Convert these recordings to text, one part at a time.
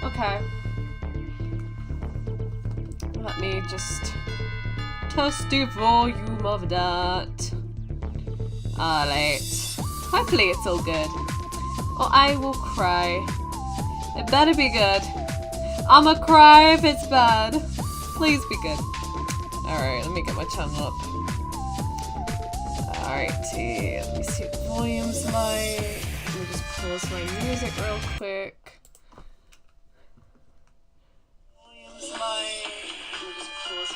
Okay. Let me just test the volume of that. Alright. Hopefully it's all good. Or I will cry. It better be good. I'ma cry if it's bad. Please be good. Alright, let me get my channel up. Alrighty, let me see what the volume's like. Let me just pause my music real quick.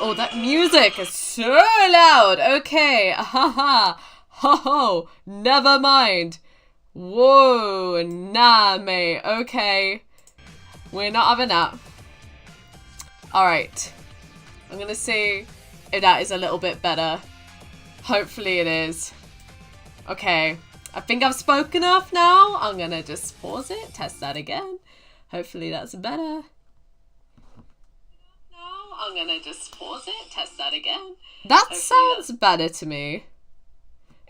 Oh, that music is so loud! Okay, haha, ho ho, never mind. Whoa, nah, mate, okay. We're not having that. Alright, I'm gonna see if that is a little bit better. Hopefully it is. Okay, I think I've spoken enough now. I'm gonna just pause it, test that again. Hopefully that's better. I'm gonna just pause it, test that again. That sounds better to me.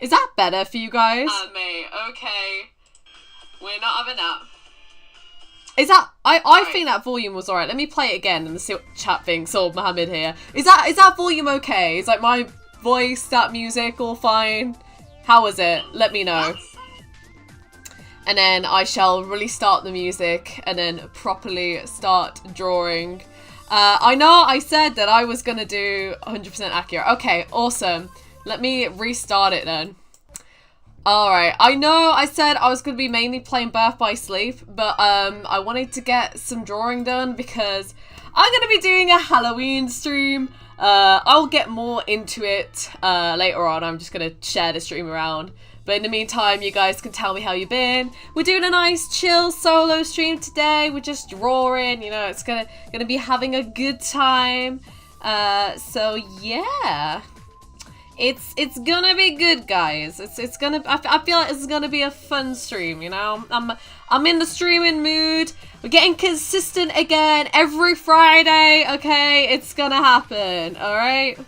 Is that better for you guys? Mate, okay. We're not having that. Is that I think that volume was alright. Let me play it again and see what chat thinks. Oh, Mohammed here. Is that volume okay? Is like my voice, that music all fine? How was it? Let me know. And then I shall really start the music and then properly start drawing. I know I said that I was gonna do 100% accurate. Okay, awesome. Let me restart it then. Alright, I know I said I was gonna be mainly playing Birth by Sleep, but I wanted to get some drawing done because I'm gonna be doing a Halloween stream. I'll get more into it later on. I'm just gonna share the stream around. But in the meantime, you guys can tell me how you've been. We're doing a nice chill solo stream today. We're just drawing, you know, it's gonna be having a good time. So yeah. It's gonna be good, guys. It's gonna I feel like it's gonna be a fun stream, you know? I'm in the streaming mood. We're getting consistent again every Friday, okay? It's gonna happen, alright?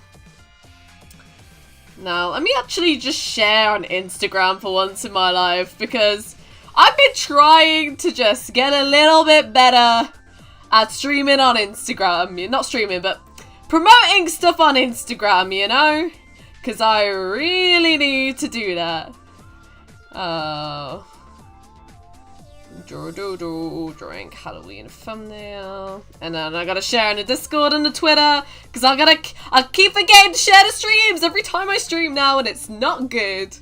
Now, let me actually just share on Instagram for once in my life because I've been trying to just get a little bit better at streaming on Instagram. Not streaming, but promoting stuff on Instagram, you know? Because I really need to do that. Drawing Halloween thumbnail. And then I gotta share in the Discord and the Twitter. Because I keep forgetting to share the streams every time I stream now and it's not good.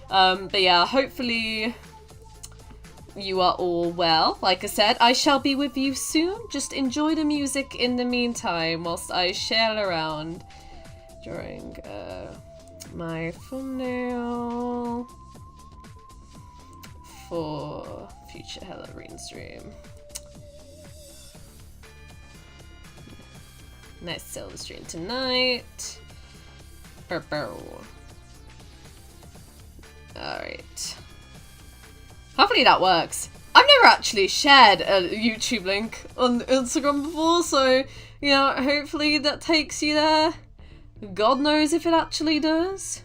But yeah, hopefully you are all well. Like I said, I shall be with you soon. Just enjoy the music in the meantime whilst I share around. Drawing my thumbnail for future Halloween stream. Nice silver stream tonight. Alright. Hopefully that works. I've never actually shared a YouTube link on Instagram before, so, you know, hopefully that takes you there. God knows if it actually does.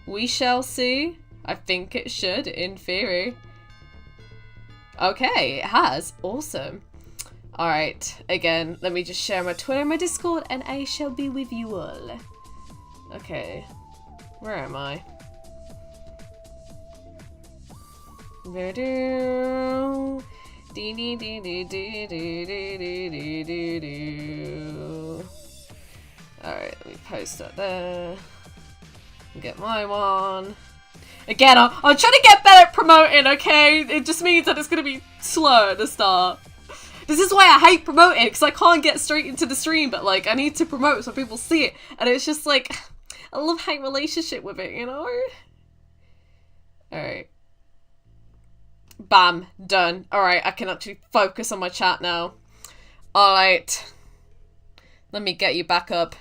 We shall see. I think it should, in theory. Okay, it has. Awesome. Alright, again, let me just share my Twitter and my Discord, and I shall be with you all. Okay. Where am I? Alright, let me post that there. Get my one. Again, I'm trying to get better at promoting, okay? It just means that it's going to be slow at the start. This is why I hate promoting, because I can't get straight into the stream, but like, I need to promote so people see it. And it's just like, a love-hate relationship with it, you know? Alright. Bam. Done. Alright, I can actually focus on my chat now. Alright. Let me get you back up.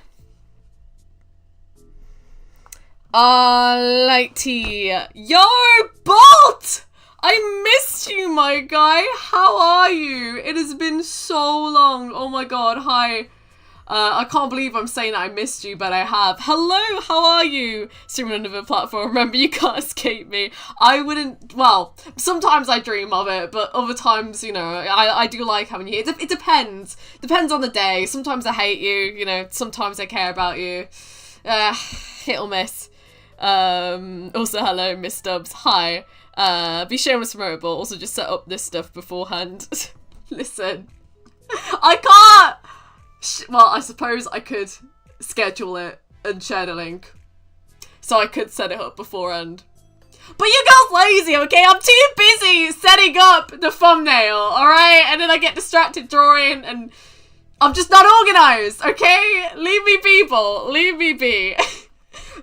Alrighty. Yo, Bolt! I missed you, my guy. How are you? It has been so long. Oh my god, hi. I can't believe I'm saying that I missed you, but I have. Hello, how are you? Streaming on another platform. Remember, you can't escape me. I wouldn't, well, sometimes I dream of it, but other times, you know, I do like having you. It depends. Depends on the day. Sometimes I hate you, you know, sometimes I care about you. Hit or miss. Also, hello, Miss Stubbs. Hi. Be shameless promotable. Also, just set up this stuff beforehand. Listen. I can't! Well, I suppose I could schedule it and share the link. So I could set it up beforehand. But you girls lazy, okay? I'm too busy setting up the thumbnail, alright? And then I get distracted drawing and I'm just not organised, okay? Leave me people. Leave me be.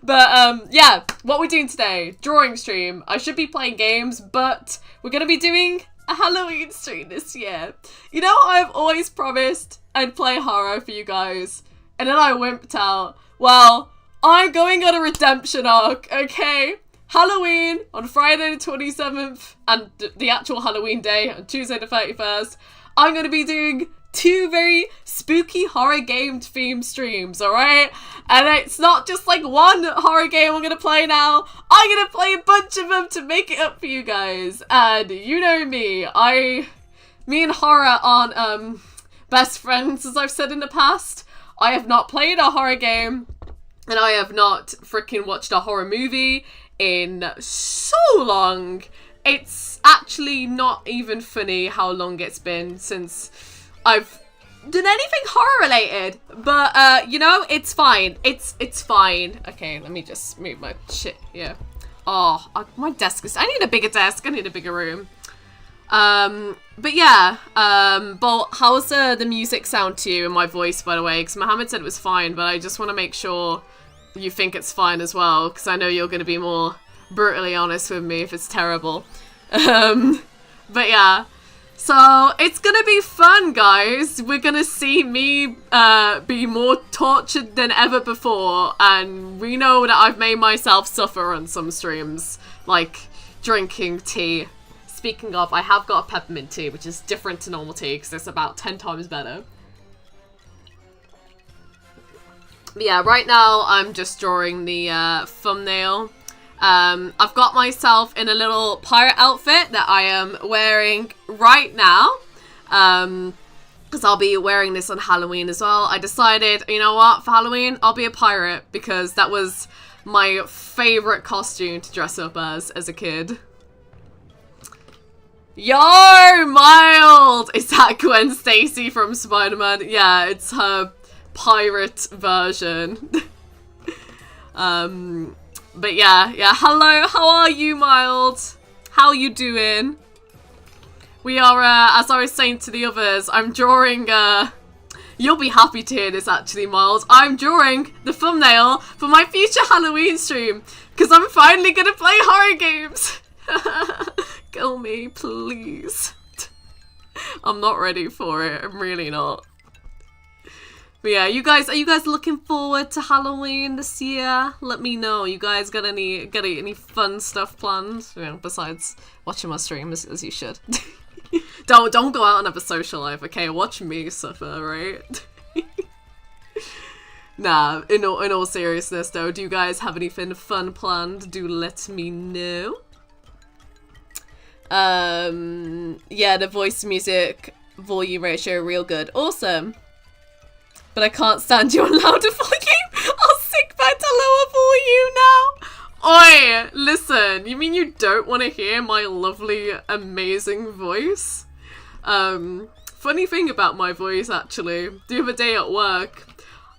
But, yeah, what we're doing today, drawing stream. I should be playing games, but we're going to be doing a Halloween stream this year. You know, I've always promised I'd play horror for you guys, and then I wimped out. Well, I'm going on a redemption arc, okay? Halloween on Friday the 27th, and the actual Halloween day on Tuesday the 31st, I'm going to be doing 2 very spooky horror game themed streams, alright? And it's not just like one horror game I'm gonna play now. I'm gonna play a bunch of them to make it up for you guys. And you know me, me and horror aren't best friends, as I've said in the past. I have not played a horror game, and I have not freaking watched a horror movie in so long. It's actually not even funny how long it's been since I've done anything horror related, but you know, it's fine. It's fine. Okay, let me just move my shit here. Oh, my desk is. I need a bigger desk. I need a bigger room. But yeah. But how's the music sound to you and my voice, by the way? Because Mohammed said it was fine, but I just want to make sure you think it's fine as well, because I know you're going to be more brutally honest with me if it's terrible. But yeah. So, it's gonna be fun, guys. We're gonna see me be more tortured than ever before, and we know that I've made myself suffer on some streams, like drinking tea. Speaking of, I have got a peppermint tea, which is different to normal tea, because it's about 10 times better. But yeah, right now I'm just drawing the thumbnail. I've got myself in a little pirate outfit that I am wearing right now, because I'll be wearing this on Halloween as well. I decided, you know what, for Halloween, I'll be a pirate, because that was my favourite costume to dress up as a kid. Yo, Mild! Is that Gwen Stacy from Spider-Man? Yeah, it's her pirate version. But yeah, hello, how are you, Mild? How you doing? We are, as I was saying to the others, I'm drawing, you'll be happy to hear this actually, Mild. I'm drawing the thumbnail for my future Halloween stream, because I'm finally gonna play horror games. Kill me, please. I'm not ready for it, I'm really not. But yeah, are you guys looking forward to Halloween this year? Let me know. You guys got any fun stuff planned? You know, besides watching my stream as you should. Don't go out and have a social life, okay? Watch me suffer, right? Nah, in all seriousness though, do you guys have anything fun planned? Do let me know. Yeah, the voice music volume ratio real good. Awesome. But I can't stand you on louder volume. I'll sink back to lower volume now. Oi, listen. You mean you don't want to hear my lovely, amazing voice? Funny thing about my voice, actually. The other day at work,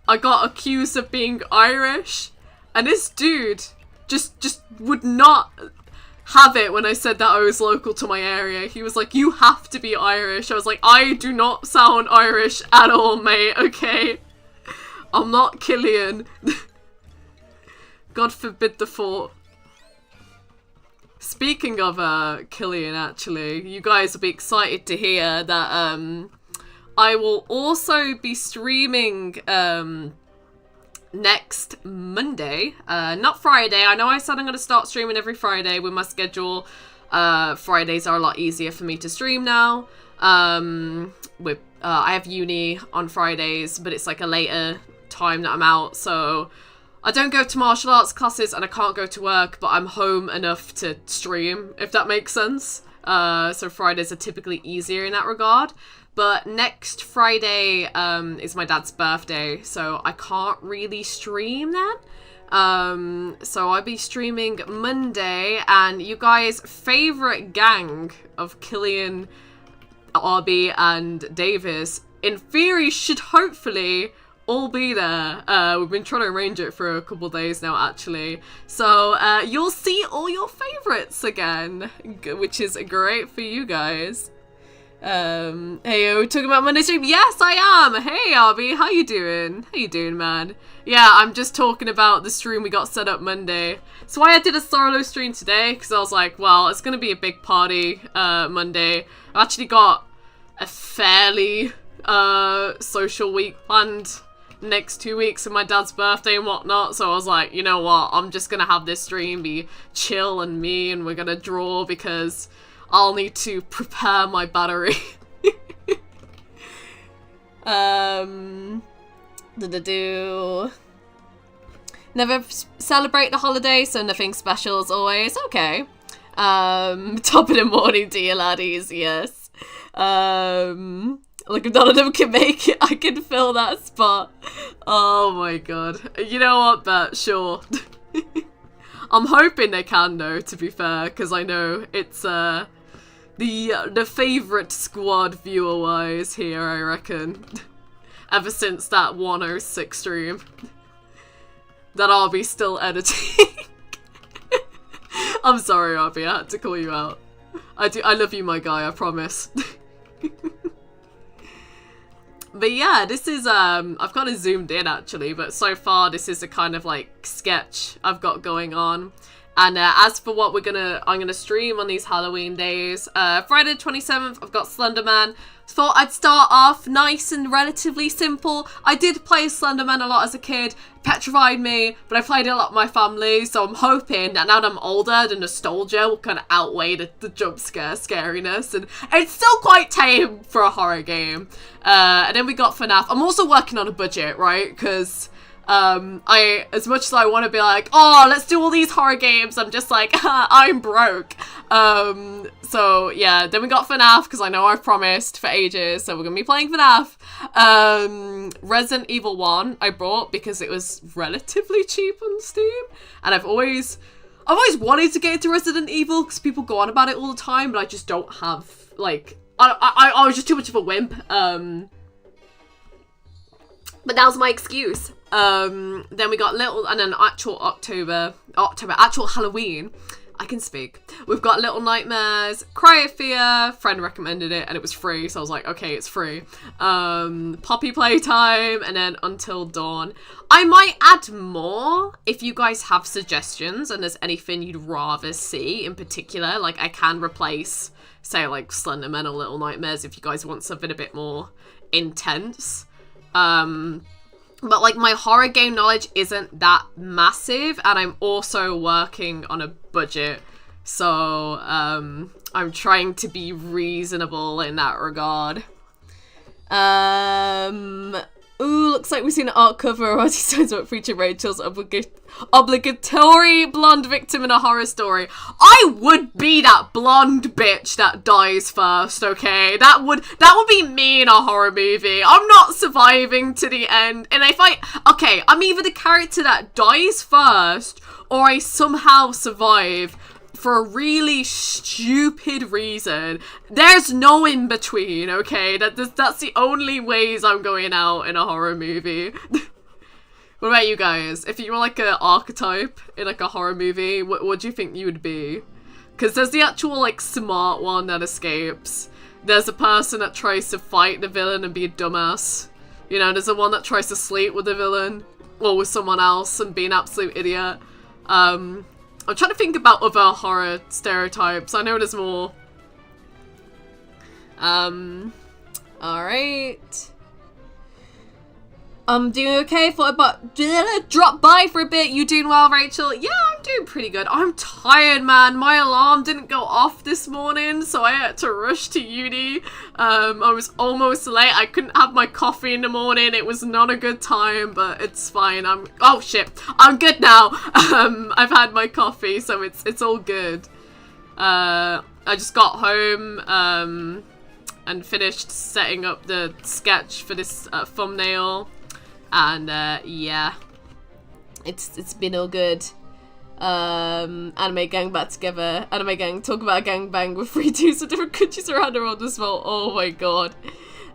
I got accused of being Irish. And this dude just would not have it when I said that I was local to my area. He was like, you have to be Irish. I was like, I do not sound Irish at all, mate, okay? I'm not Killian. God forbid the thought. Speaking of Killian, actually, you guys will be excited to hear that I will also be streaming next Monday, not Friday. I know I said I'm going to start streaming every Friday with my schedule. Fridays are a lot easier for me to stream now. I have uni on Fridays, but it's like a later time that I'm out, so I don't go to martial arts classes and I can't go to work, but I'm home enough to stream, if that makes sense. So Fridays are typically easier in that regard. But next Friday is my dad's birthday, so I can't really stream then. So I'll be streaming Monday, and you guys' favourite gang of Killian, Arby, and Davis, in theory, should hopefully all be there. We've been trying to arrange it for a couple days now, actually. So you'll see all your favourites again, which is great for you guys. Hey, are we talking about Monday stream? Yes, I am. Hey, Arby, how you doing? How you doing, man? Yeah, I'm just talking about the stream we got set up Monday. So why I did a solo stream today, because I was like, well, it's going to be a big party Monday. I've actually got a fairly social week planned next 2 weeks of my dad's birthday and whatnot, so I was like, you know what, I'm just going to have this stream be chill and me, and we're going to draw because I'll need to prepare my battery. Never celebrate the holiday, so nothing special as always. Okay. Top of the morning to you laddies, yes. Like if none of them can make it, I can fill that spot. Oh my god. You know what, Bet? Sure. I'm hoping they can though, to be fair, because I know it's the favourite squad viewer-wise here, I reckon. Ever since that 106 stream. That Arby's still editing. I'm sorry, Arby, I had to call you out. I love you, my guy, I promise. But yeah, this is, I've kind of zoomed in actually, but so far this is a kind of like sketch I've got going on. And as for what I'm gonna stream on these Halloween days, Friday the 27th, I've got Slender Man. Thought I'd start off nice and relatively simple. I did play Slender Man a lot as a kid, petrified me, but I played it a lot with my family, so I'm hoping that now that I'm older, the nostalgia will kind of outweigh the jump scare scariness, and it's still quite tame for a horror game. And then we got FNAF. I'm also working on a budget, right? Because as much as I want to be like, oh, let's do all these horror games, I'm just like, I'm broke. So yeah, then we got FNAF, because I know I've promised for ages, so we're gonna be playing FNAF. Resident Evil 1 I bought because it was relatively cheap on Steam, and I've always wanted to get into Resident Evil because people go on about it all the time, but I just don't have, like, I was just too much of a wimp. But that was my excuse. Then we got and then actual actual Halloween, I can speak. We've got Little Nightmares, Cry of Fear, friend recommended it and it was free, so I was like, okay, it's free. Poppy Playtime, and then Until Dawn. I might add more if you guys have suggestions and there's anything you'd rather see in particular. Like, I can replace, say, like Slender Man or Little Nightmares if you guys want something a bit more intense. But like, my horror game knowledge isn't that massive, and I'm also working on a budget, so I'm trying to be reasonable in that regard. Ooh, looks like we've seen an art cover already. Signs about feature Rachel's obligatory blonde victim in a horror story. I would be that blonde bitch that dies first, okay? That would be me in a horror movie. I'm not surviving to the end. And if I'm either the character that dies first, or I somehow survive for a really stupid reason. There's no in between, okay? That's the only ways I'm going out in a horror movie. What about you guys? If you were like an archetype in like a horror movie, what do you think you would be? Because there's the actual like smart one that escapes. There's a person that tries to fight the villain and be a dumbass. You know, there's the one that tries to sleep with the villain or with someone else and be an absolute idiot. I'm trying to think about other horror stereotypes. I know there's more. Alright. I'm doing okay. Thought about drop by for a bit. You doing well, Rachel? Yeah, I'm doing pretty good. I'm tired, man. My alarm didn't go off this morning, so I had to rush to uni. I was almost late. I couldn't have my coffee in the morning. It was not a good time, but it's fine. Oh shit, I'm good now. I've had my coffee, so it's all good. I just got home and finished setting up the sketch for this thumbnail. And yeah, it's been all good. Anime gang back together. Anime gang talk about a gangbang with 3 dudes of different countries around the world as well. Oh my god.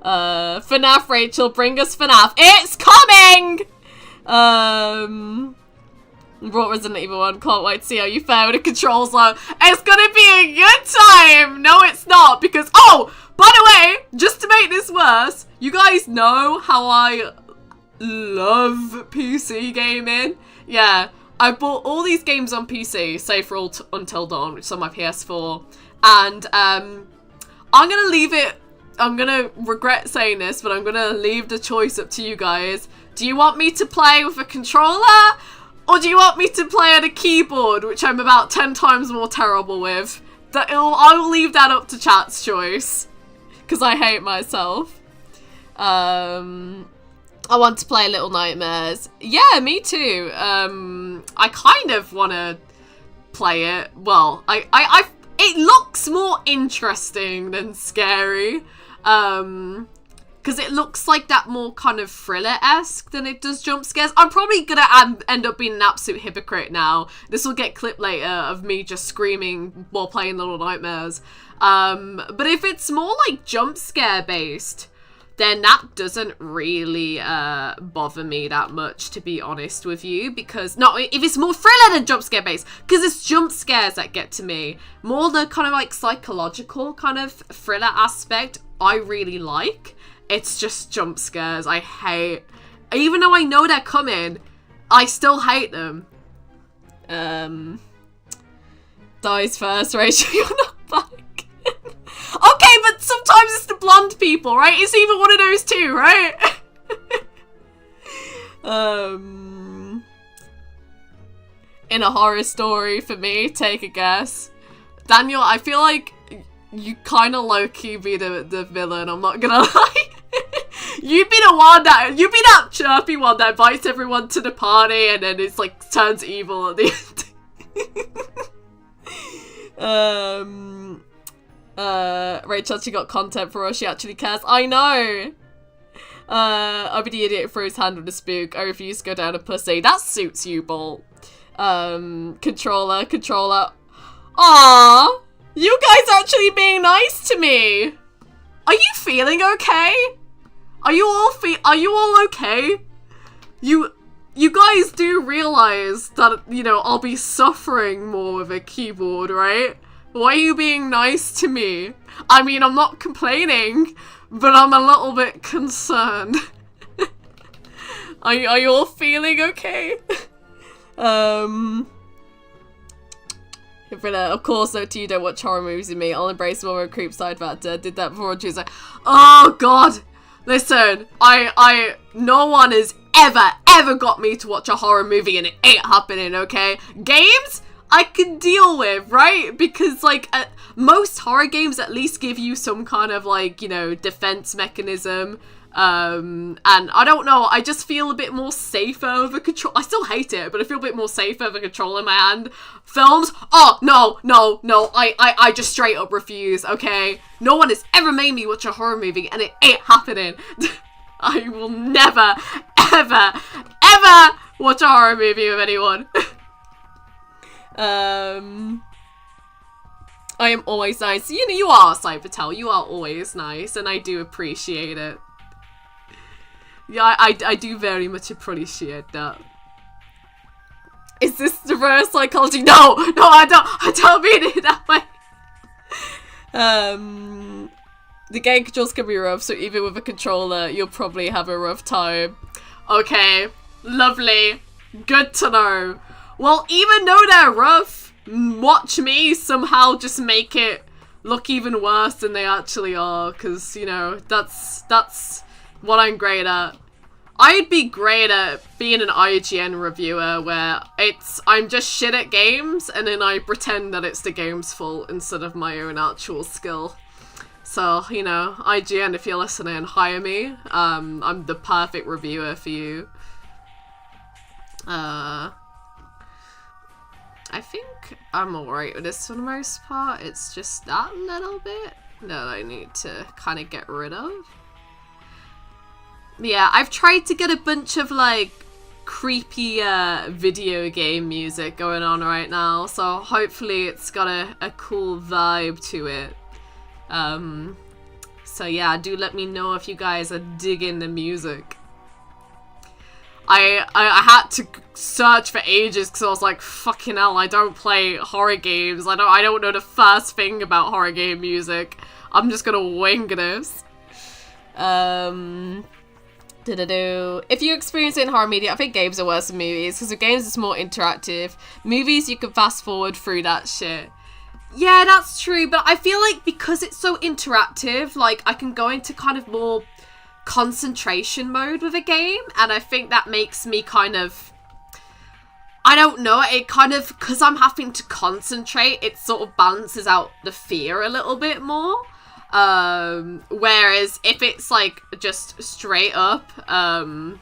FNAF, Rachel, bring us FNAF. It's coming! Brought Resident Evil 1. Can't wait to see how you fare with the controls though. It's gonna be a good time! No, it's not, because oh, by the way, just to make this worse, you guys know how I love PC gaming. Yeah, I bought all these games on PC, save for Until Dawn, which is on my PS4, and I'm gonna leave it. I'm gonna regret saying this, but I'm gonna leave the choice up to you guys. Do you want me to play with a controller, or do you want me to play on a keyboard, which I'm about 10 times more terrible with? I will leave that up to chat's choice, because I hate myself. I want to play Little Nightmares. Yeah, me too. I kind of want to play it. Well, it looks more interesting than scary. Because it looks like that more kind of thriller-esque than it does jump scares. I'm probably gonna end up being an absolute hypocrite now. This will get clipped later of me just screaming while playing Little Nightmares. But if it's more like jump scare based, then that doesn't really bother me that much, to be honest with you. Because, no, if it's more thriller than jump scare based, because it's jump scares that get to me. More the kind of like psychological kind of thriller aspect I really like. It's just jump scares I hate. Even though I know they're coming, I still hate them. Dies first, Rachel, you're not back. Okay, but sometimes it's the blonde people, right? It's either one of those two, right? In a horror story for me, take a guess. Daniel, I feel like you kind of low-key be the villain, I'm not gonna lie. You'd be that chirpy one that invites everyone to the party and then it's like turns evil at the end. Rachel, she got content for us, she actually cares. I know! I'll be the idiot who throws hand with the spook. I refuse to go down a pussy. That suits you, Bolt. Controller. Aww! You guys are actually being nice to me! Are you feeling okay? Are you all okay? You guys do realize that, you know, I'll be suffering more with a keyboard, right? Why are you being nice to me? I mean, I'm not complaining, but I'm a little bit concerned. Are you all feeling okay? Of course, no to you don't watch horror movies with me. I'll embrace more of a creep side factor. Did that before on Tuesday. Oh god! Listen, no one has ever got me to watch a horror movie and it ain't happening, okay? Games? I can deal with, right? Because, like, most horror games at least give you some kind of, like, you know, defense mechanism. And I don't know, I just feel a bit more safer with a control. I still hate it, but I feel a bit more safer with a controller in my hand. Films? Oh, no. I just straight up refuse, okay? No one has ever made me watch a horror movie and it ain't happening. I will never, ever watch a horror movie with anyone. I am always nice. You know, you are, Sai Patel. You are always nice, and I do appreciate it. Yeah, I do very much appreciate that. Is this reverse psychology? No, I don't mean it that way. The game controls can be rough, so even with a controller, you'll probably have a rough time. Okay, lovely. Good to know. Well, even though they're rough, watch me somehow just make it look even worse than they actually are, because, you know, that's what I'm great at. I'd be great at being an IGN reviewer where I'm just shit at games and then I pretend that it's the game's fault instead of my own actual skill. So, you know, IGN, if you're listening, hire me. I'm the perfect reviewer for you. I think I'm alright with this for the most part. It's just that little bit that I need to kind of get rid of. Yeah, I've tried to get a bunch of, like, creepy video game music going on right now, so hopefully it's got a cool vibe to it. So yeah, do let me know if you guys are digging the music. I had to search for ages because I was like, fucking hell, I don't play horror games. I don't know the first thing about horror game music. I'm just gonna wing this. If you experience it in horror media, I think games are worse than movies, because with games it's more interactive. Movies, you can fast forward through that shit. Yeah, that's true, but I feel like because it's so interactive, like, I can go into kind of more concentration mode with a game, and I think that makes me kind of... I don't know, it kind of... Because I'm having to concentrate, it sort of balances out the fear a little bit more. Whereas if it's like just straight up a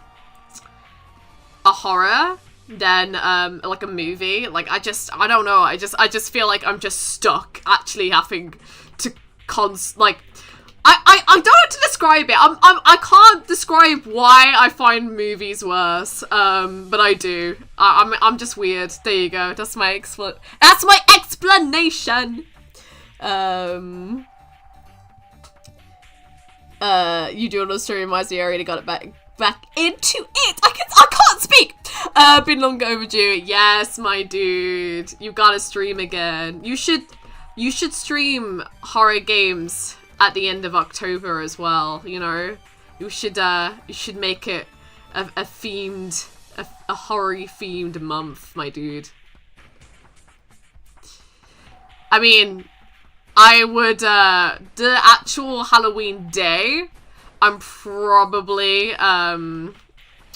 horror, then like a movie, like I don't know, I just feel like I'm just stuck actually having to I don't know how to describe it. I can't describe why I find movies worse, but I do. I'm just weird. There you go. That's my explanation. You doing a stream, I see. I already got it back into it. I can't speak. Been long overdue. Yes, my dude, you gotta stream again. You should stream horror games at the end of October as well. You know, you should make it a horror themed month, my dude. I mean, I would, the actual Halloween day, I'm probably,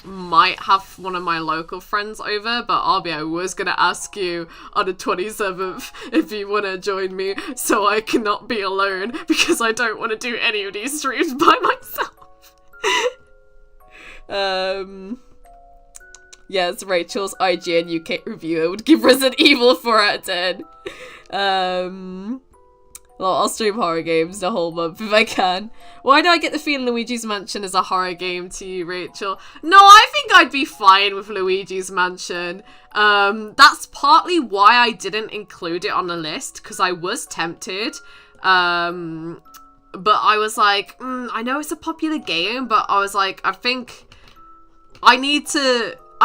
might have one of my local friends over, but I was gonna ask you on the 27th if you wanna join me, so I cannot be alone, because I don't want to do any of these streams by myself. Yes, Rachel's IGN UK reviewer would give Resident Evil 4 out of 10. Well, I'll stream horror games the whole month if I can. Why do I get the feeling Luigi's Mansion is a horror game to you, Rachel? No, I think I'd be fine with Luigi's Mansion. That's partly why I didn't include it on the list, because I was tempted. But I was like, I know it's a popular game, but I was like, I think I'm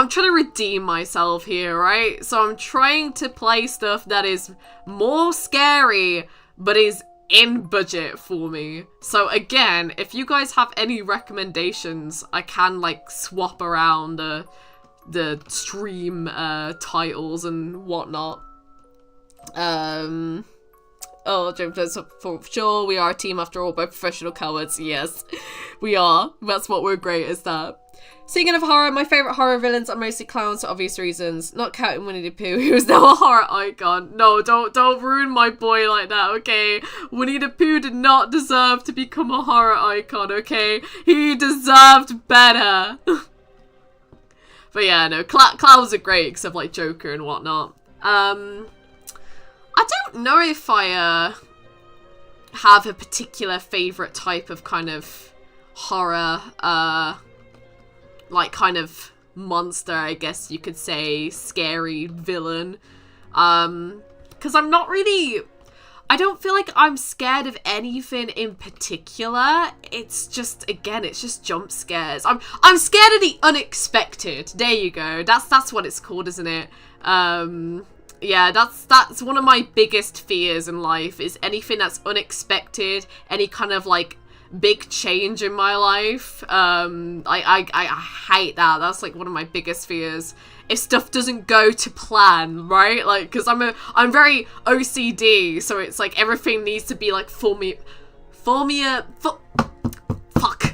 trying to redeem myself here, right? So I'm trying to play stuff that is more scary, but is in budget for me. So again, if you guys have any recommendations, I can like swap around the stream titles and whatnot. Oh, James, for sure, we are a team after all by professional cowards. Yes, we are. That's what we're great at that. Speaking of horror, my favourite horror villains are mostly clowns for obvious reasons. Not counting Winnie the Pooh, who is now a horror icon. No, don't ruin my boy like that, okay? Winnie the Pooh did not deserve to become a horror icon, okay? He deserved better. But yeah, no, clowns are great, except like Joker and whatnot. I don't know if I have a particular favourite type of kind of horror, like kind of monster, I guess you could say, scary villain. Because I'm not really... I don't feel like I'm scared of anything in particular. It's just, again, it's just jump scares. I'm scared of the unexpected. There you go. That's what it's called, isn't it? Yeah, that's one of my biggest fears in life, is anything that's unexpected, any kind of like big change in my life. I hate that. That's like one of my biggest fears. If stuff doesn't go to plan, right? Like, because I'm very OCD, so it's like everything needs to be like fuck,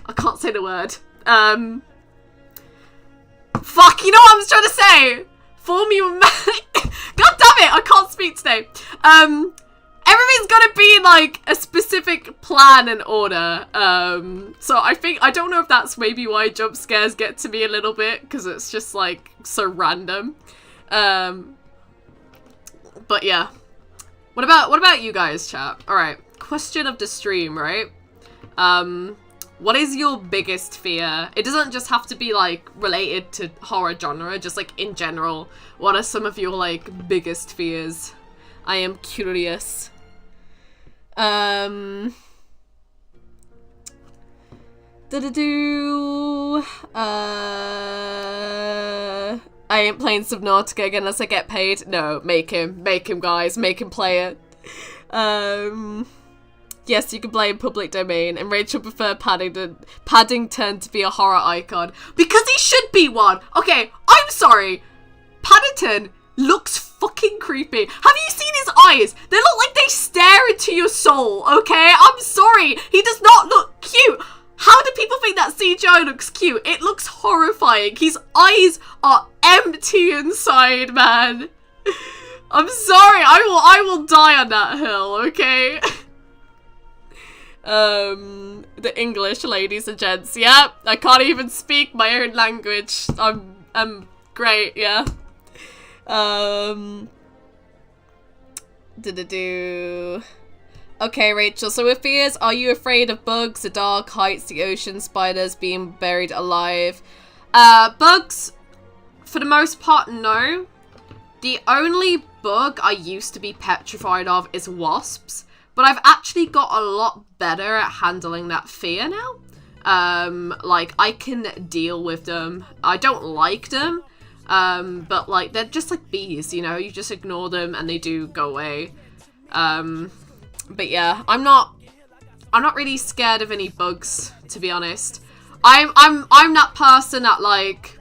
I can't say the word. Fuck, you know what I was trying to say? Formula... God damn it, I can't speak today. Everything's gotta be, like, a specific plan and order. So I don't know if that's maybe why jump scares get to me a little bit, because it's just, like, so random. But yeah. What about you guys, chat? Alright, question of the stream, right? What is your biggest fear? It doesn't just have to be, like, related to horror genre, just, like, in general. What are some of your, like, biggest fears? I am curious. I ain't playing Subnautica again unless I get paid. No, make him, guys. Make him play it. Yes, you can play in public domain, and Rachel preferred Paddington to be a horror icon. Because he should be one! Okay, I'm sorry. Paddington looks fucking creepy. Have you seen his eyes? They look like they stare into your soul, okay? I'm sorry. He does not look cute. How do people think that CGI looks cute? It looks horrifying. His eyes are empty inside, man. I'm sorry. I will die on that hill, okay? The English, ladies and gents. Yeah, I can't even speak my own language. I'm great, yeah. Okay, Rachel, so with fears, are you afraid of bugs, the dark, heights, the ocean, spiders, being buried alive? Bugs, for the most part, no. The only bug I used to be petrified of is wasps, but I've actually got a lot better at handling that fear now. Like, I can deal with them. I don't like them. But, like, they're just like bees, you know? You just ignore them and they do go away. But yeah, I'm not really scared of any bugs, to be honest. I'm that person that, like,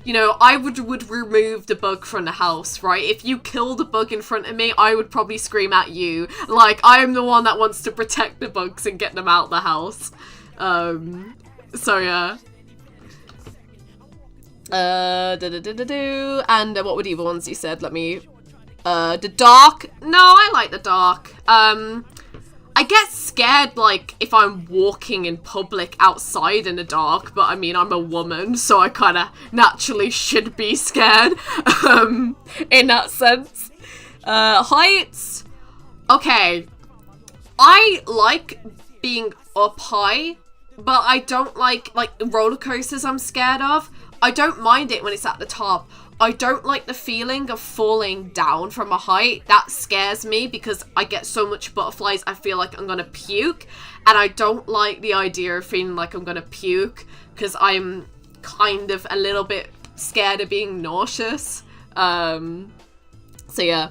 you know, I would remove the bug from the house, right? If you kill the bug in front of me, I would probably scream at you. Like, I am the one that wants to protect the bugs and get them out of the house. So yeah. And what were the other ones you said? Let me... the dark? No, I like the dark. I get scared, like, if I'm walking in public outside in the dark, but I mean, I'm a woman, so I kind of naturally should be scared, in that sense. Heights? Okay. I like being up high, but I don't like roller coasters I'm scared of. I don't mind it when it's at the top. I don't like the feeling of falling down from a height. That scares me because I get so much butterflies, I feel like I'm gonna puke. And I don't like the idea of feeling like I'm gonna puke because I'm kind of a little bit scared of being nauseous. So yeah.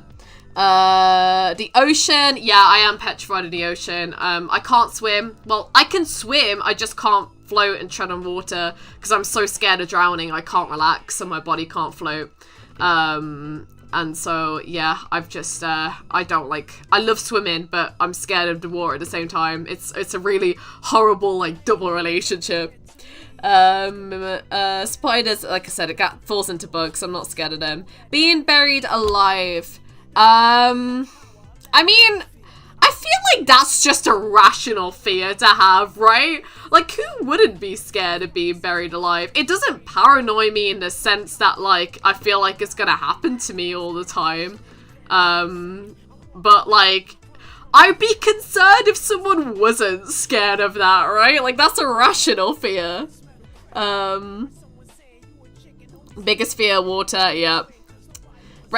The ocean. Yeah, I am petrified of the ocean. I can't swim. Well, I can swim, I just can't float and tread on water because I'm so scared of drowning. I can't relax and my body can't float. And so, yeah, I've just, I don't like, I love swimming, but I'm scared of the water at the same time. It's a really horrible, like, double relationship. Spiders, like I said, it falls into bugs. I'm not scared of them. Being buried alive. I mean, I feel like that's just a rational fear to have, right? Like, who wouldn't be scared of being buried alive? It doesn't paranoid me in the sense that, like, I feel like it's gonna happen to me all the time. But, like, I'd be concerned if someone wasn't scared of that, right? Like, that's a rational fear. Biggest fear, water, yeah.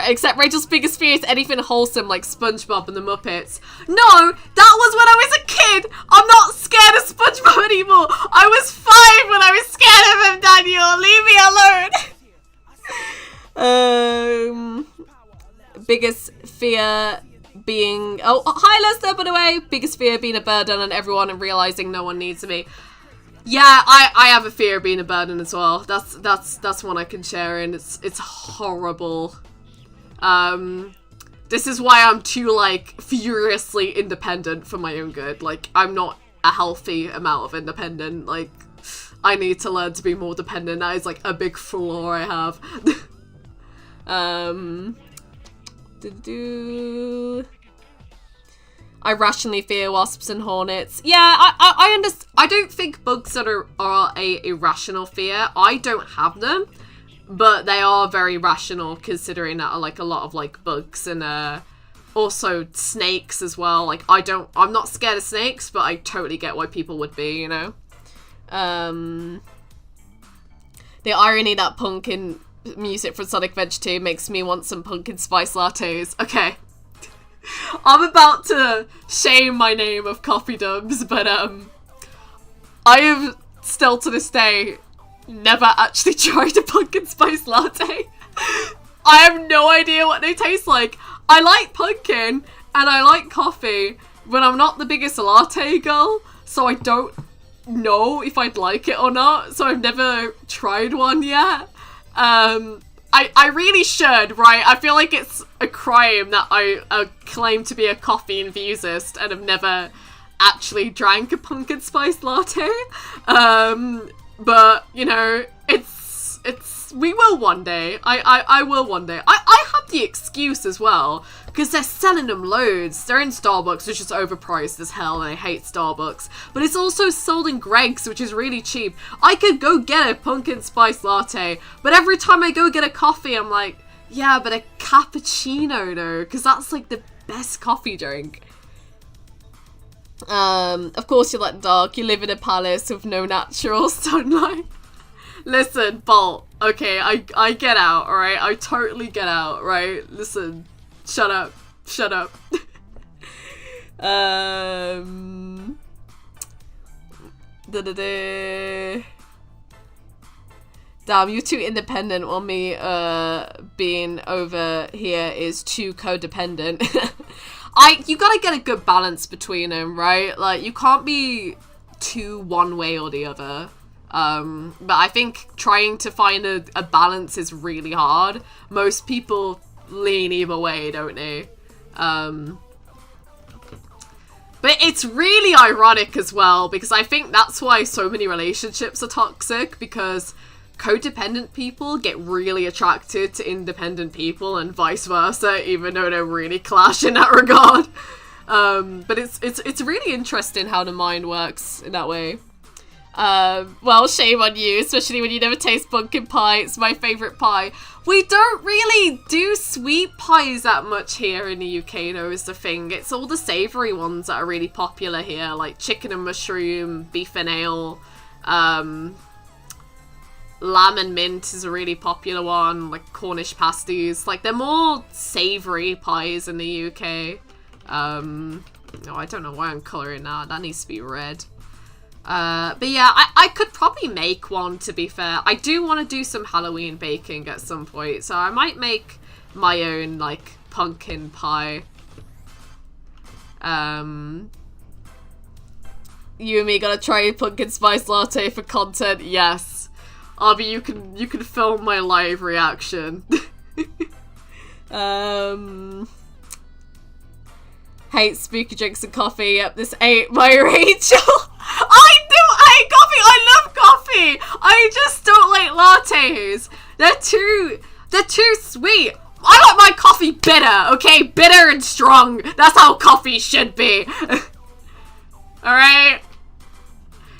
Except Rachel's biggest fear is anything wholesome like SpongeBob and the Muppets. No, that was when I was a kid. I'm not scared of SpongeBob anymore. I was 5 when I was scared of him, Daniel. Leave me alone. Biggest fear being... Oh, hi Lester, by the way. Biggest fear being a burden on everyone and realizing no one needs me. Yeah, I have a fear of being a burden as well. That's one I can share, and it's horrible. This is why I'm too, like, furiously independent for my own good. Like, I'm not a healthy amount of independent. Like, I need to learn to be more dependent. That is like a big flaw I have. I rationally fear wasps and hornets. Yeah, I understand. I don't think bugs are a irrational fear. I don't have them, but they are very rational considering that are like a lot of like bugs and also snakes as well. Like I'm not scared of snakes, but I totally get why people would be, you know. The irony that pumpkin music from Sonic Adventure 2 makes me want some pumpkin spice lattes. Okay. I'm about to shame my name of Coffee Dubs, but I have still to this day never actually tried a pumpkin spice latte. I have no idea what they taste like. I like pumpkin and I like coffee, but I'm not the biggest latte girl, so I don't know if I'd like it or not, so I've never tried one yet. I really should, right? I feel like it's a crime that I claim to be a coffee enthusiast and have never actually drank a pumpkin spice latte. But, you know, we will one day. I will one day. I have the excuse as well, because they're selling them loads. They're in Starbucks, which is overpriced as hell, and I hate Starbucks. But it's also sold in Greg's, which is really cheap. I could go get a pumpkin spice latte, but every time I go get a coffee, I'm like, yeah, but a cappuccino though, because that's like the best coffee drink. Of course you like dark. You live in a palace with no natural sunlight. Listen, Bolt, okay, I get out, alright? I totally get out, right? Listen, shut up. Damn, you're too independent while me, being over here is too codependent. You gotta get a good balance between them, right? Like, you can't be too one way or the other. But I think trying to find a balance is really hard. Most people lean either way, don't they? But it's really ironic as well, because I think that's why so many relationships are toxic, because codependent people get really attracted to independent people and vice versa, even though they really clash in that regard. But it's really interesting how the mind works in that way. Well, shame on you, especially when you never taste pumpkin pie. It's my favourite pie. We don't really do sweet pies that much here in the UK, though, is the thing. It's all the savoury ones that are really popular here, like chicken and mushroom, beef and ale, lamb and mint is a really popular one, like Cornish pasties. Like, they're more savoury pies in the UK. Oh, I don't know why I'm colouring that. That needs to be red. But yeah, I could probably make one, to be fair. I do want to do some Halloween baking at some point, so I might make my own, like, pumpkin pie. You and me gotta try a pumpkin spice latte for content, yes. Arby, you can film my live reaction. Hate spooky drinks and coffee. Yep, this ain't my Rachel. I do hate coffee. I love coffee. I just don't like lattes. They're too sweet. I like my coffee bitter, okay? Bitter and strong. That's how coffee should be. Alright?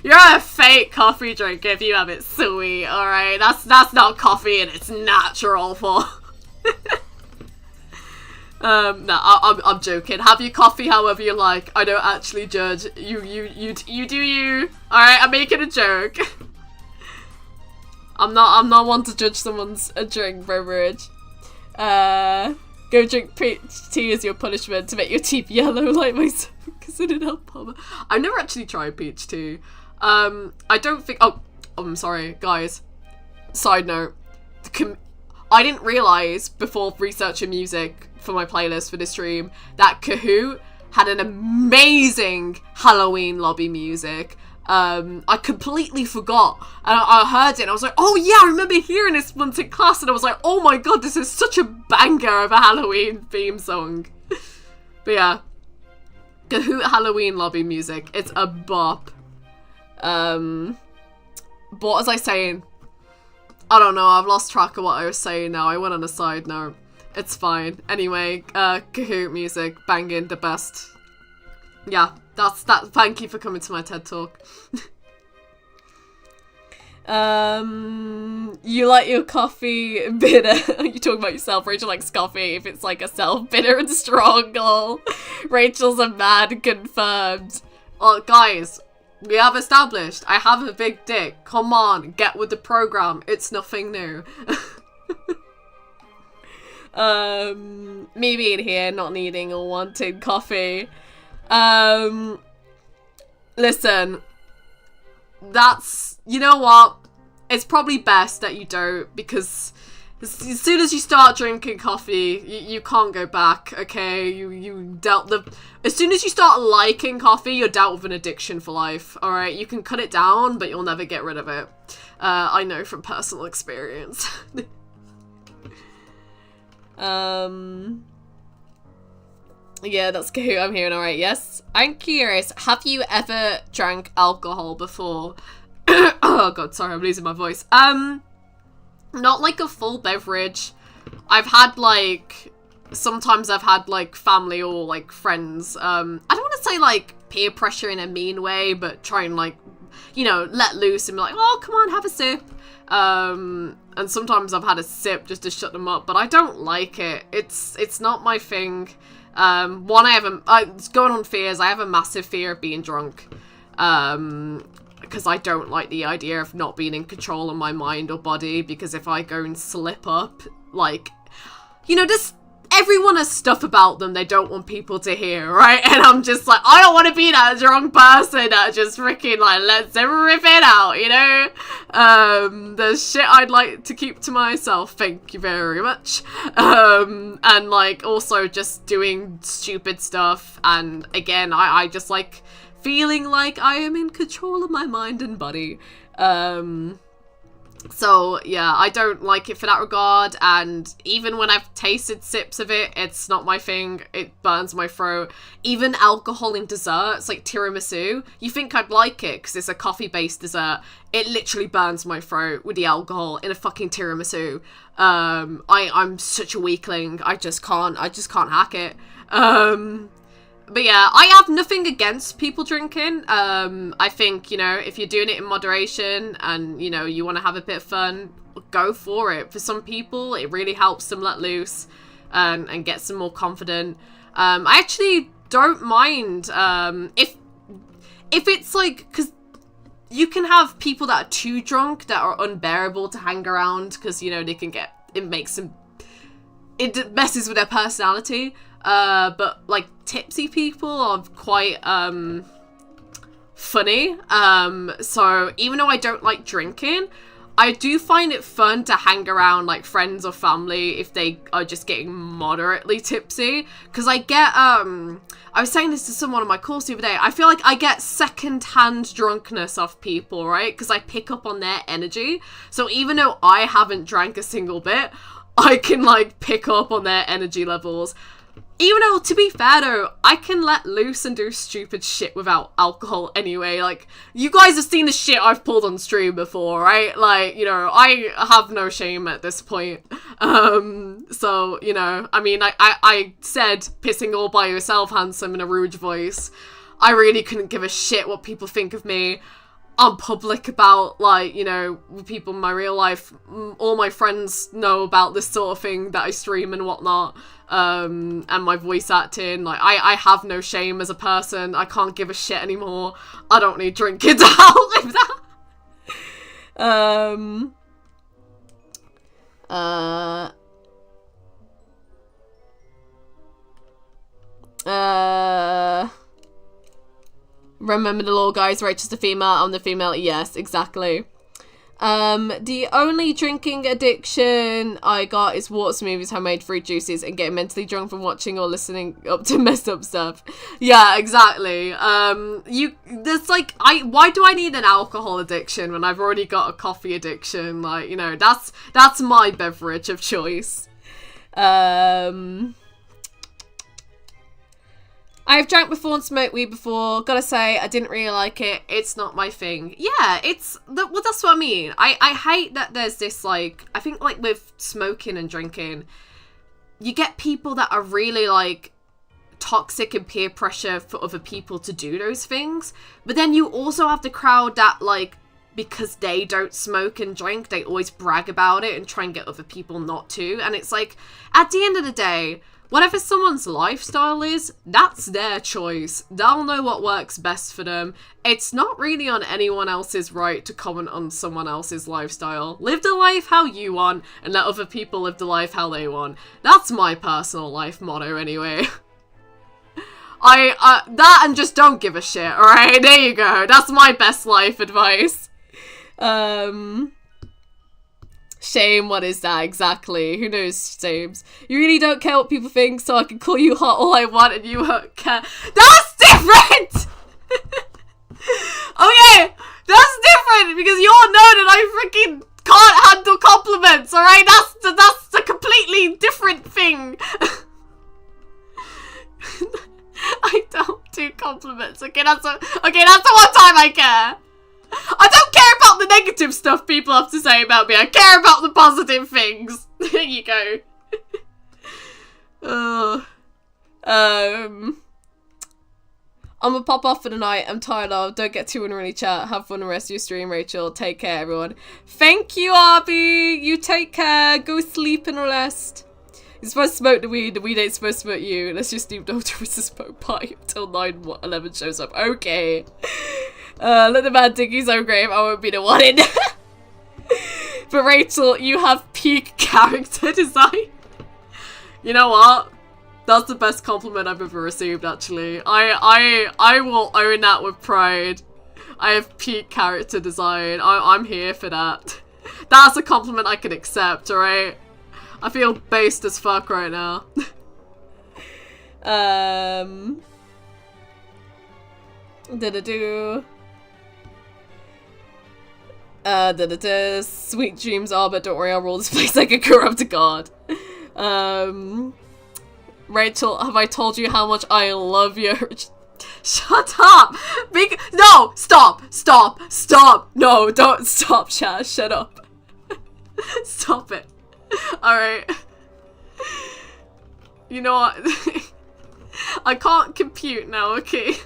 You're a fake coffee drinker if you have it sweet, alright? That's not coffee in its natural form. No, I'm joking. Have your coffee however you like. I don't actually judge. You do you. Alright, I'm making a joke. I'm not one to judge someone's drink beverage. Go drink peach tea as your punishment to make your teeth yellow like myself, because it help Palmer. I've never actually tried peach tea. I don't think. Oh, I'm sorry, guys. Side note. I didn't realise before researching music for my playlist for this stream that Kahoot had an amazing Halloween lobby music. I completely forgot, and I heard it and I was like, oh yeah, I remember hearing this once in class, and I was like, oh my god, this is such a banger of a Halloween theme song. But yeah, Kahoot Halloween lobby music, it's a bop. But what was I saying? I don't know, I've lost track of what I was saying now. I went on a side note. It's fine. Anyway, Kahoot music, banging, the best. Yeah, that's that. Thank you for coming to my TED Talk. You like your coffee bitter. You talking about yourself. Rachel likes coffee if it's like a bitter and strong. Lol. Rachel's a man, confirmed. Oh, guys, we have established I have a big dick. Come on, get with the program. It's nothing new. Me being here, not needing or wanting coffee. Listen, that's, you know what? It's probably best that you don't, because as soon as you start drinking coffee, you can't go back, okay? As soon as you start liking coffee, you're dealt with an addiction for life, alright? You can cut it down, but you'll never get rid of it. I know from personal experience. Yeah, that's Kahoot, I'm hearing alright, yes. I'm curious, have you ever drank alcohol before? Oh god, sorry, I'm losing my voice. Not like a full beverage. I've had like, sometimes I've had like family or like friends. I don't want to say like peer pressure in a mean way, but try and like, you know, let loose and be like, oh, come on, have a sip. And sometimes I've had a sip just to shut them up, but I don't like it. It's not my thing. One, it's going on fears. I have a massive fear of being drunk. Because I don't like the idea of not being in control of my mind or body, because if I go and slip up, like, you know, just everyone has stuff about them they don't want people to hear, right? And I'm just like, I don't want to be that drunk person that just freaking like lets it rip it out, you know? There's shit I'd like to keep to myself, thank you very much. And like also just doing stupid stuff, and again, I just like feeling like I am in control of my mind and body. So yeah, I don't like it for that regard, and even when I've tasted sips of it, it's not my thing. It burns my throat. Even alcohol in desserts, like tiramisu, you think I'd like it because it's a coffee-based dessert. It literally burns my throat with the alcohol in a fucking tiramisu. I'm such a weakling. I just can't hack it. But yeah, I have nothing against people drinking. I think, you know, if you're doing it in moderation and, you know, you want to have a bit of fun, go for it. For some people, it really helps them let loose and get some more confident. I actually don't mind if it's like, because you can have people that are too drunk that are unbearable to hang around because, you know, they can get, it messes with their personality. But like tipsy people are quite funny. So even though I don't like drinking, I do find it fun to hang around like friends or family if they are just getting moderately tipsy. Because I get I was saying this to someone on my course the other day, I feel like I get second-hand drunkenness off people, right? Because I pick up on their energy. So even though I haven't drank a single bit, I can like pick up on their energy levels. Even though, to be fair though, I can let loose and do stupid shit without alcohol anyway. Like, you guys have seen the shit I've pulled on stream before, right? Like, you know, I have no shame at this point. So, you know, I mean, I said pissing all by yourself, handsome, in a rude voice. I really couldn't give a shit what people think of me. I'm public about, like, you know, people in my real life. All my friends know about this sort of thing that I stream and whatnot. And my voice acting, like, I have no shame as a person. I can't give a shit anymore. I don't need drinking to outlive that. Remember the law, guys, right? Just a female, I'm the female. Yes, exactly. The only drinking addiction I got is water smoothies, homemade fruit juices, and getting mentally drunk from watching or listening up to messed up stuff. Yeah, exactly. There's like, why do I need an alcohol addiction when I've already got a coffee addiction? Like, you know, that's my beverage of choice. I've drank before and smoked weed before. Gotta say, I didn't really like it. It's not my thing. Yeah, well, that's what I mean. I hate that there's this, like, I think, like, with smoking and drinking, you get people that are really, like, toxic and peer pressure for other people to do those things. But then you also have the crowd that, like, because they don't smoke and drink, they always brag about it and try and get other people not to. And it's like, at the end of the day, whatever someone's lifestyle is, that's their choice. They'll know what works best for them. It's not really on anyone else's right to comment on someone else's lifestyle. Live the life how you want, and let other people live the life how they want. That's my personal life motto anyway. That and just don't give a shit, alright? There you go. That's my best life advice. Shame, what is that exactly? Who knows, James? You really don't care what people think, so I can call you hot all I want and you won't care. That's different! Okay, that's different, because you all know that I freaking can't handle compliments, alright? That's a completely different thing. I don't do compliments, okay? That's the one time I care. I don't care about the negative stuff people have to say about me. I care about the positive things. There you go. I'm gonna pop off for the night. I'm tired of. Don't get too unruly, chat. Have fun the rest of your stream, Rachel. Take care, everyone. Thank you, Arby. You take care. Go sleep and rest. You're supposed to smoke the weed ain't supposed to smoke you. Let's just Snoop Dogg to a smoke pipe until 9/11 shows up. Okay. Let the man dig his own grave. I won't be the one in. But Rachel, you have peak character design. You know what? That's the best compliment I've ever received, actually. I will own that with pride. I have peak character design. I'm here for that. That's a compliment I can accept, alright? I feel based as fuck right now. Sweet dreams are, but don't worry, I'll roll this place like a corrupt god. Rachel, have I told you how much I love you? Shut up! No! Stop! No, don't stop, chat. Shut up. Stop it. Alright. You know what? I can't compute now, okay?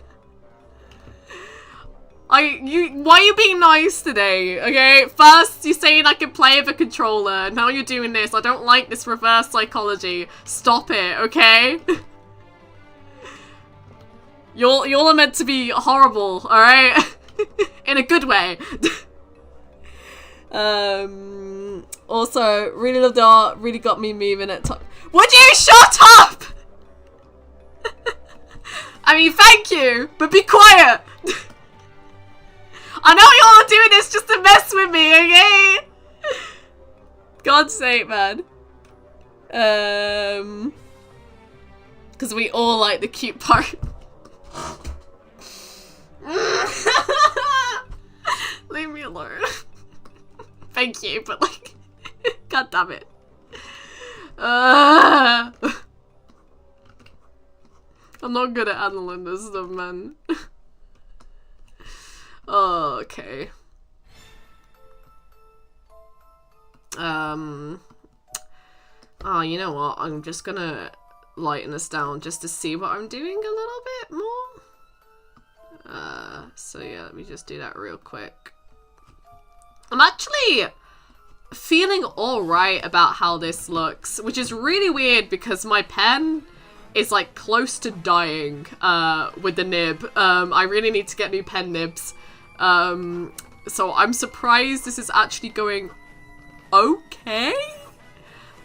Why are you being nice today, okay? First, you're saying I can play with a controller. Now you're doing this. I don't like this reverse psychology. Stop it, okay? Y'all are meant to be horrible, alright? In a good way. Also, really loved art. Really got me moving at top. Would you shut up? I mean, thank you, but be quiet. I know y'all are doing this just to mess with me, okay? God's sake, man. Because we all like the cute part. Leave me alone. Thank you, but like, god damn it. I'm not good at handling this stuff, man. Oh, okay. Oh, you know what? I'm just gonna lighten this down just to see what I'm doing a little bit more. So yeah, let me just do that real quick. I'm actually feeling alright about how this looks, which is really weird because my pen is like close to dying with the nib. I really need to get new pen nibs. So I'm surprised this is actually going okay.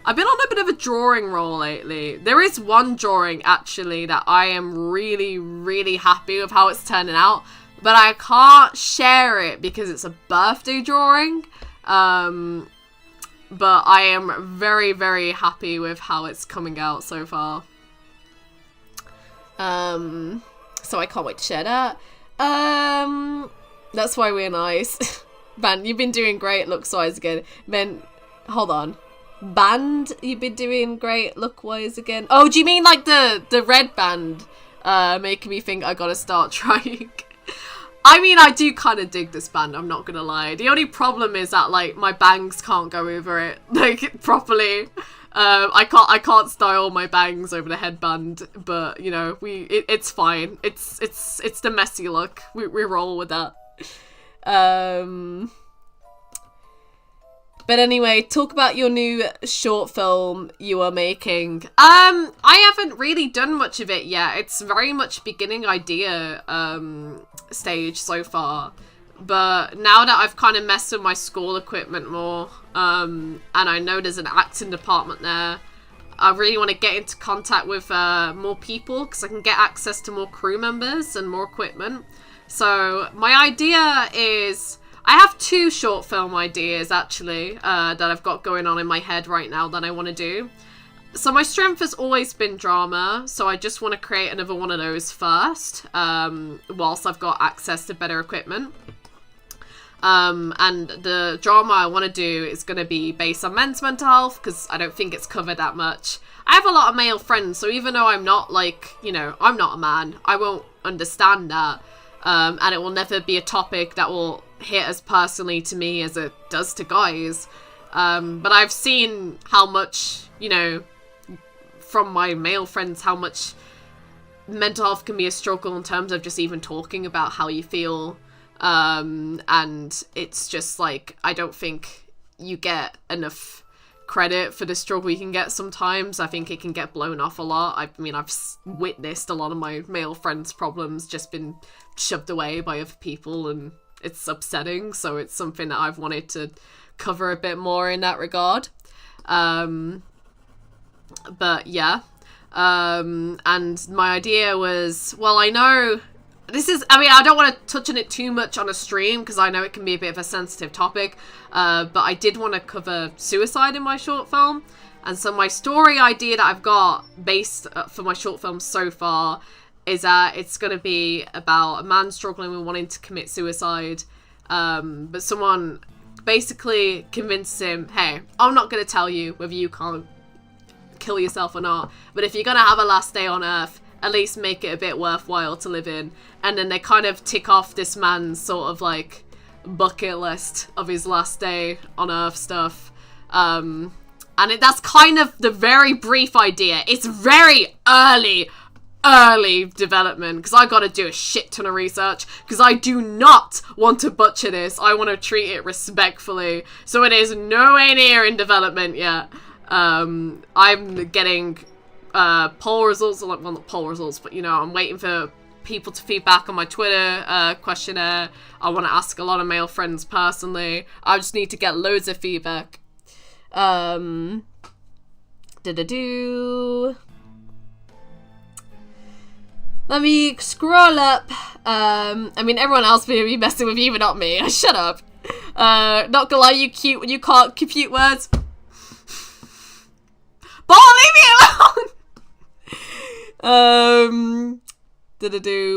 I've been on a bit of a drawing roll lately. There is one drawing actually that I am really, really happy with how it's turning out, but I can't share it because it's a birthday drawing. But I am very, very happy with how it's coming out so far. So I can't wait to share that. That's why we're nice. Man, you've been doing great looks-wise again. Man, hold on. Band, you've been doing great look-wise again. Oh, do you mean like the red band? making me think I gotta start trying. I mean, I do kind of dig this band, I'm not gonna lie. The only problem is that, like, my bangs can't go over it, like, properly. I can't style my bangs over the headband, but, you know, it's fine. It's the messy look. We roll with that. But anyway, talk about your new short film you are making. I haven't really done much of it yet. It's very much beginning idea stage so far. But now that I've kind of messed with my school equipment more, and I know there's an acting department there, I really want to get into contact with more people because I can get access to more crew members and more equipment. So my idea is, I have 2 short film ideas actually that I've got going on in my head right now that I want to do. So my strength has always been drama, so I just want to create another one of those first, whilst I've got access to better equipment. And the drama I want to do is going to be based on men's mental health, because I don't think it's covered that much. I have a lot of male friends, so even though I'm not, like, you know, I'm not a man, I won't understand that. And it will never be a topic that will hit as personally to me as it does to guys. But I've seen how much, you know, from my male friends, how much mental health can be a struggle in terms of just even talking about how you feel. And it's just like, I don't think you get enough credit for the struggle you can get sometimes. I think it can get blown off a lot. I mean, I've witnessed a lot of my male friends' problems just been shoved away by other people, and it's upsetting. So it's something that I've wanted to cover a bit more in that regard. But yeah. And my idea was, well, I know this is, I mean, I don't want to touch on it too much on a stream because I know it can be a bit of a sensitive topic, but I did want to cover suicide in my short film. And so my story idea that I've got based for my short film so far is that it's going to be about a man struggling with wanting to commit suicide, but someone basically convinces him, hey, I'm not going to tell you whether you can't kill yourself or not, but if you're going to have a last day on Earth, at least make it a bit worthwhile to live in. And then they kind of tick off this man's sort of like bucket list of his last day on Earth stuff. And that's kind of the very brief idea. It's very early development because I gotta do a shit ton of research because I do not want to butcher this. I want to treat it respectfully. So it is nowhere near in development yet. I'm getting poll results, well, not poll results, but, you know, I'm waiting for people to feedback on my Twitter questionnaire. I want to ask a lot of male friends personally. I just need to get loads of feedback. Let me scroll up. I mean, everyone else may be messing with you, but not me. Shut up. Not gonna lie, you cute when you can't compute words. But leave me alone!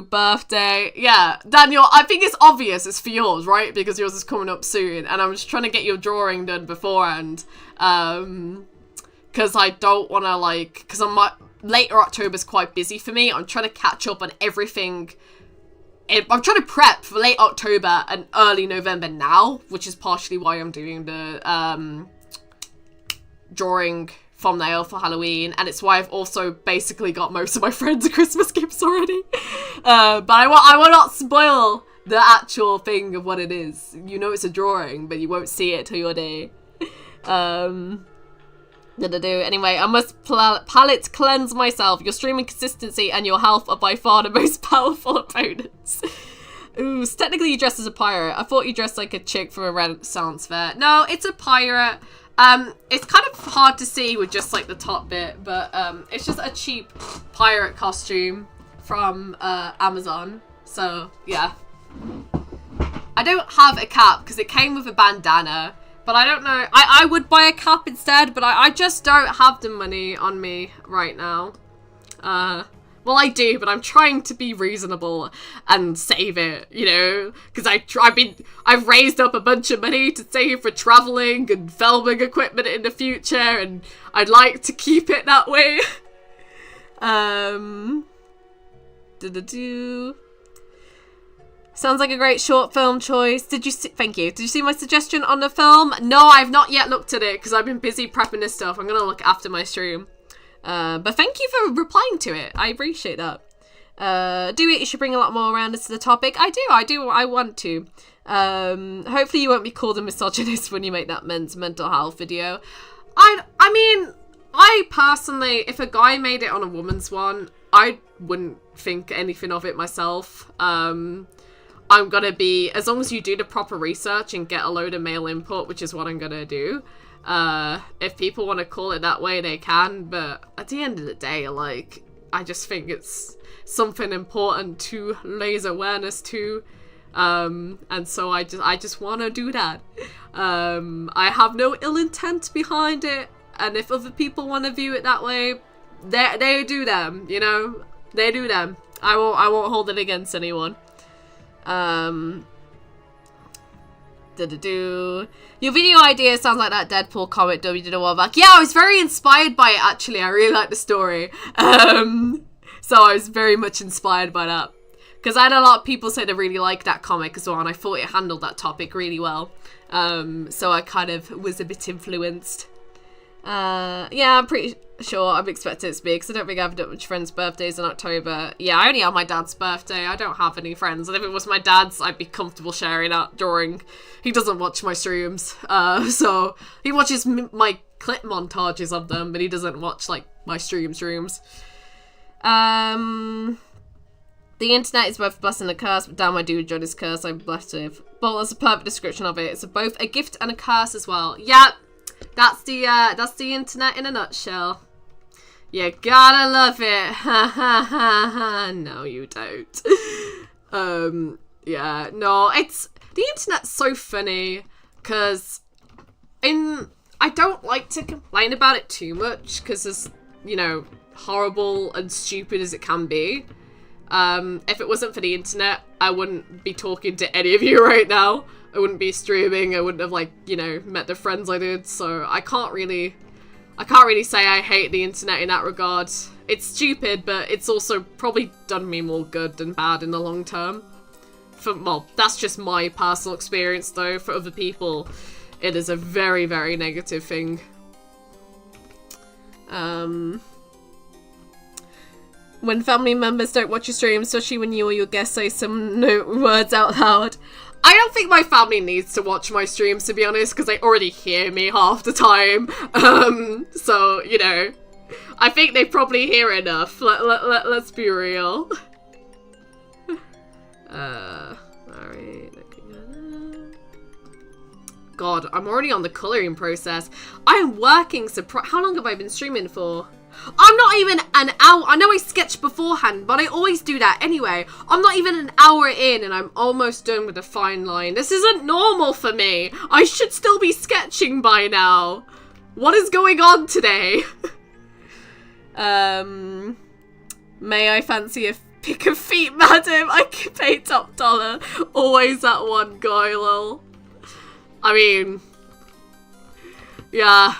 Birthday. Yeah, Daniel, I think it's obvious it's for yours, right? Because yours is coming up soon, and I'm just trying to get your drawing done beforehand. Because I don't want to, like, because later October's quite busy for me. I'm trying to catch up on everything. I'm trying to prep for late October and early November now, which is partially why I'm doing the drawing thumbnail for Halloween, and it's why I've also basically got most of my friends' Christmas gifts already. But I will not spoil the actual thing of what it is. You know it's a drawing, but you won't see it till your day. Anyway, I must palate cleanse myself. Your streaming consistency and your health are by far the most powerful opponents. Ooh, technically you dress as a pirate. I thought you dressed like a chick from a Renaissance fair. No, it's a pirate. It's kind of hard to see with just like the top bit, but it's just a cheap pirate costume from Amazon. So yeah, I don't have a cap because it came with a bandana, but I don't know. I would buy a cap instead, but I just don't have the money on me right now. Well, I do, but I'm trying to be reasonable and save it, you know, because I've raised up a bunch of money to save for traveling and filming equipment in the future, and I'd like to keep it that way. Sounds like a great short film choice. Did you see? Thank you. Did you see my suggestion on the film? No, I've not yet looked at it because I've been busy prepping this stuff. I'm gonna look after my stream. But thank you for replying to it. I appreciate that. Do it. You should bring a lot more around to the topic. I do. I want to. Hopefully you won't be called a misogynist when you make that mental health video. I mean, I personally, if a guy made it on a woman's one, I wouldn't think anything of it myself. I'm gonna be, as long as you do the proper research and get a load of male input, which is what I'm gonna do. If people want to call it that way, they can, but at the end of the day, like, I just think it's something important to raise awareness to, and so I just want to do that. I have no ill intent behind it, and if other people want to view it that way, they do them, you know? They do them. I won't hold it against anyone. Your video idea sounds like that Deadpool comic W did a while back. Yeah, I was very inspired by it, actually. I really like the story. So I was very much inspired by that. Because I had a lot of people say they really liked that comic as well, and I thought it handled that topic really well. So I kind of was a bit influenced. Yeah, I'm pretty sure I'm expecting it to be, because I don't think I have much friends' birthdays in October. Yeah, I only have my dad's birthday. I don't have any friends, and if it was my dad's, I'd be comfortable sharing that during. He doesn't watch my streams, so he watches my clip montages of them, but he doesn't watch, like, my streams. The internet is both a blessing and a curse, but damn, I do enjoy this curse I'm blessed with. Well, that's a perfect description of it. It's both a gift and a curse as well. Yeah, that's the internet in a nutshell. You gotta love it. Ha ha ha ha. No, you don't. Yeah, no, the internet's so funny, because I don't like to complain about it too much, because it's, you know, horrible and stupid as it can be. If it wasn't for the internet, I wouldn't be talking to any of you right now. I wouldn't be streaming. I wouldn't have, like, you know, met the friends I did. So I can't really say I hate the internet in that regard. It's stupid, but it's also probably done me more good than bad in the long term. Well, that's just my personal experience, though. For other people, it is a very, very negative thing. When family members don't watch your stream, especially when you or your guests say some words out loud. I don't think my family needs to watch my streams, to be honest, because they already hear me half the time. So, you know, I think they probably hear enough. Let's be real. Alright, God, I'm already on the colouring process. I'm working how long have I been streaming for? I'm not even an hour. I know I sketched beforehand, but I always do that anyway. I'm not even an hour in and I'm almost done with the fine line. This isn't normal for me. I should still be sketching by now. What is going on today? May I fancy a pick of feet, madam? I can pay top dollar. Always that one guy, lol. I mean, yeah.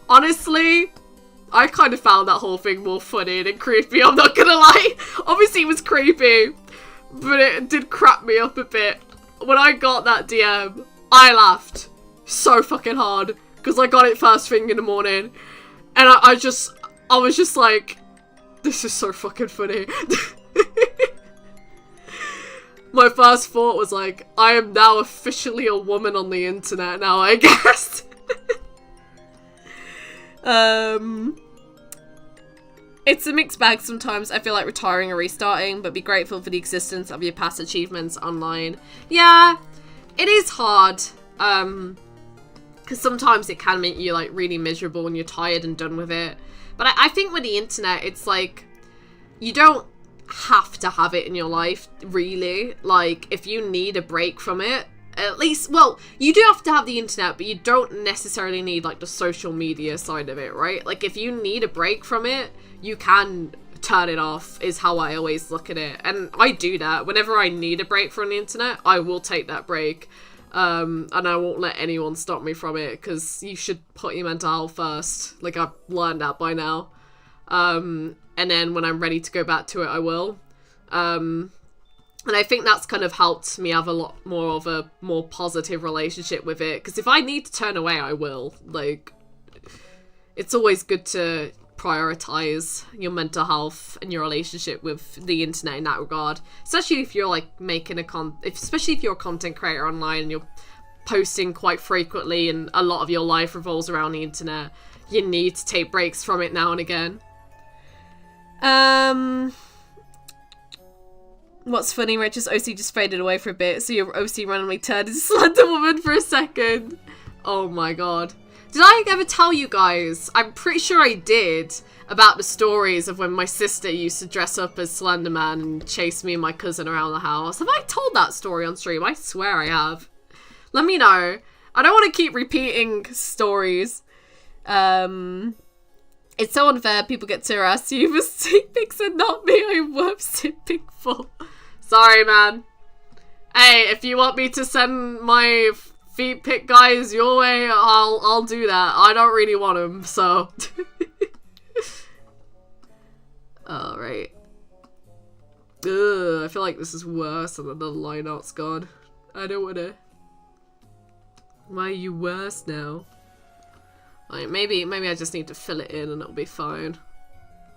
Honestly, I kind of found that whole thing more funny than creepy, I'm not gonna lie. Obviously it was creepy, but it did crap me up a bit. When I got that DM, I laughed so fucking hard, because I got it first thing in the morning, and I was just like, this is so fucking funny. My first thought was like, I am now officially a woman on the internet now, I guess. It's a mixed bag sometimes. I feel like retiring or restarting, but be grateful for the existence of your past achievements online. Yeah, it is hard, because sometimes it can make you, like, really miserable when you're tired and done with it. But I think with the internet, it's like, you don't have to have it in your life, really. Like, if you need a break from it, at least, well, you do have to have the internet, but you don't necessarily need, like, the social media side of it, right? Like, if you need a break from it, you can turn it off, is how I always look at it. And I do that. Whenever I need a break from the internet, I will take that break. And I won't let anyone stop me from it, because you should put your mental health first. Like, I've learned that by now. And then when I'm ready to go back to it, I will. And I think that's kind of helped me have a lot more of a more positive relationship with it. Because if I need to turn away, I will. Like, it's always good to prioritize your mental health and your relationship with the internet in that regard. Especially if you're, like, making especially if you're a content creator online and you're posting quite frequently and a lot of your life revolves around the internet. You need to take breaks from it now and again. What's funny, Rich's OC just faded away for a bit, so your OC randomly turned into Slender Woman for a second. Oh my god. Did I ever tell you guys? I'm pretty sure I did, about the stories of when my sister used to dress up as Slender Man and chase me and my cousin around the house. Have I told that story on stream? I swear I have. Let me know. I don't want to keep repeating stories. It's so unfair people get to harass you for sneak pics and not me. I'm worth simping for. Sorry, man. Hey, if you want me to send my feet pic guys your way, I'll do that. I don't really want them, so. Alright. Ugh, I feel like this is worse than the line art's gone. I don't wanna. Why are you worse now? Like, maybe I just need to fill it in and it'll be fine.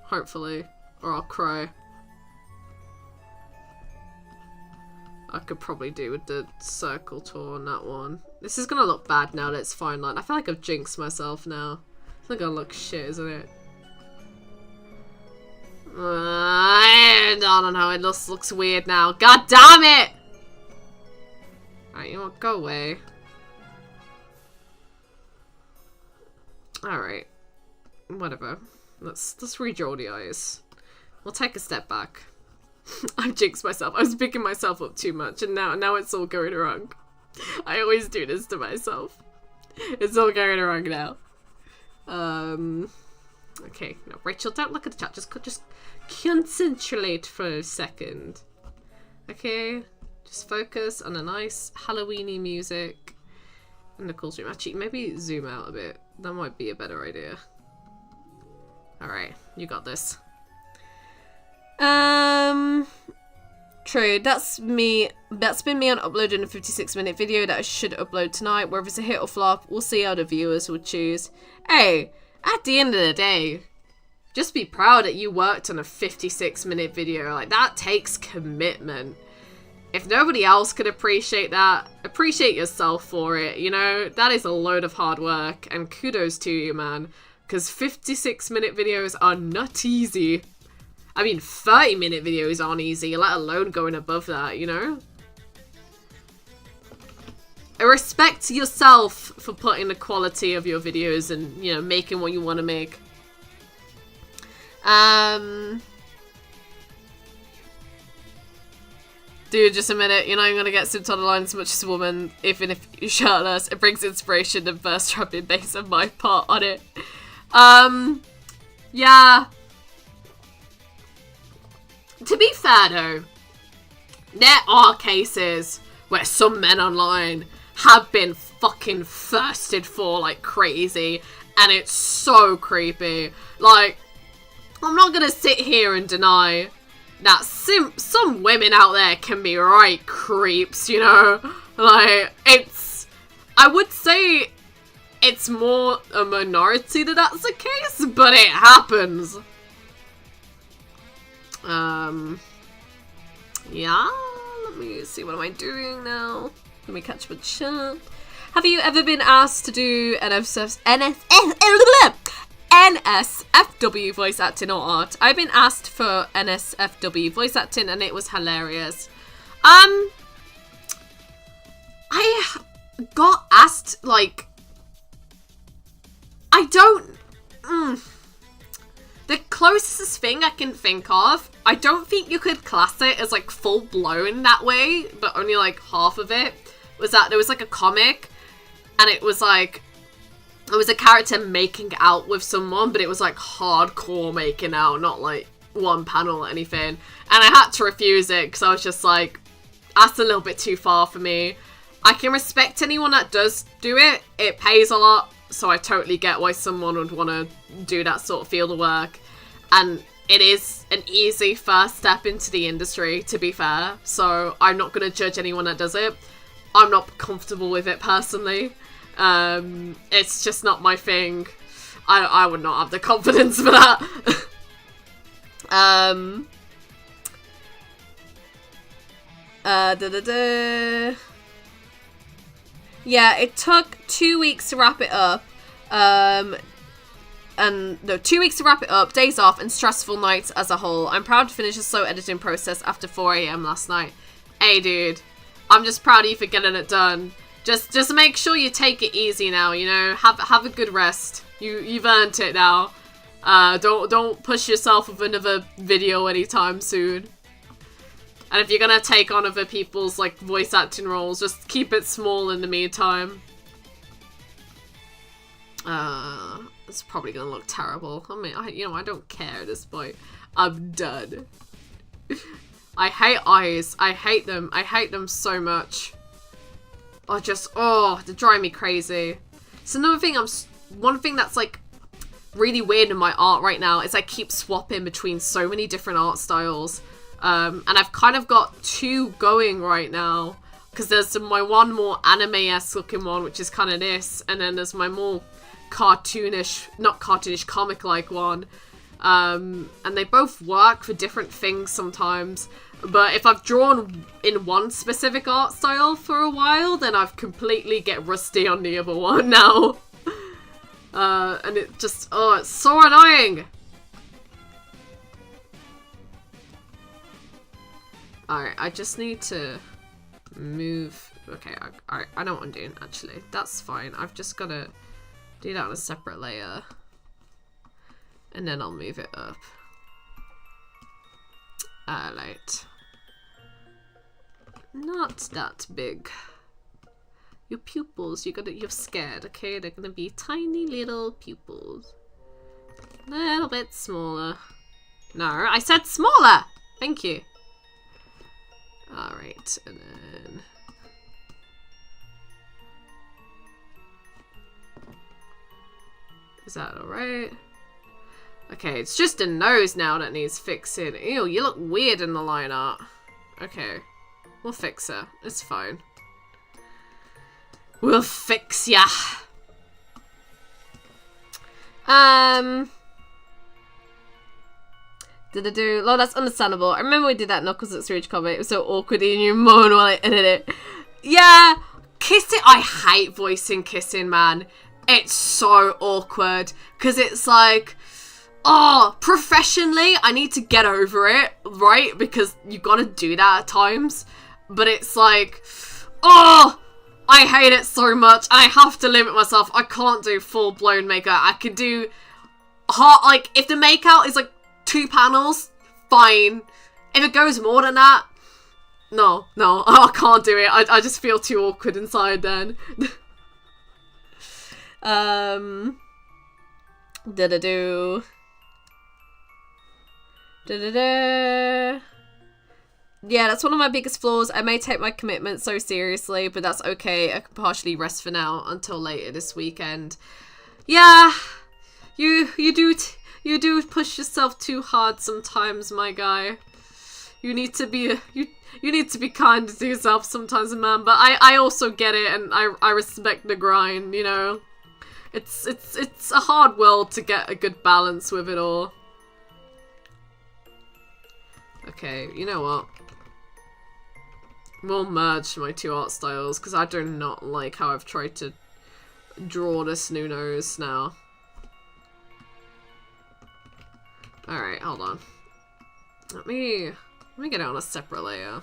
Hopefully. Or I'll cry. I could probably do with the circle tour on that one. This is gonna look bad now that it's fine line. I feel like I've jinxed myself now. It's not gonna look shit, isn't it? I don't know, it just looks weird now. God damn it! Alright, you know what? Go away. Alright. Whatever. Let's redraw the eyes. We'll take a step back. I've jinxed myself. I was picking myself up too much and now it's all going wrong. I always do this to myself. It's all going wrong now. Okay. No, Rachel, don't look at the chat. Just concentrate for a second. Okay? Just focus on a nice Halloween-y music. And the cool stream. Actually, maybe zoom out a bit. That might be a better idea. Alright, you got this. True, that's been me on uploading a 56-minute video that I should upload tonight. Whether it's a hit or flop, we'll see how the viewers will choose. Hey, at the end of the day, just be proud that you worked on a 56-minute video. Like, that takes commitment. If nobody else could appreciate that, appreciate yourself for it, you know? That is a load of hard work, and kudos to you, man. Because 56-minute videos are not easy. I mean, 30-minute videos aren't easy, let alone going above that, you know? Respect yourself for putting the quality of your videos and, you know, making what you want to make. Dude, just a minute, you're not even gonna get symptoms on the line as much as a woman, even if you're shirtless. It brings inspiration and burst trapping based on my part on it. Yeah. To be fair though, there are cases where some men online have been fucking thirsted for like crazy, and it's so creepy. Like, I'm not gonna sit here and deny that some women out there can be right creeps, you know? Like, I would say it's more a minority that that's the case, but it happens. Yeah, let me see, what am I doing now? Let me catch up with chat. Have you ever been asked to do NSFW voice acting or art? I've been asked for NSFW voice acting and it was hilarious. I got asked, like, I don't, the closest thing I can think of, I don't think you could class it as like full blown that way, but only like half of it, was that there was like a comic and it was like, it was a character making out with someone, but it was like hardcore making out, not like one panel or anything. And I had to refuse it because I was just like, that's a little bit too far for me. I can respect anyone that does do it. It pays a lot, so I totally get why someone would want to do that sort of field of work. And it is an easy first step into the industry, to be fair. So I'm not going to judge anyone that does it. I'm not comfortable with it personally. It's just not my thing. I would not have the confidence for that. Yeah, it took 2 weeks to wrap it up. And no, 2 weeks to wrap it up, days off, and stressful nights as a whole. I'm proud to finish the slow editing process after 4 AM last night. Hey, dude, I'm just proud of you for getting it done. Just make sure you take it easy now. You know, have a good rest. You've earned it now. Don't push yourself with another video anytime soon. And if you're gonna take on other people's like voice acting roles, just keep it small in the meantime. It's probably gonna look terrible. I mean, I don't care at this point. I'm done. I hate eyes. I hate them. I hate them so much. They drive me crazy. It's another thing. One thing that's like really weird in my art right now is I keep swapping between so many different art styles. And I've kind of got two going right now. Because there's my one more anime-esque looking one, which is kind of this. And then there's my more not cartoonish, comic-like one. And they both work for different things sometimes. But if I've drawn in one specific art style for a while, then I've completely get rusty on the other one now. And it just, it's so annoying! Alright, I just need to move. Okay, I know what I'm doing, actually. That's fine. I've just got to do that on a separate layer. And then I'll move it up. Alright. Not that big. Your pupils, you're scared, okay? They're gonna be tiny little pupils. A little bit smaller. No, I said smaller! Thank you. Alright, and then... Is that alright? Okay, it's just a nose now that needs fixing. Ew, you look weird in the line art. Okay, we'll fix it. It's fine. We'll fix ya! Well, that's understandable. I remember we did that Knuckles Looks Rage comment. It was so awkward and you moan while I edit it. Yeah! Kissing. I hate voicing kissing, man. It's so awkward. Because it's like... Oh, professionally, I need to get over it, right? Because you gotta do that at times. But it's like... Oh! I hate it so much. I have to limit myself. I can't do full-blown makeup. I can do... Like, if the makeout is like 2 panels, fine. If it goes more than that, no, I can't do it. I just feel too awkward inside then. Yeah, that's one of my biggest flaws. I may take my commitment so seriously, but that's okay. I can partially rest for now until later this weekend. Yeah, you do push yourself too hard sometimes, my guy. You need to be you need to be kind to yourself sometimes, man. But I also get it, and I respect the grind. You know, it's a hard world to get a good balance with it all. Okay, you know what? We'll merge my two art styles because I do not like how I've tried to draw this new nose now. Alright, hold on. Let me get it on a separate layer.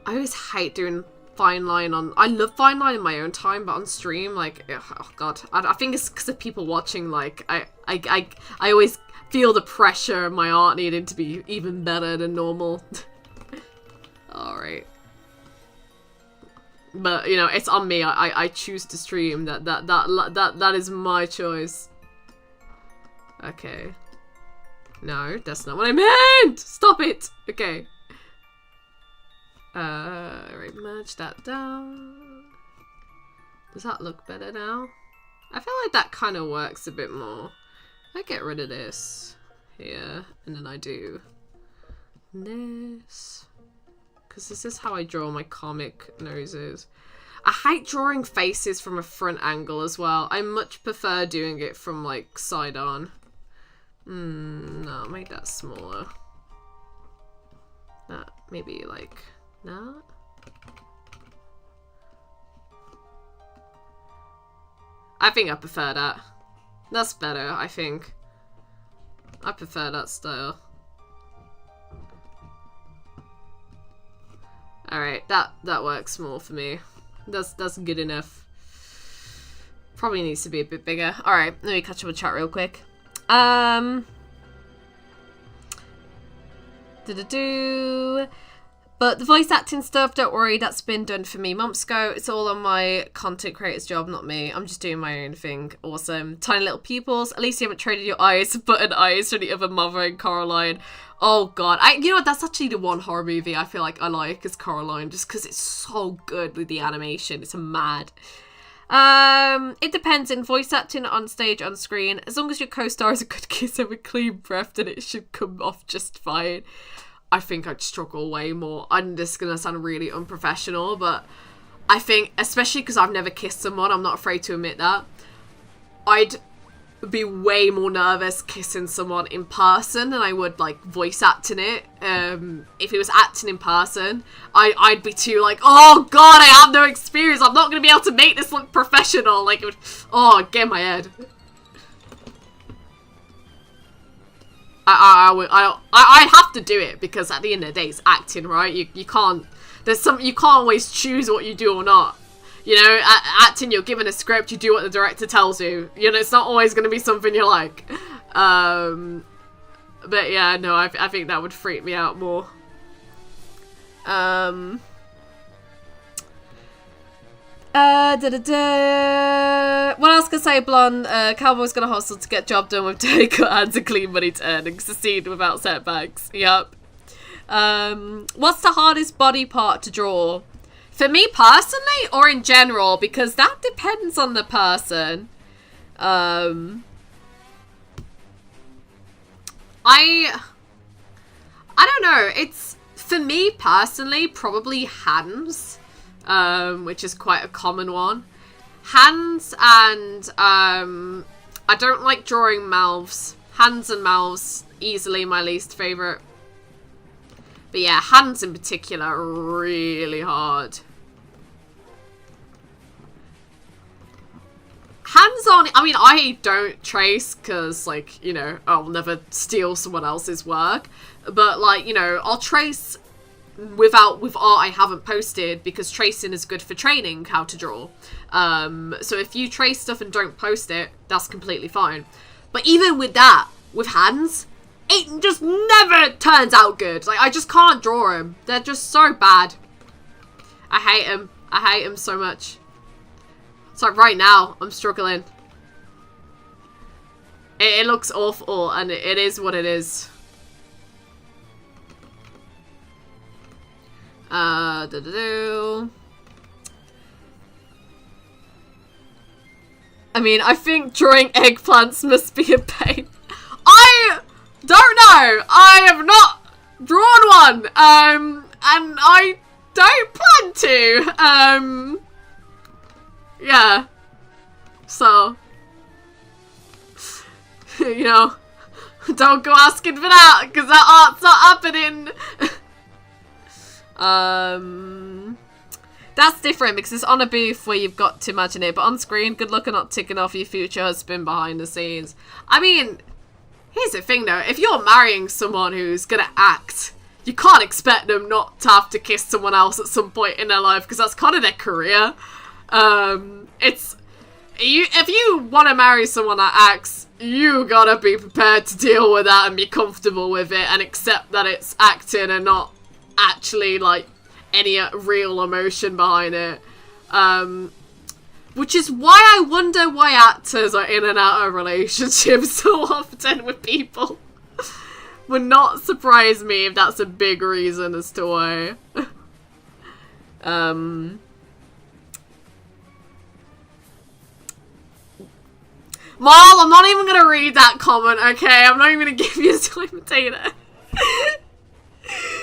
I always hate doing fine line on... I love fine line in my own time, but on stream, like, oh god. I think it's because of people watching, like, I always feel the pressure of my art needing to be even better than normal. Alright. But, you know, it's on me. I choose to stream. That is my choice. Okay. No, that's not what I meant! Stop it! Okay. Right, merge that down. Does that look better now? I feel like that kind of works a bit more. I get rid of this here, and then I do this. Because this is how I draw my comic noses. I hate drawing faces from a front angle as well. I much prefer doing it from, like, side on. No, make that smaller. That, maybe, like, that? I think I prefer that. That's better, I think. I prefer that style. Alright, that works more for me. That's good enough. Probably needs to be a bit bigger. Alright, let me catch up with chat real quick. But the voice acting stuff, don't worry, that's been done for me months ago. It's all on my content creator's job, not me. I'm just doing my own thing. Awesome. Tiny little pupils. At least you haven't traded your eyes, button eyes for the other Mother and Coraline. Oh god. You know what, that's actually the one horror movie I feel like I like is Coraline, just because it's so good with the animation. It's mad. It depends. In voice acting, on stage, on screen, as long as your co-star is a good kisser with clean breath, then it should come off just fine. I think I'd struggle way more. I'm just gonna sound really unprofessional, but I think, especially because I've never kissed someone, I'm not afraid to admit that, I'd be way more nervous kissing someone in person than I would, like, voice acting it. If it was acting in person, I'd be too, like, oh god, I have no experience, I'm not gonna be able to make this look professional. Like, it would, oh, get in my head. I have to do it because at the end of the day it's acting, right? You can't, you can't always choose what you do or not. You know, acting, you're given a script, you do what the director tells you. You know, it's not always going to be something you like. But yeah, no, I think that would freak me out more. What else can I say, Blonde? Cowboy's gonna hustle to get job done with dirty cut hands and clean money to earn and succeed without setbacks. Yep. What's the hardest body part to draw? For me personally, or in general? Because that depends on the person. I don't know. It's, for me personally, probably hands. Which is quite a common one. Hands and, I don't like drawing mouths. Hands and mouths, easily my least favourite. But yeah, hands in particular are really hard. Hands on, I mean, I don't trace because, like, you know, I'll never steal someone else's work. But, like, you know, I'll trace with art I haven't posted because tracing is good for training how to draw. So if you trace stuff and don't post it, that's completely fine. But even with that, with hands, it just never turns out good. Like, I just can't draw them. They're just so bad. I hate them. I hate them so much. It's like right now, I'm struggling. It looks awful, and it is what it is. I mean, I think drawing eggplants must be a pain. I don't know. I have not drawn one. And I don't plan to. Yeah. So, you know, don't go asking for that, because that art's not happening. That's different because it's on a booth where you've got to imagine it, but on screen, good luck at not ticking off your future husband behind the scenes. I mean, here's the thing though, if you're marrying someone who's gonna act, you can't expect them not to have to kiss someone else at some point in their life because that's kind of their career. If you want to marry someone that acts, you gotta be prepared to deal with that and be comfortable with it and accept that it's acting and not actually, like, any real emotion behind it. Which is why I wonder why actors are in and out of relationships so often with people. Would not surprise me if that's a big reason as to why. Mom, I'm not even gonna read that comment, okay? I'm not even gonna give you a toy potato.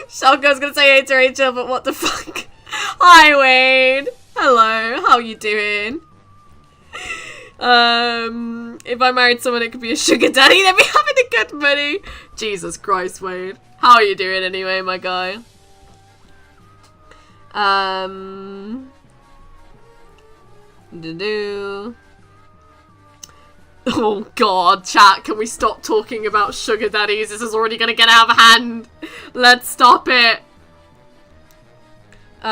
Shotgun's gonna say hey to Rachel, but what the fuck? Hi, Wayne. Hello, how you doing? If I married someone, it could be a sugar daddy. They'd be having a good money. Jesus Christ, Wayne. How are you doing anyway, my guy? Oh god, chat, can we stop talking about sugar daddies? This is already gonna get out of hand. Let's stop it. If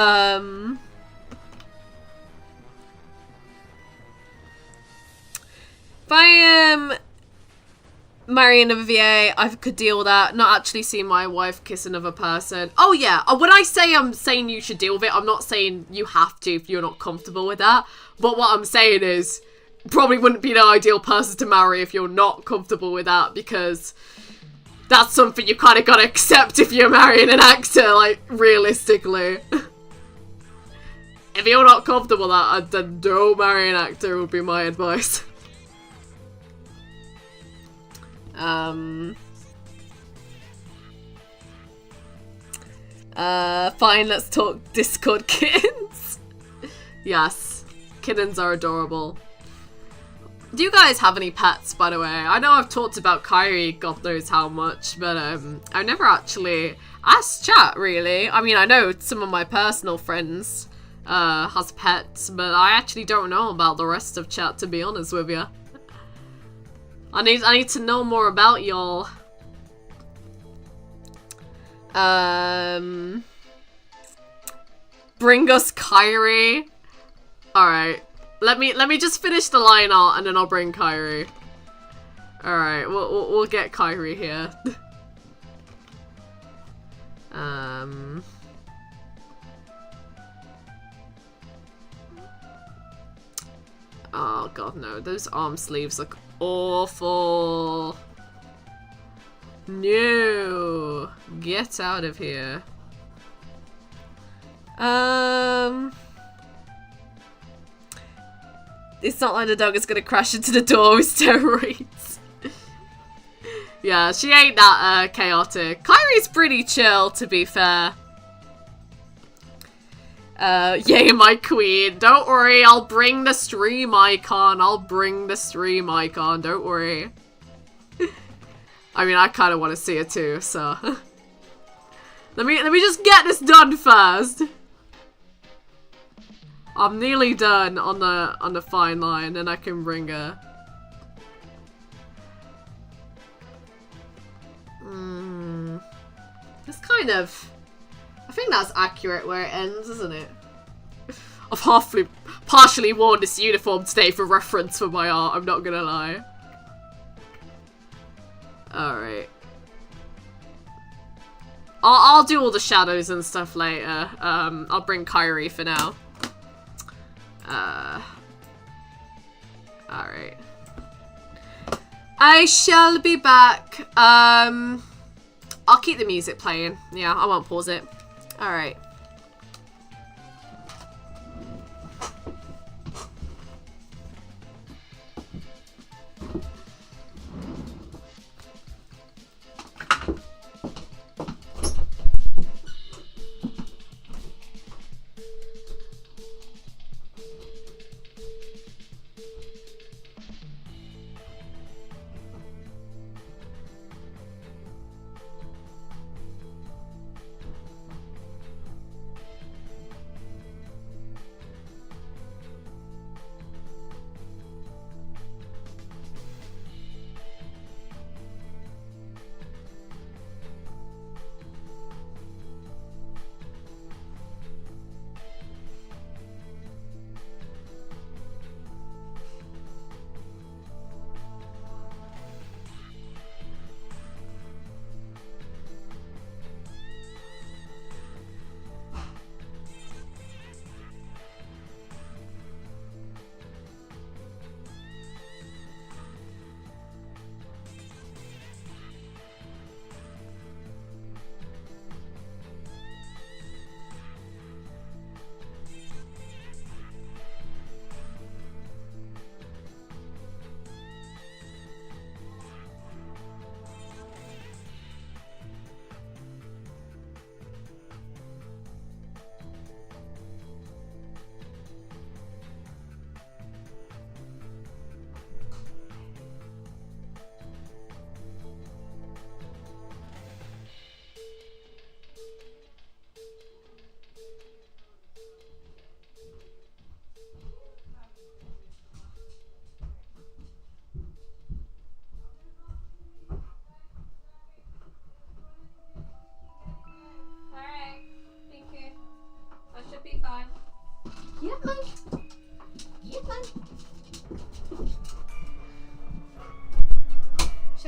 I am marrying another VA, I could deal with that. Not actually see my wife kiss another person. Oh yeah, when I say I'm saying you should deal with it, I'm not saying you have to if you're not comfortable with that. But what I'm saying is, probably wouldn't be the ideal person to marry if you're not comfortable with that, because that's something you kind of gotta accept if you're marrying an actor, like, realistically. If you're not comfortable with that, then don't marry an actor would be my advice. Fine, let's talk Discord kittens. Yes, kittens are adorable. Do you guys have any pets, by the way? I know I've talked about Kyrie God knows how much, but I've never actually asked chat, really. I mean, I know some of my personal friends has pets, but I actually don't know about the rest of chat, to be honest with you. I need to know more about y'all. Bring us Kyrie. Alright. Let me just finish the line out and then I'll bring Kyrie. Alright, we'll get Kyrie here. Oh god, no. Those arm sleeves look awful. No. Get out of here. It's not like the dog is gonna crash into the door with steroids. Yeah, she ain't that chaotic. Kyrie's pretty chill, to be fair. Yay, my queen. Don't worry, I'll bring the stream icon. I'll bring the stream icon, don't worry. I mean, I kind of want to see it too, so. let me just get this done first. I'm nearly done on the fine line, and I can bring her. It's kind of... I think that's accurate where it ends, isn't it? I've partially worn this uniform today for reference for my art, I'm not gonna lie. Alright. I'll do all the shadows and stuff later. I'll bring Kyrie for now. Alright. I shall be back. I'll keep the music playing. Yeah, I won't pause it. Alright.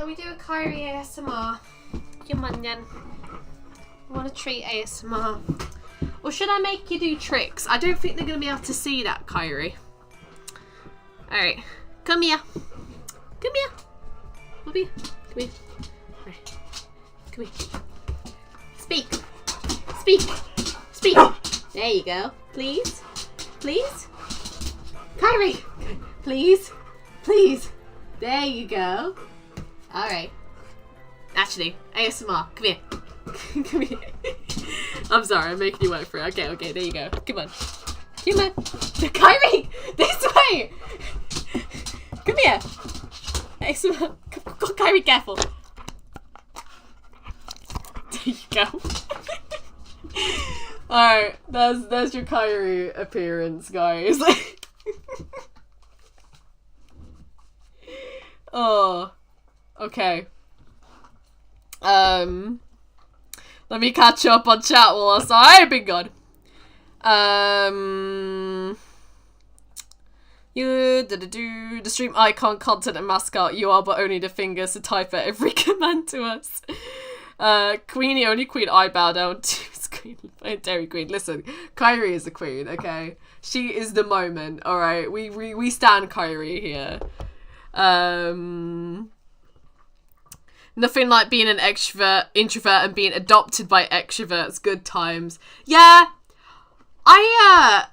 Shall we do a Kyrie ASMR? Come on then. I want a treat ASMR. Or should I make you do tricks? I don't think they're going to be able to see that, Kyrie. Alright. Come here. Come here. Bobby. Come here. Right. Come here. Speak. Speak. Speak. There you go. Please. Please. Kyrie. Please. Please. There you go. Alright. Actually, ASMR. Come here. Come here. I'm sorry, I'm making you work for it. Okay, there you go. Come on. Come on. Kyrie! This way! Come here. ASMR. Come, Kyrie, careful. There you go. Alright, there's your Kyrie appearance, guys. Oh. Okay. Let me catch up on chat whilst I've been gone. The stream icon, content, and mascot. You are but only the fingers to type at every command to us. Queenie, only queen I bow down to is Queen, Dairy Queen. Listen, Kyrie is the queen, okay? She is the moment, alright? We stand Kyrie here. Nothing like being an introvert and being adopted by extroverts. Good times. Yeah, I'm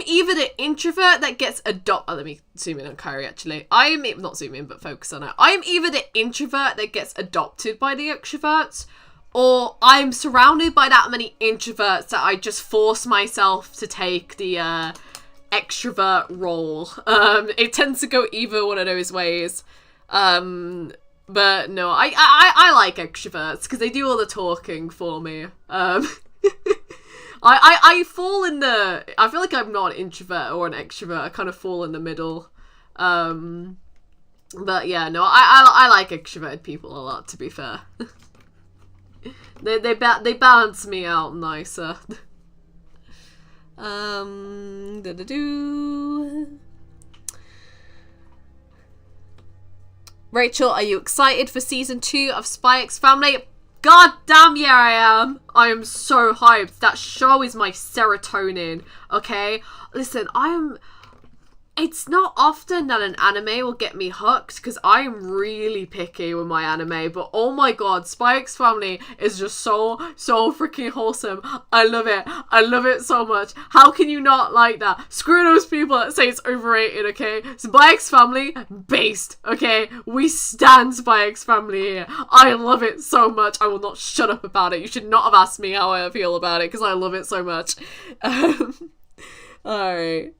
either the introvert that gets adopted. Let me zoom in on Kyrie, actually. Not zoom in, but focus on it. I'm either the introvert that gets adopted by the extroverts, or I'm surrounded by that many introverts that I just force myself to take the extrovert role. It tends to go either one of those ways. But no, I like extroverts because they do all the talking for me. I fall in the... I feel like I'm not an introvert or an extrovert. I kind of fall in the middle. But yeah, no, I like extroverted people a lot, to be fair. they balance me out nicer. Rachel, are you excited for season 2 of Spy X Family? God damn yeah I am. I am so hyped. That show is my serotonin, okay? Listen, it's not often that an anime will get me hooked because I'm really picky with my anime, but oh my god, Spy X Family is just so freaking wholesome. I love it. I love it so much. How can you not like that? Screw those people that say it's overrated, okay? Spy X Family, based, okay? We stand Spy X Family here. I love it so much. I will not shut up about it. You should not have asked me how I feel about it because I love it so much. Alright.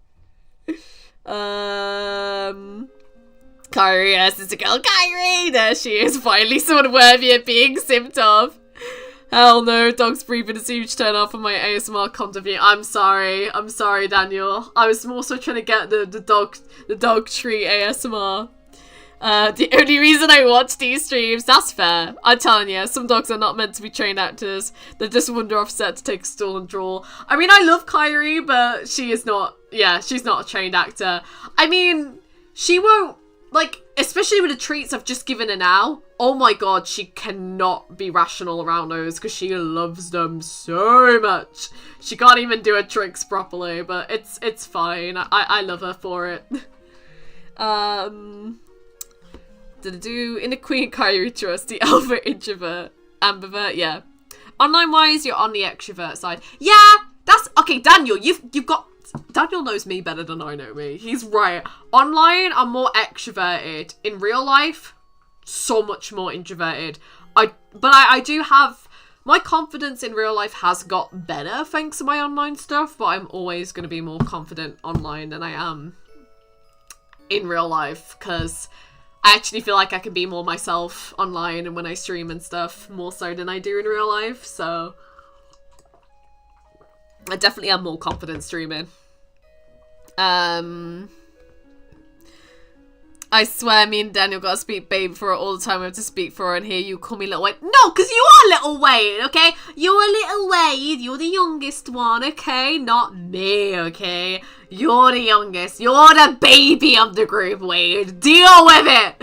Kyrie, yes, it's a girl. Kyrie! There she is, finally someone worthy of being simped of. Hell no, dogs breathing is a huge turn off for my ASMR content. I'm sorry, Daniel. I was more so trying to get the dog treat ASMR. The only reason I watch these streams, that's fair. I'm telling you, some dogs are not meant to be trained actors. They just wander off set to take a stool and drawl. I mean, I love Kyrie, but she is not, she's not a trained actor. I mean, she won't, like, especially with the treats I've just given her now. Oh my god, she cannot be rational around those because she loves them so much. She can't even do her tricks properly, but it's fine. I love her for it. In the Queen Kyrie trust, the alpha introvert, ambivert, yeah. Online wise, you're on the extrovert side. Yeah, that's okay. Daniel, you've got. Daniel knows me better than I know me. He's right. Online, I'm more extroverted. In real life, so much more introverted. But I do have my confidence in real life has got better thanks to my online stuff. But I'm always going to be more confident online than I am in real life because I actually feel like I can be more myself online and when I stream and stuff, more so than I do in real life, so I definitely am more confident streaming. I swear me and Daniel gotta speak babe for her all the time. We have to speak for her and hear you call me Little Wayne. No, because you are Little Wayne, okay? You're Little Wayne. You're the youngest one, okay? Not me, okay? You're the youngest. You're the baby of the group, Wade. Deal with it!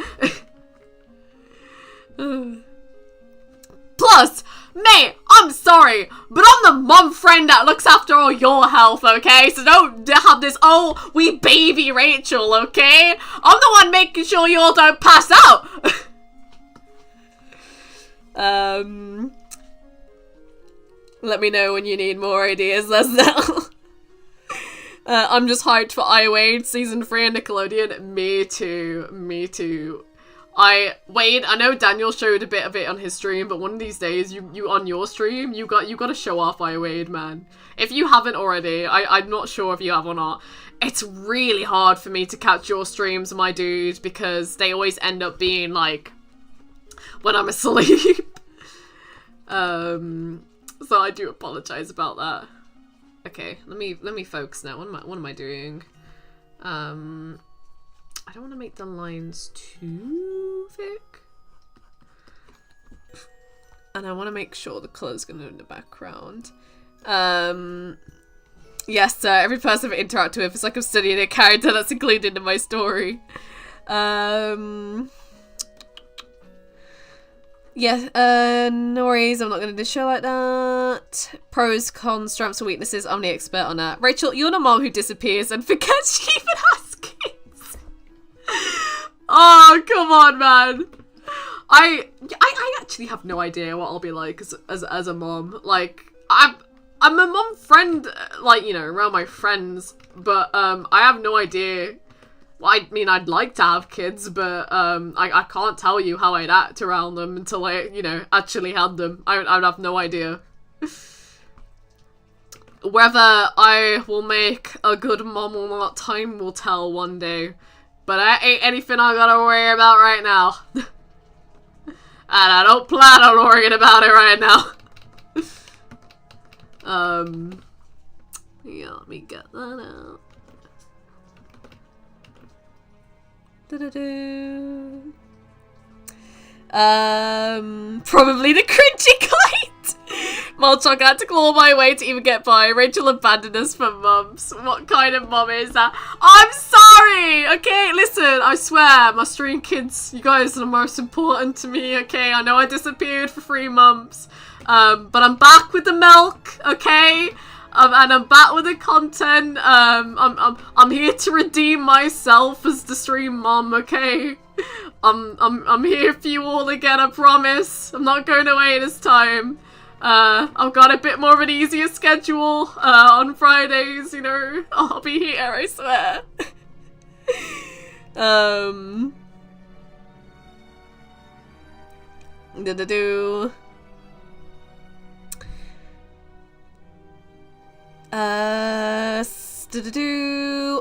Plus, mate, I'm sorry, but I'm the mum friend that looks after all your health, okay? So don't have this, oh, we baby Rachel, okay? I'm the one making sure you all don't pass out. Let me know when you need more ideas, let's know. I'm just hyped for iWade Season 3 on Nickelodeon. Me too. Wade, I know Daniel showed a bit of it on his stream, but one of these days, you on your stream, you got to show off iWade, man. If you haven't already, I'm not sure if you have or not. It's really hard for me to catch your streams, my dude, because they always end up being like when I'm asleep. So I do apologize about that. Okay, let me focus now. What am I doing? I don't want to make the lines too thick. And I want to make sure the colour's going to in the background. Yes, every person I've interacted with is like I'm studying a character that's included in my story. Yeah, no worries, I'm not going to do a show like that. Pros, cons, strengths and weaknesses, I'm the expert on that. Rachel, you're the mom who disappears and forgets she even has kids. Oh, come on, man. I actually have no idea what I'll be like as a mom. Like, I'm a mom friend, like, you know, around my friends, but I have no idea. Well, I mean, I'd like to have kids, but I can't tell you how I'd act around them until I, you know, actually had them. I would have no idea. Whether I will make a good mom or not, time will tell one day. But that ain't anything I gotta worry about right now. And I don't plan on worrying about it right now. Yeah, let me get that out. Probably the cringy kite. Molchok had to claw my way to even get by. Rachel abandoned us for months. What kind of mom is that? I'm sorry! Okay, listen, I swear, my stream kids, you guys are the most important to me, okay? I know I disappeared for 3 months, but I'm back with the milk, okay? And I'm back with the content. I'm here to redeem myself as the stream mom, okay? I'm here for you all again, I promise. I'm not going away this time. I've got a bit more of an easier schedule on Fridays, you know. I'll be here, I swear.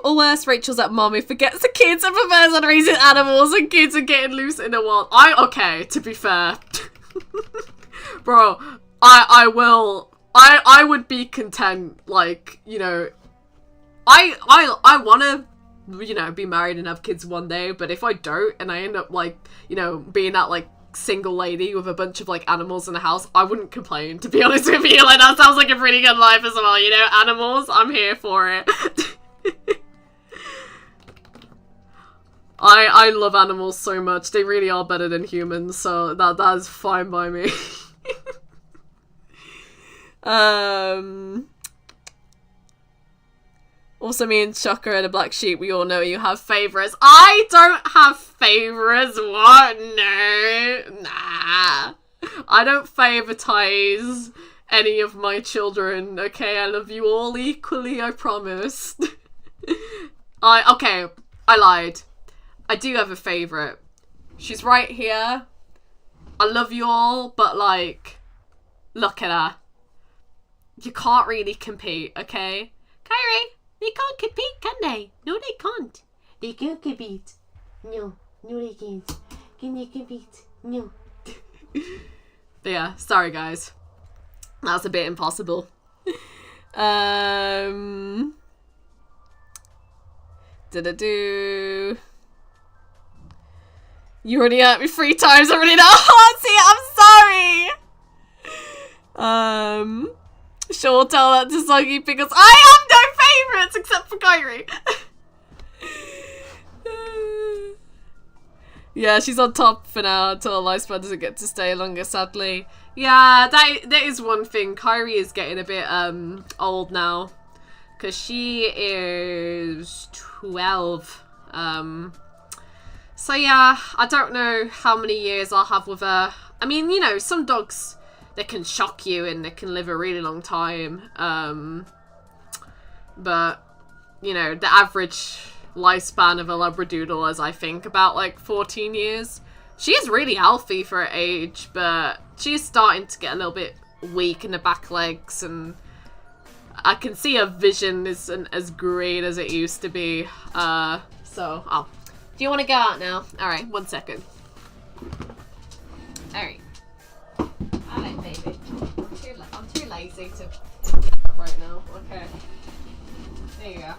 Or worse, Rachel's that mom who forgets the kids and prefers on raising animals and kids are getting loose in the wild. Okay, to be fair. Bro, I would be content, like, you know, I wanna, you know, be married and have kids one day, but if I don't and I end up, like, you know, being that, like, single lady with a bunch of, like, animals in the house, I wouldn't complain, to be honest with you. Like, that sounds like a pretty good life as well, you know? Animals, I'm here for it. I love animals so much. They really are better than humans, so that is fine by me. Also, me and Shocker and the Black Sheep, we all know you have favourites. I don't have favourites. What? No. Nah. I don't favouritize any of my children, okay? I love you all equally, I promise. Okay, I lied. I do have a favourite. She's right here. I love you all, but, like, look at her. You can't really compete, okay? Kyrie, they can't compete, can they? No, they can't. They can't compete. No, they can't. Can they compete? No. But yeah, sorry guys. That's a bit impossible. You already hurt me 3 times already now. See, I'm sorry. Sure, tell that to Soggy because I have no favourites except for Kyrie. Yeah, she's on top for now until her lifespan doesn't get to stay longer, sadly. Yeah, that is one thing. Kairi is getting a bit old now. Because she is 12. So yeah, I don't know how many years I'll have with her. I mean, you know, some dogs, they can shock you and they can live a really long time. But, you know, the average lifespan of a Labradoodle is, I think, about like 14 years. She is really healthy for her age, but she's starting to get a little bit weak in the back legs, and I can see her vision isn't as great as it used to be. Do you want to go out now? Alright, 1 second. Alright. Alright, baby. I'm too lazy to get up right now. Okay. There you go.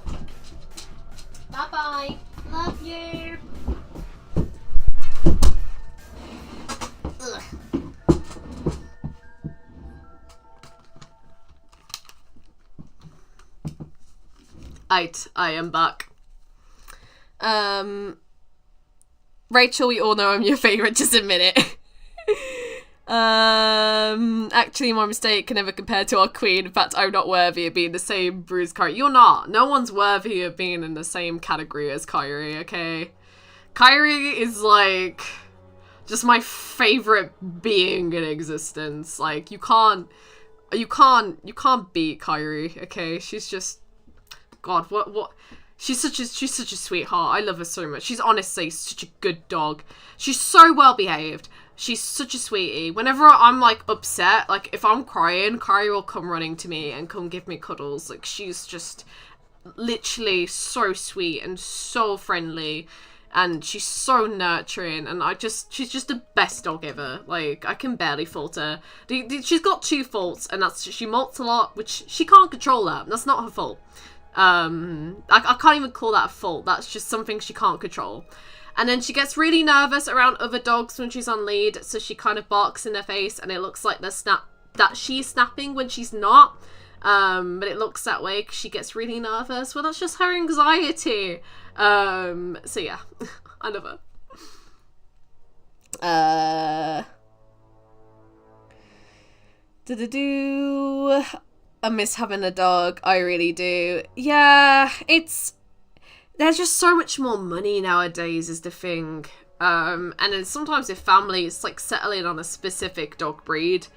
Bye-bye. Love you. Ugh. I am back. Rachel, we all know I'm your favourite, just admit it. Actually, my mistake can never compare to our queen. In fact, I'm not worthy of being the same Bruise Kairi. You're not. No one's worthy of being in the same category as Kairi, okay? Kairi is, like, just my favourite being in existence. Like, you can't beat Kairi, okay? She's just, God, what? She's such a sweetheart. I love her so much. She's honestly such a good dog. She's so well behaved. She's such a sweetie. Whenever I'm like upset, like if I'm crying, Kairi will come running to me and come give me cuddles. Like she's just literally so sweet and so friendly, and she's so nurturing, and she's just the best dog ever. Like I can barely fault her. She's got 2 faults, and that's she molts a lot, which she can't control that. That's not her fault. I can't even call that a fault. That's just something she can't control. And then she gets really nervous around other dogs when she's on lead, so she kind of barks in their face, and it looks like that she's snapping when she's not. But it looks that way because she gets really nervous. Well, that's just her anxiety. So yeah, I love her. I miss having a dog. I really do. Yeah, there's just so much more money nowadays is the thing. And then sometimes with family, it's like settling on a specific dog breed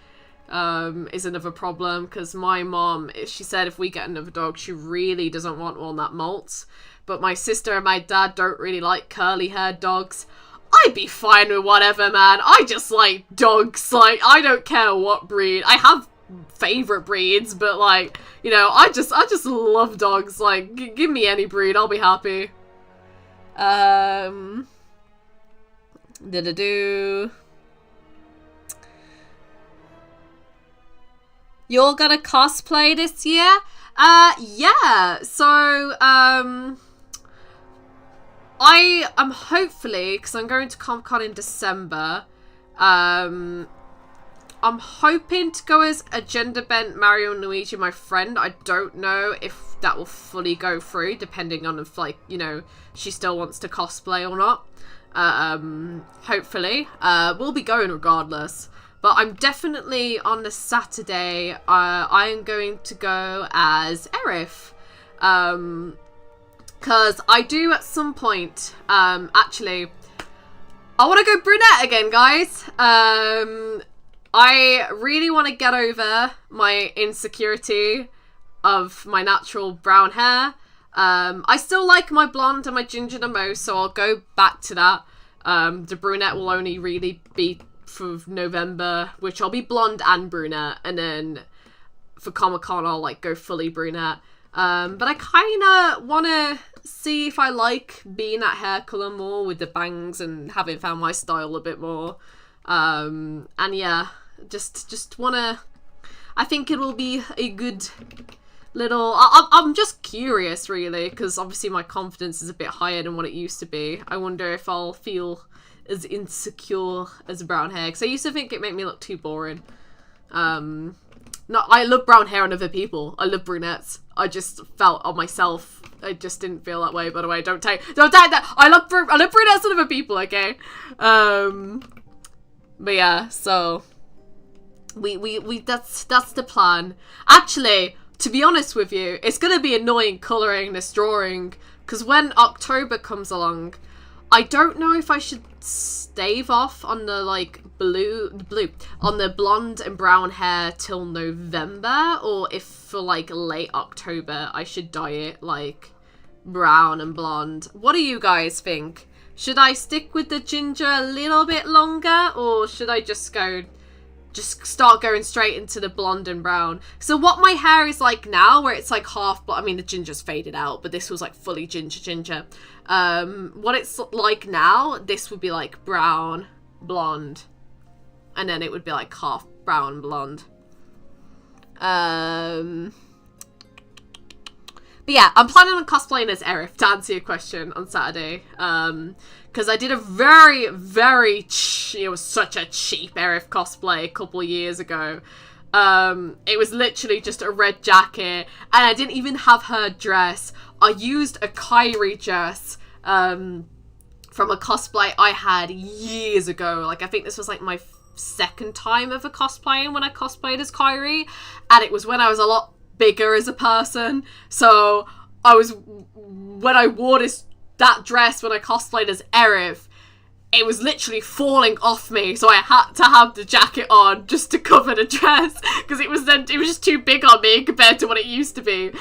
is another problem. Because my mom, she said if we get another dog, she really doesn't want one that molts. But my sister and my dad don't really like curly-haired dogs. I'd be fine with whatever, man. I just like dogs. Like, I don't care what breed. I have favorite breeds, but like, you know, I just love dogs. Like, give me any breed, I'll be happy. You're gonna cosplay this year? Yeah. So, I am hopefully, because I'm going to Comic-Con in December, I'm hoping to go as a gender-bent Mario and Luigi, my friend. I don't know if that will fully go through, depending on if, like, you know, she still wants to cosplay or not. Hopefully. We'll be going regardless. But I'm definitely, on the Saturday, I am going to go as Aerith. Because I do at some point, actually, I want to go brunette again, guys. I really want to get over my insecurity of my natural brown hair. I still like my blonde and my ginger the most, so I'll go back to that. The brunette will only really be for November, which I'll be blonde and brunette, and then for Comic-Con I'll like go fully brunette. But I kind of want to see if I like being that hair colour more with the bangs and having found my style a bit more. And yeah, just wanna, I think it will be a good little, I'm just curious really, because obviously my confidence is a bit higher than what it used to be. I wonder if I'll feel as insecure as brown hair, because I used to think it made me look too boring. I love brown hair on other people. I love brunettes. I just felt on myself. I just didn't feel that way. By the way, don't take that. I love brunettes and other people. Okay. But yeah, so we that's the plan. Actually, to be honest with you, it's gonna be annoying colouring this drawing, because when October comes along, I don't know if I should stave off on the like blue on the blonde and brown hair till November, or if for like late October I should dye it like brown and blonde. What do you guys think? Should I stick with the ginger a little bit longer, or should I just start going straight into the blonde and brown? So what my hair is like now, where it's like half, I mean the ginger's faded out, but this was like fully ginger. What it's like now, this would be like brown, blonde, and then it would be like half brown, blonde. But yeah, I'm planning on cosplaying as Aerith, to answer your question, on Saturday. Because I did a very, very, it was such a cheap Aerith cosplay a couple years ago. It was literally just a red jacket, and I didn't even have her dress. I used a Kairi dress from a cosplay I had years ago. Like, I think this was like my second time ever cosplaying, when I cosplayed as Kairi, and it was when I was a lot bigger as a person. So when I wore that dress when I cosplayed as Aerith, it was literally falling off me, so I had to have the jacket on just to cover the dress, because it was just too big on me compared to what it used to be.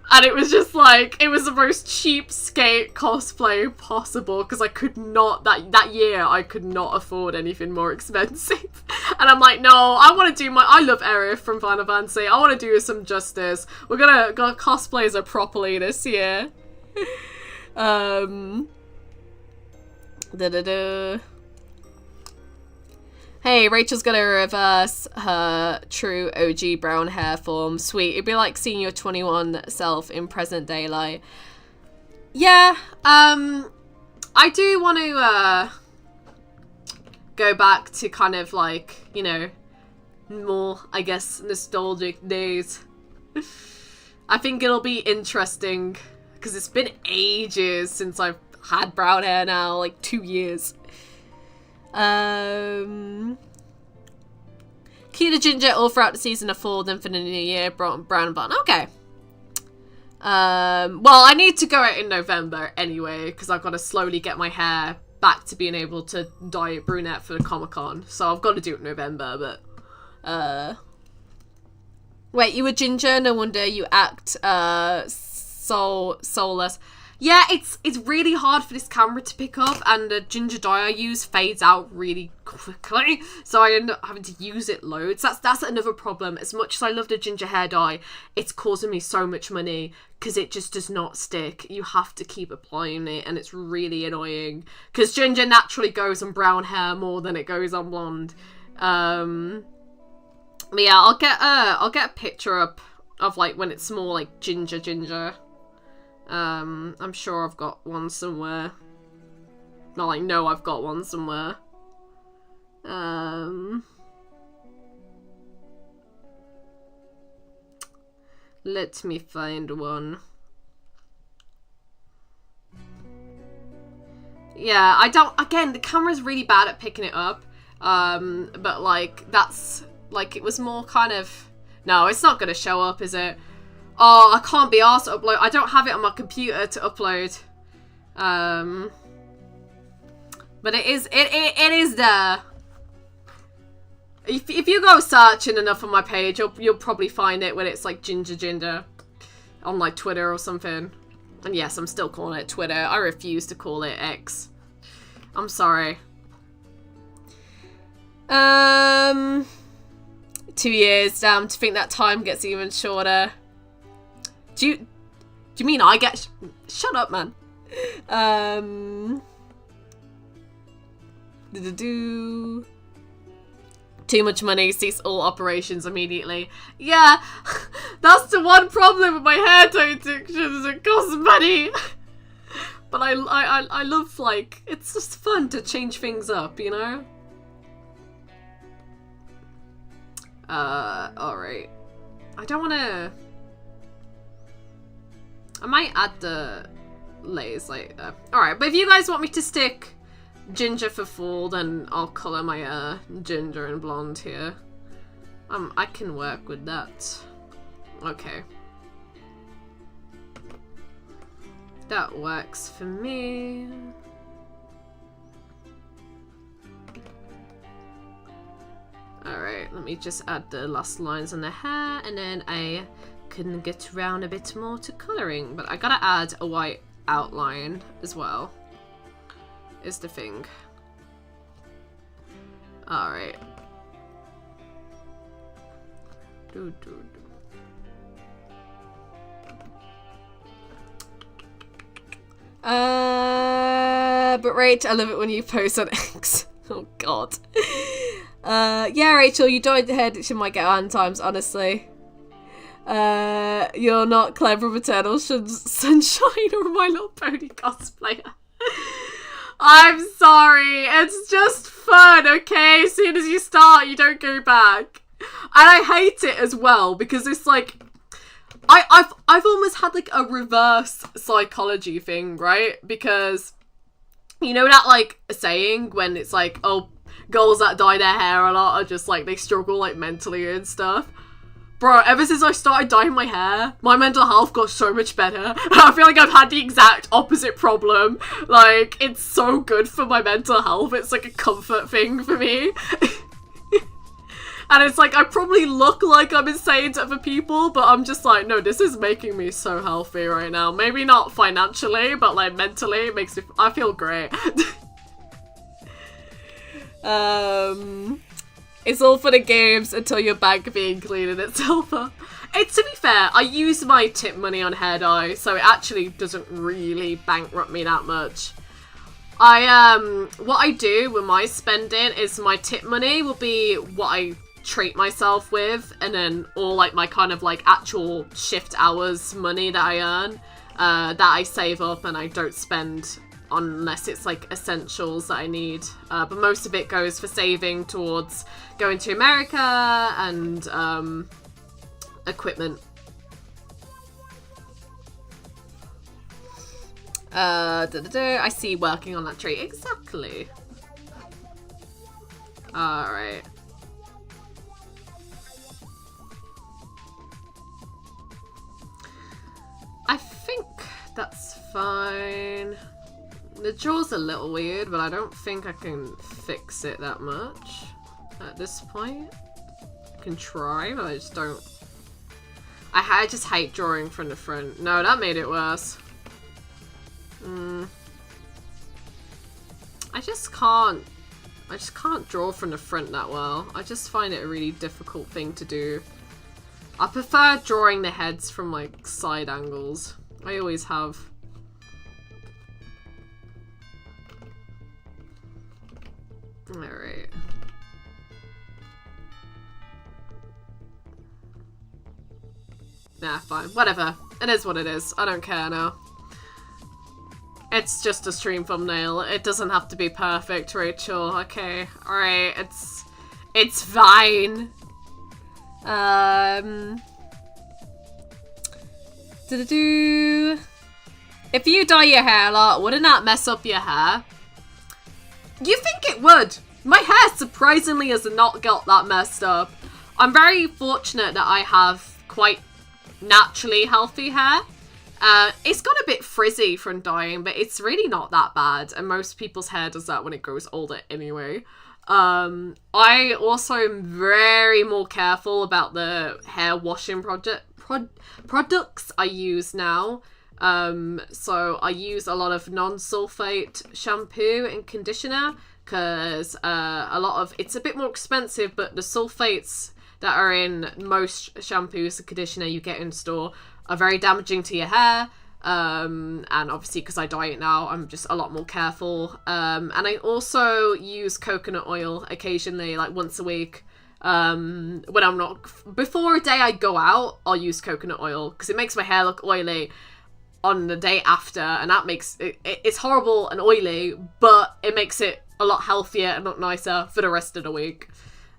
And it was just like, it was the most cheapskate cosplay possible, because I could not, that year, I could not afford anything more expensive. And I'm like, no, I love Aerith from Final Fantasy. I want to do her some justice. We're gonna cosplay her properly this year. Hey, Rachel's gonna reverse her true OG brown hair form. Sweet. It'd be like seeing your 21 self in present daylight. Yeah, I do want to go back to kind of like, you know, more, I guess, nostalgic days. I think it'll be interesting, because it's been ages since I've had brown hair now, like 2 years. Keep the ginger all throughout the season of fall, then for the new year, brown and blonde. Okay. Well, I need to go out in November anyway, because I've got to slowly get my hair back to being able to dye it brunette for the Comic-Con. So I've got to do it in November, but... Wait, you were ginger? No wonder you act, soulless. Yeah, it's really hard for this camera to pick up, and the ginger dye I use fades out really quickly, so I end up having to use it loads. That's another problem. As much as I love the ginger hair dye, it's causing me so much money, because it just does not stick. You have to keep applying it, and it's really annoying, because ginger naturally goes on brown hair more than it goes on blonde. But yeah, I'll get a picture up of like when it's more like ginger. I'm sure I've got one somewhere. Well, I know I've got one somewhere. Let me find one. Yeah, again, the camera's really bad at picking it up. But like, that's, like, it was more kind of, no, it's not gonna show up, is it? Oh, I can't be asked to upload. I don't have it on my computer to upload. But it is there. If you go searching enough on my page, you'll probably find it when it's like ginger on like Twitter or something. And yes, I'm still calling it Twitter. I refuse to call it X. I'm sorry. 2 years. Damn, to think that time gets even shorter. Do you mean I get... Shut up, man. Too much money, cease all operations immediately. Yeah, that's the one problem with my hair detections. It costs money. But I love, like, it's just fun to change things up, you know? Alright. I don't want to... I might add the layers later. Alright, but if you guys want me to stick ginger for full, then I'll colour my hair ginger and blonde here. I can work with that. Okay. That works for me. Alright, let me just add the last lines on the hair, and then I can get around a bit more to colouring. But I gotta add a white outline as well, is the thing. Alright. But Rach, I love it when you post on X. Oh god. Yeah, Rachel, you dyed the head. She might get on times, honestly. You're not clever with Eternal Sunshine or My Little Pony cosplayer. I'm sorry. It's just fun, okay? As soon as you start, you don't go back. And I hate it as well because it's like I've almost had like a reverse psychology thing, right? Because you know that like saying when it's like, oh, girls that dye their hair a lot are just like they struggle like mentally and stuff. Bro, ever since I started dyeing my hair, my mental health got so much better. I feel like I've had the exact opposite problem. Like, it's so good for my mental health. It's like a comfort thing for me. And it's like, I probably look like I'm insane to other people, but I'm just like, no, this is making me so healthy right now. Maybe not financially, but like mentally, it makes me, I feel great. It's all for the games until your bank being cleaning itself up. To be fair, I use my tip money on hair dye, so it actually doesn't really bankrupt me that much. What I do with my spending is my tip money will be what I treat myself with, and then all like my kind of like actual shift hours money that I earn, that I save up and I don't spend unless it's like essentials that I need. But most of it goes for saving towards going to America and equipment. I see working on that tree. Exactly. Alright. I think that's fine. The jaw's a little weird, but I don't think I can fix it that much at this point. I can try, but I just don't. I just hate drawing from the front. No, that made it worse. I just can't draw from the front that well. I just find it a really difficult thing to do. I prefer drawing the heads from like side angles. I always have. Alright. Nah, fine. Whatever. It is what it is. I don't care now. It's just a stream thumbnail. It doesn't have to be perfect, Rachel. Okay. Alright. It's fine. If you dye your hair a lot, wouldn't that mess up your hair? You think it would? My hair surprisingly has not got that messed up. I'm very fortunate that I have quite naturally healthy hair. It's got a bit frizzy from dyeing, but it's really not that bad. And most people's hair does that when it grows older anyway. I also am very more careful about the hair washing products I use now. So I use a lot of non-sulfate shampoo and conditioner because it's a bit more expensive, but the sulfates that are in most shampoos and conditioner you get in store are very damaging to your hair. And obviously because I dye it now, I'm just a lot more careful. And I also use coconut oil occasionally, like once a week. When I'm not, before a day I go out, I'll use coconut oil because it makes my hair look oily on the day after, and that makes it's horrible and oily, but it makes it a lot healthier and a lot nicer for the rest of the week.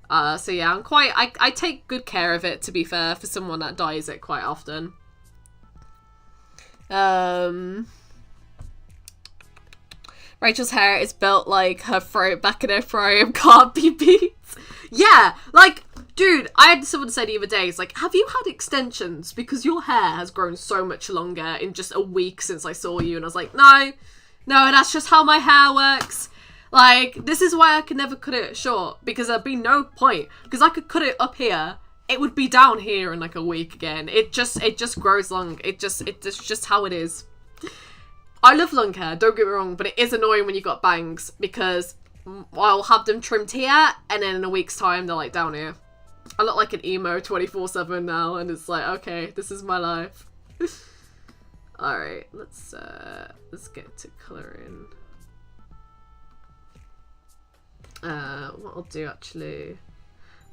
So yeah, I take good care of it, to be fair, for someone that dyes it quite often. Rachel's hair is built like her throat back in her frame can't be beat. Yeah, like, dude, I had someone say the other day, it's like, have you had extensions? Because your hair has grown so much longer in just a week since I saw you. And I was like, no, that's just how my hair works. Like, this is why I could never cut it short, because there'd be no point. Because I could cut it up here, it would be down here in like a week again. It just grows long. It's just how it is. I love long hair, don't get me wrong, but it is annoying when you got bangs, because I'll have them trimmed here, and then in a week's time, they're like down here. I look like an emo 24/7 now, and it's like, okay, this is my life. Alright, let's get to colouring. What I'll do, actually,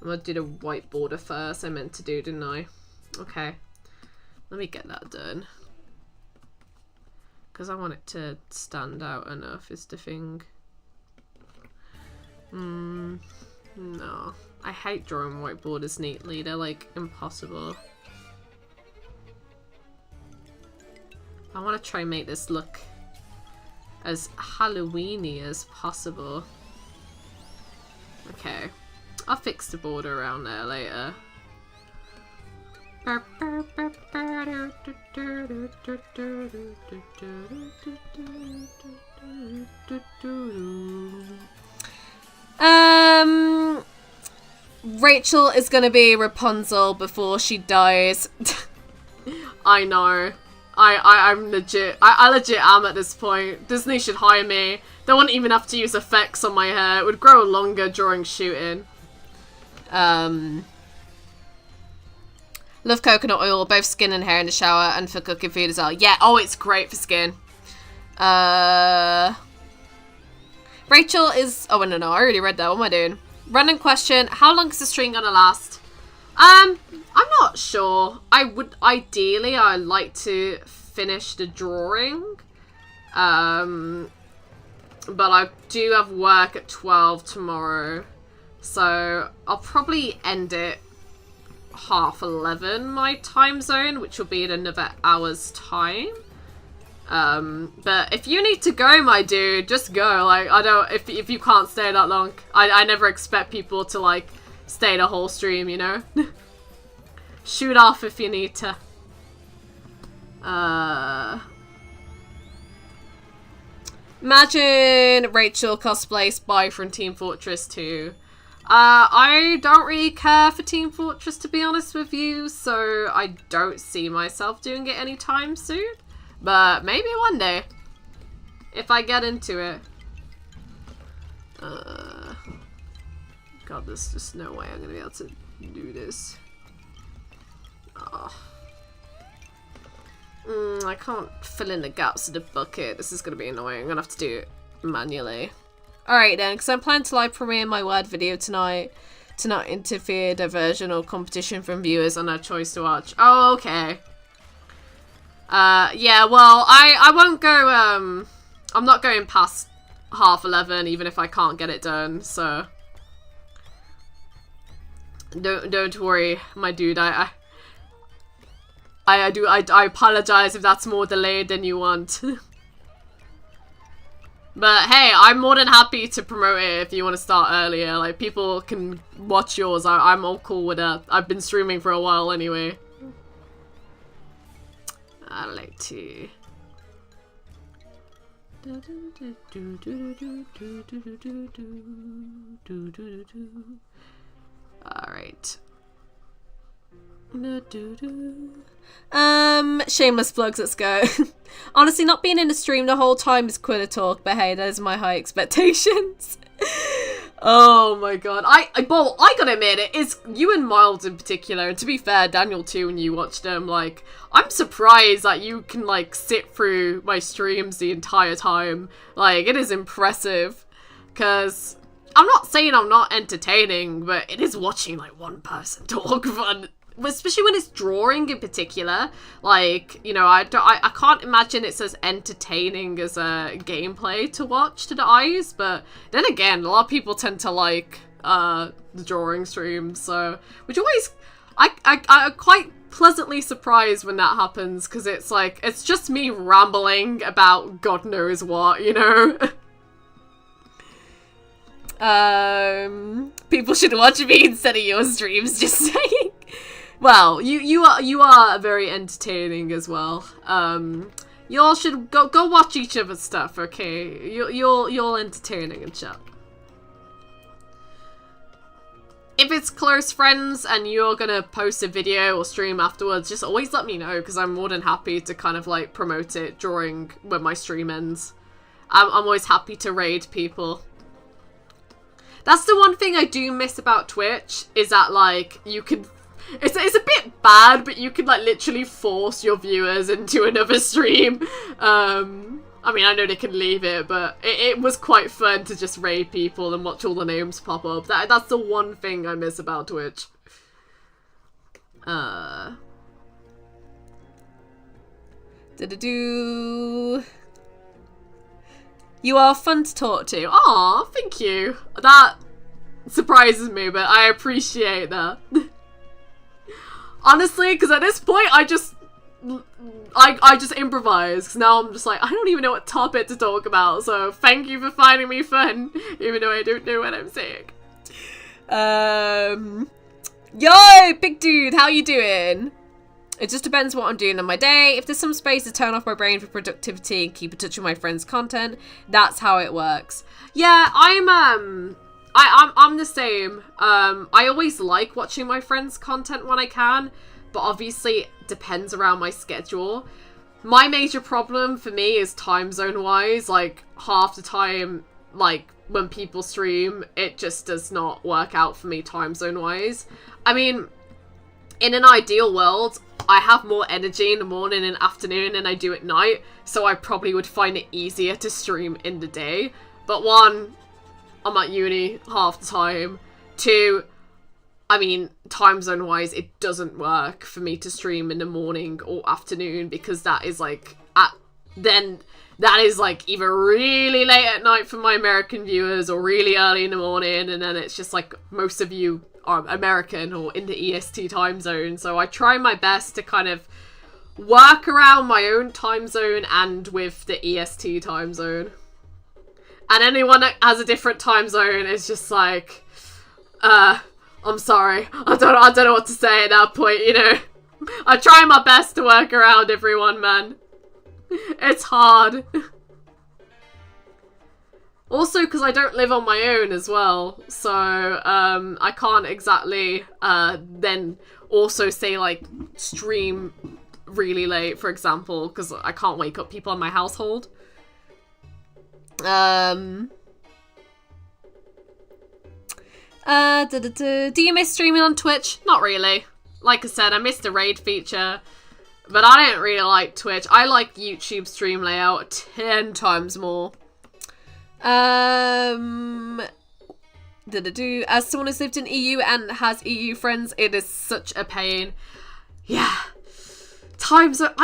I'm gonna do the white border first, I meant to do, didn't I? Okay, let me get that done. Because I want it to stand out enough is the thing. No. I hate drawing white borders neatly. They're like impossible. I want to try and make this look as Halloween-y as possible. Okay. I'll fix the border around there later. Rachel is gonna be Rapunzel before she dies. I know. I'm legit. I legit am at this point. Disney should hire me. They wouldn't even have to use effects on my hair. It would grow longer during shooting. Love coconut oil, both skin and hair in the shower, and for cooking food as well. Yeah, oh, it's great for skin. Rachel is... Oh, no, I already read that. What am I doing? Random question. How long is the stream gonna last? I'm not sure. Ideally, I'd like to finish the drawing. But I do have work at 12 tomorrow. So, I'll probably end it 11:30 my time zone, which will be in another hour's time. But if you need to go, my dude, just go. Like, I don't, if you can't stay that long, I never expect people to like stay the whole stream, you know. Shoot off if you need to. Imagine Rachel cosplay Spy from Team Fortress 2. I don't really care for Team Fortress, to be honest with you, so I don't see myself doing it anytime soon. But maybe one day, if I get into it. God, there's just no way I'm gonna be able to do this. Oh. I can't fill in the gaps of the bucket. This is gonna be annoying. I'm gonna have to do it manually. Alright then, because I'm planning to live premiere my word video tonight to not interfere, diversion, or competition from viewers on their choice to watch. Oh, okay. Yeah, well, I won't go, I'm not going past 11:30, even if I can't get it done, so. Don't worry, my dude, I apologize if that's more delayed than you want. But hey, I'm more than happy to promote it if you want to start earlier. Like, people can watch yours. I'm all cool with that. I've been streaming for a while anyway. I like to... Alright. Shameless plugs, let's go. Honestly, not being in the stream the whole time is quite a talk, but hey, those are my high expectations. Oh my god. I gotta admit, it is you and Miles in particular, and to be fair, Daniel too, when you watch them, like, I'm surprised that you can, like, sit through my streams the entire time. Like, it is impressive. Because I'm not saying I'm not entertaining, but it is watching, like, one person talk fun. Especially when it's drawing in particular. Like, you know, I can't imagine it's as entertaining as a gameplay to watch to the eyes, but then again, a lot of people tend to like the drawing streams, so which always I quite pleasantly surprised when that happens, because it's like, it's just me rambling about God knows what, you know? People should watch me instead of your streams, just saying. Well, you are very entertaining as well. Y'all should go watch each other's stuff, okay? You're entertaining and shit. If it's close friends and you're gonna post a video or stream afterwards, just always let me know, because I'm more than happy to kind of like promote it during when my stream ends. I'm always happy to raid people. That's the one thing I do miss about Twitch, is that like you can, it's a bit bad, but you can like literally force your viewers into another stream. I mean, I know they can leave it, but it was quite fun to just raid people and watch all the names pop up. That's the one thing I miss about Twitch. You are fun to talk to. Aw, thank you. That surprises me, but I appreciate that. Honestly, because at this point, I just improvise, because now I'm just like, I don't even know what topic to talk about, so thank you for finding me fun, even though I don't know what I'm saying. Yo, big dude, how you doing? It just depends what I'm doing on my day. If there's some space to turn off my brain for productivity and keep in touch with my friends' content, that's how it works. Yeah, I'm the same. I always like watching my friends' content when I can, but obviously it depends around my schedule. My major problem for me is time zone wise. Like, half the time, like, when people stream, it just does not work out for me time zone wise. I mean, in an ideal world, I have more energy in the morning and afternoon than I do at night, so I probably would find it easier to stream in the day. But one, I'm at uni half the time. Two, I mean, time zone wise, it doesn't work for me to stream in the morning or afternoon, because that is like, that is like either really late at night for my American viewers or really early in the morning, and then it's just like most of you are American or in the EST time zone. So I try my best to kind of work around my own time zone and with the EST time zone. And anyone that has a different time zone is just like, I'm sorry. I don't know what to say at that point, you know. I try my best to work around everyone, man. It's hard. Also, because I don't live on my own as well, so I can't exactly then also say, like, stream really late, for example, because I can't wake up people in my household. Do you miss streaming on Twitch? Not really. Like I said, I missed the raid feature, but I don't really like Twitch. I like YouTube stream layout 10 times more. As someone who's lived in EU and has EU friends, it is such a pain. Yeah. Times are...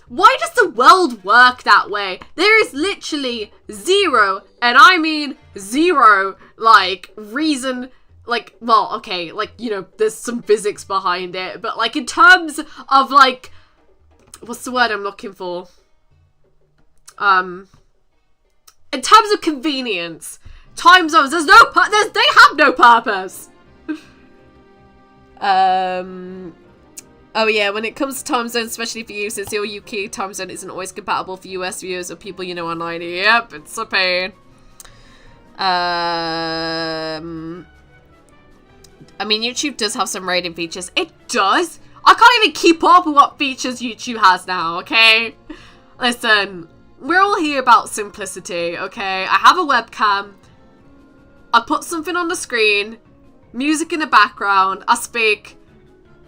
Why does the world work that way? There is literally zero, and I mean zero, like, reason... Like, well, okay, like, you know, there's some physics behind it, but, like, in terms of, like, what's the word I'm looking for? In terms of convenience, time zones, they have no purpose. Oh yeah, when it comes to time zones, especially for you, since your UK time zone isn't always compatible for US viewers or people you know online, yep, it's a pain. I mean, YouTube does have some rating features. It does? I can't even keep up with what features YouTube has now, okay? Listen, we're all here about simplicity, okay? I have a webcam. I put something on the screen. Music in the background. I speak.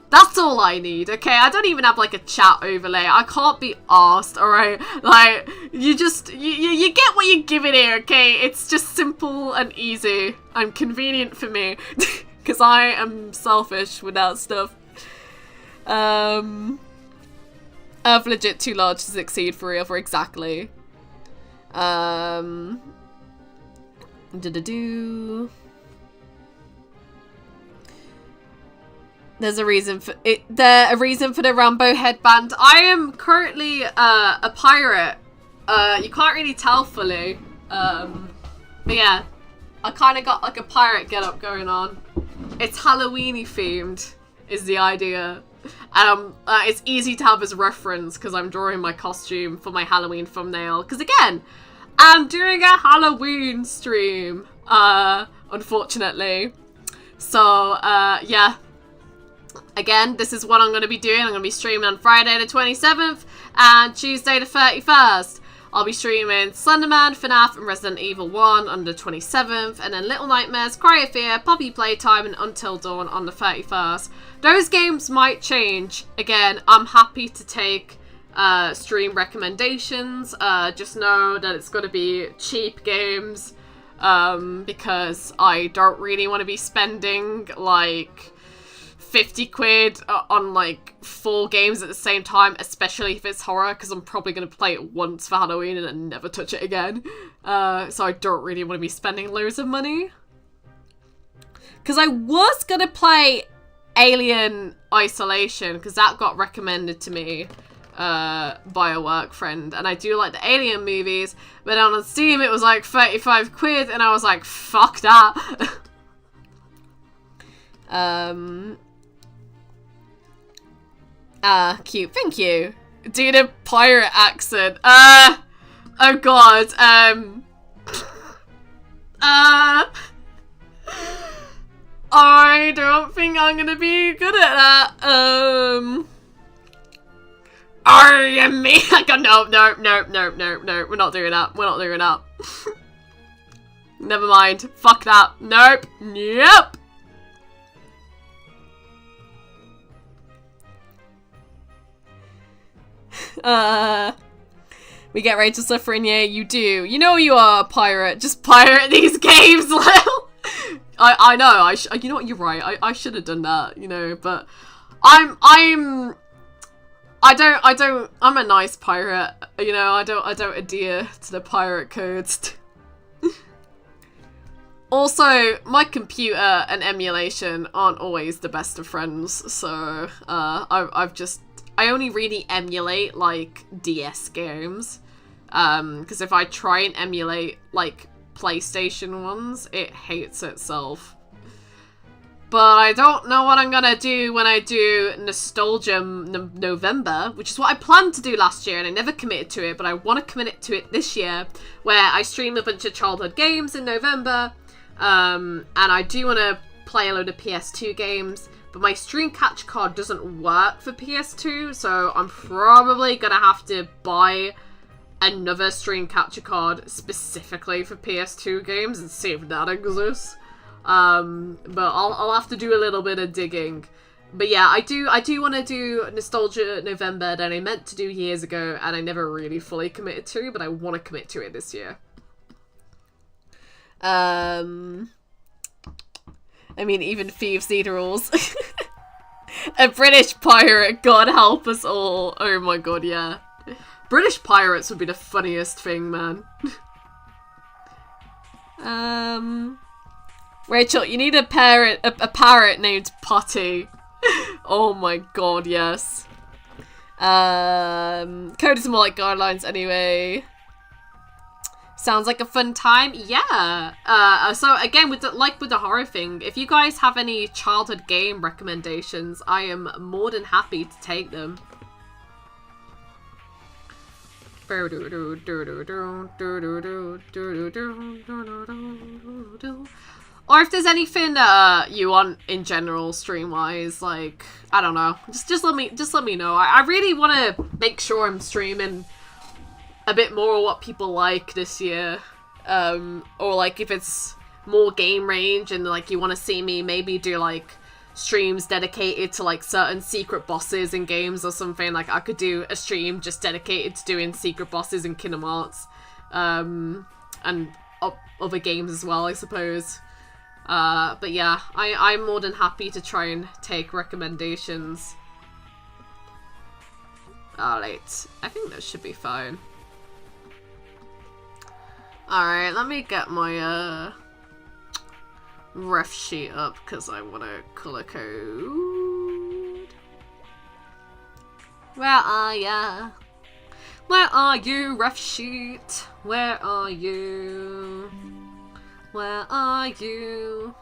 That's all I need, okay? I don't even have, like, a chat overlay. I can't be arsed, alright? Like, you just... You get what you give it here, okay? It's just simple and easy and convenient for me. Because I am selfish with that stuff. Earth legit too large to succeed for real, for exactly. There's a reason for it. A reason for the Rambo headband. I am currently a pirate. You can't really tell fully. But yeah, I kind of got like a pirate get-up going on. It's Halloween-y themed, is the idea. It's easy to have as reference because I'm drawing my costume for my Halloween thumbnail. Because again, I'm doing a Halloween stream, unfortunately. So, yeah. Again, this is what I'm going to be doing. I'm going to be streaming on Friday the 27th and Tuesday the 31st. I'll be streaming Slenderman, FNAF, and Resident Evil 1 on the 27th, and then Little Nightmares, Cry of Fear, Poppy Playtime, and Until Dawn on the 31st. Those games might change. Again, I'm happy to take stream recommendations. Just know that it's going to be cheap games, because I don't really want to be spending, like, 50 quid on like 4 games at the same time, especially if it's horror, because I'm probably going to play it once for Halloween and then never touch it again. So I don't really want to be spending loads of money. Because I was going to play Alien Isolation, because that got recommended to me by a work friend, and I do like the Alien movies, but on Steam it was like 35 quid, and I was like, fuck that. Cute. Thank you. Do the pirate accent. Oh god. I don't think I'm gonna be good at that. Are you me? I go, no, we're not doing that. We're not doing that. Never mind. Fuck that. Nope. Yep. We get Rachel suffering, yeah, you do. You know you are a pirate. Just pirate these games, Lil. I know, you know what, you're right. I should have done that, you know, but I'm a nice pirate, you know, I don't adhere to the pirate codes. Also, my computer and emulation aren't always the best of friends, so I only really emulate, like, DS games, because if I try and emulate, like, PlayStation ones, it hates itself. But I don't know what I'm gonna do when I do Nostalgia November, which is what I planned to do last year, and I never committed to it, but I want to commit to it this year, where I stream a bunch of childhood games in November, and I do want to play a load of PS2 games. But my stream catch card doesn't work for PS2, so I'm probably gonna have to buy another stream capture card specifically for PS2 games and see if that exists. But I'll have to do a little bit of digging. But yeah, I do want to do Nostalgia November that I meant to do years ago, and I never really fully committed to, but I want to commit to it this year. I mean, even thieves need rules. A British pirate, God help us all. Oh my god, yeah. British pirates would be the funniest thing, man. Rachel, you need a parrot named Potty. Oh my god, yes. Code is more like guidelines anyway. Sounds like a fun time. Yeah. So again, with the horror thing, if you guys have any childhood game recommendations, I am more than happy to take them. Or if there's anything you want in general stream wise, like, I don't know, just let me know. I really want to make sure I'm streaming a bit more what people like this year, or like if it's more game range and like you want to see me maybe do like streams dedicated to like certain secret bosses in games or something. Like I could do a stream just dedicated to doing secret bosses in Kingdom Hearts, and other games as well, I suppose. But yeah, I'm more than happy to try and take recommendations. Alright, I think that should be fine. Alright, let me get my ref sheet up because I want to color code. Where are ya? Where are you, rough sheet? Where are you? Where are you?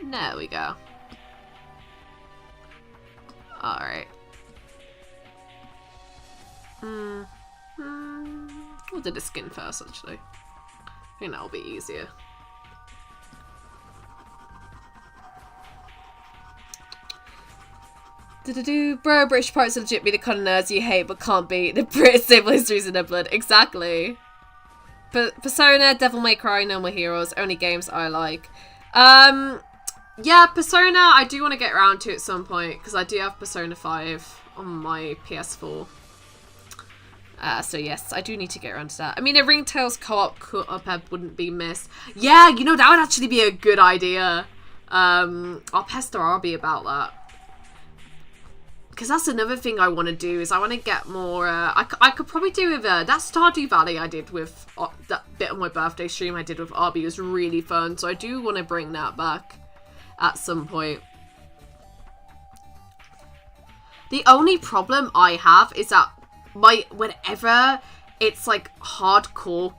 There we go. Alright. We'll do the skin first, actually. I think that'll be easier. Bro, British pirates legit be the kind of nerds you hate but can't beat. The British civil histories in their blood. Exactly. Persona, Devil May Cry, No More Heroes, only games I like. Yeah, Persona, I do want to get around to at some point, because I do have Persona 5 on my PS4. So yes, I do need to get around to that. I mean, a Ringtails co-op Cuphead wouldn't be missed. Yeah, you know, that would actually be a good idea. I'll pester Arby about that. Because that's another thing I want to do, is I want to get more, I could probably do with, that Stardew Valley I did with, that bit of my birthday stream I did with Arby was really fun, so I do want to bring that back at some point. The only problem I have is that whenever it's like hardcore,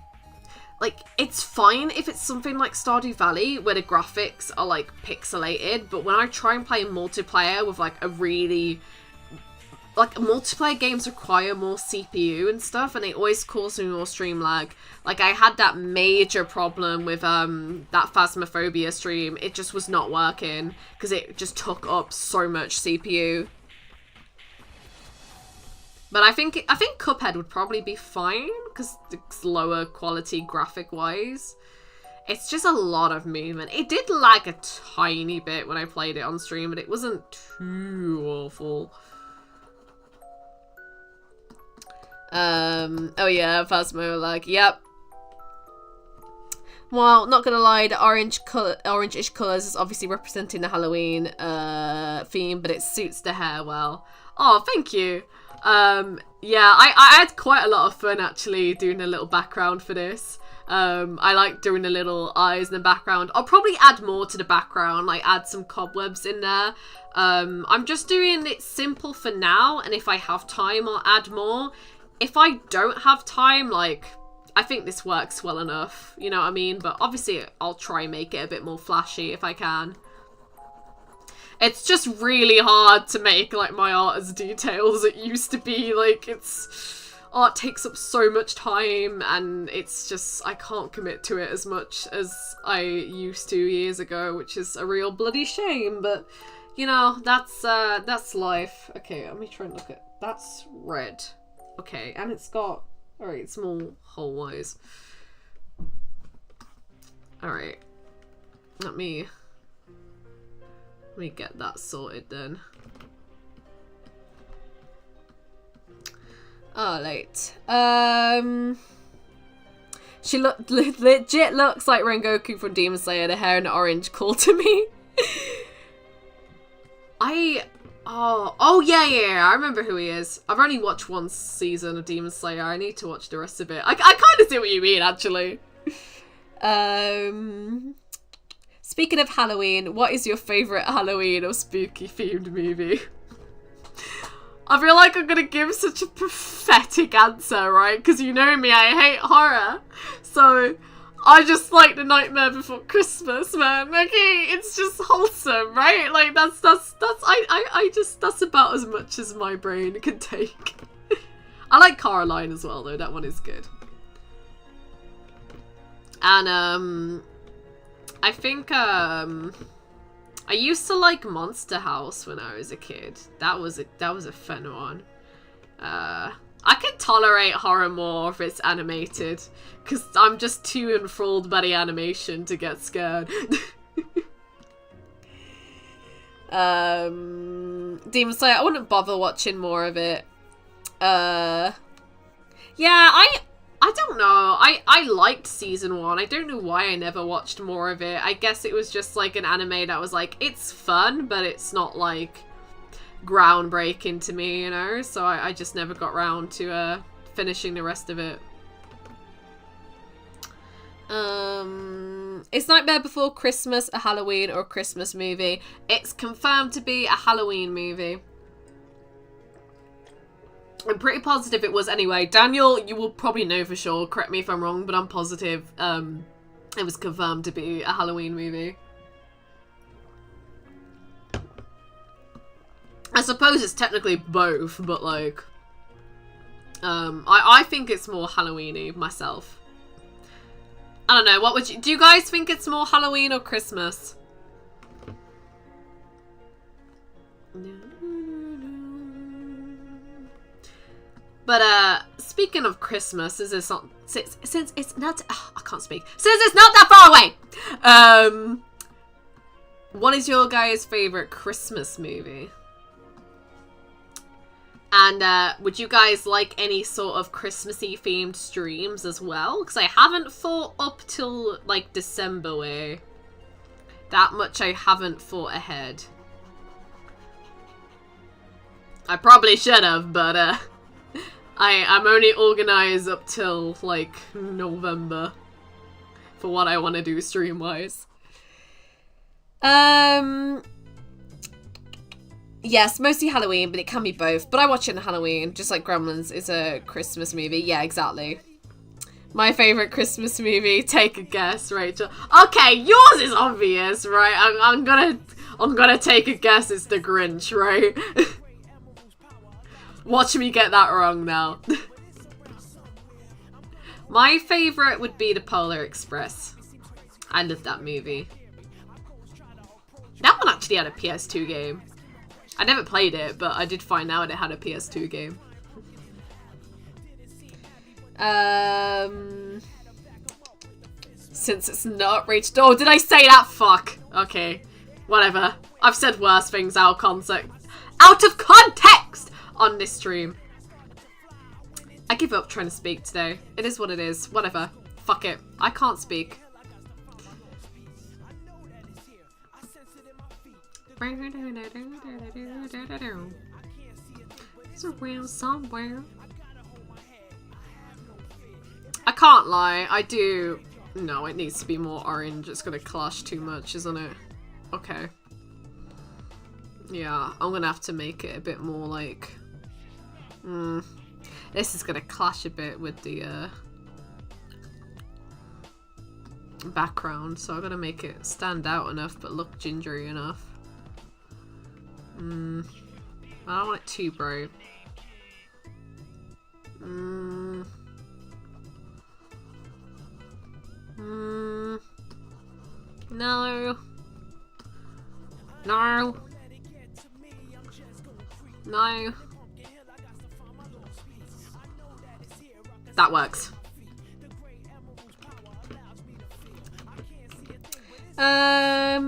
like it's fine if it's something like Stardew Valley where the graphics are like pixelated, but when I try and play multiplayer with like a really, like multiplayer games require more CPU and stuff, and it always causes me more stream lag. Like I had that major problem with that Phasmophobia stream. It just was not working because it just took up so much CPU. But I think Cuphead would probably be fine because it's lower quality graphic wise. It's just a lot of movement. It did lag a tiny bit when I played it on stream, but it wasn't too awful. Oh yeah, Phasmo lag. Yep. Well, not gonna lie, the orange-ish colours is obviously representing the Halloween theme, but it suits the hair well. Oh, thank you. Yeah, I had quite a lot of fun actually doing a little background for this. I like doing the little eyes in the background. I'll probably add more to the background, like add some cobwebs in there. I'm just doing it simple for now, and if I have time, I'll add more. If I don't have time, like, I think this works well enough, you know what I mean? But obviously, I'll try and make it a bit more flashy if I can. It's just really hard to make, like, my art as detailed as it used to be. Like, art takes up so much time, and it's just, I can't commit to it as much as I used to years ago, which is a real bloody shame, but, you know, that's life. Okay, let me try and look at, that's red. Okay, and it's got, alright, small hole-wise. Alright, let me get that sorted then. Alright. She legit looks like Rengoku from Demon Slayer, the hair in orange, cool to me. Oh yeah, I remember who he is. I've only watched one season of Demon Slayer. I need to watch the rest of it. I kind of see what you mean, actually. Speaking of Halloween, what is your favourite Halloween or spooky themed movie? I feel like I'm gonna give such a pathetic answer, right? Because you know me, I hate horror. So I just like The Nightmare Before Christmas, man. Okay, it's just wholesome, right? Like that's about as much as my brain can take. I like Coraline as well, though. That one is good. And I think I used to like Monster House when I was a kid. That was a fun one. I can tolerate horror more if it's animated, because I'm just too enthralled by the animation to get scared. Demon Slayer, I wouldn't bother watching more of it. Yeah, I don't know. I liked season 1. I don't know why I never watched more of it. I guess it was just like an anime that was like, it's fun, but it's not like groundbreaking to me, you know? So I just never got round to finishing the rest of it. Is Nightmare Before Christmas a Halloween or Christmas movie? It's confirmed to be a Halloween movie. I'm pretty positive it was anyway. Daniel, you will probably know for sure. Correct me if I'm wrong, but I'm positive it was confirmed to be a Halloween movie. I suppose it's technically both, but like, I think it's more Halloween-y myself. I don't know, what would you, do you guys think it's more Halloween or Christmas? But, speaking of Christmas, since it's not, since it's not, oh, I can't speak. Since it's not that far away! What is your guys' favourite Christmas movie? And, would you guys like any sort of Christmassy themed streams as well? Because I haven't thought up till, like, December way. That much I haven't thought ahead. I probably should have, but, I'm only organised up till, like, November for what I want to do stream-wise. Yes, mostly Halloween, but it can be both. But I watch it on Halloween, just like Gremlins is a Christmas movie. Yeah, exactly. My favourite Christmas movie, take a guess, Rachel. Okay, yours is obvious, right? I'm gonna take a guess it's The Grinch, right? Watch me get that wrong now. My favourite would be The Polar Express. I love that movie. That one actually had a PS2 game. I never played it, but I did find out it had a PS2 game. Since it's not reached... Oh, did I say that? Fuck. Okay. Whatever. I've said worse things out of context on this stream. I give up trying to speak today. It is what it is. Whatever. Fuck it. I can't speak. It's around somewhere. I can't lie, I do... No, it needs to be more orange. It's gonna clash too much, isn't it? Okay. Yeah, I'm gonna have to make it a bit more like... This is gonna clash a bit with the background, so I'm gonna make it stand out enough but look gingery enough. I don't want it too bright. No. No. No. That works.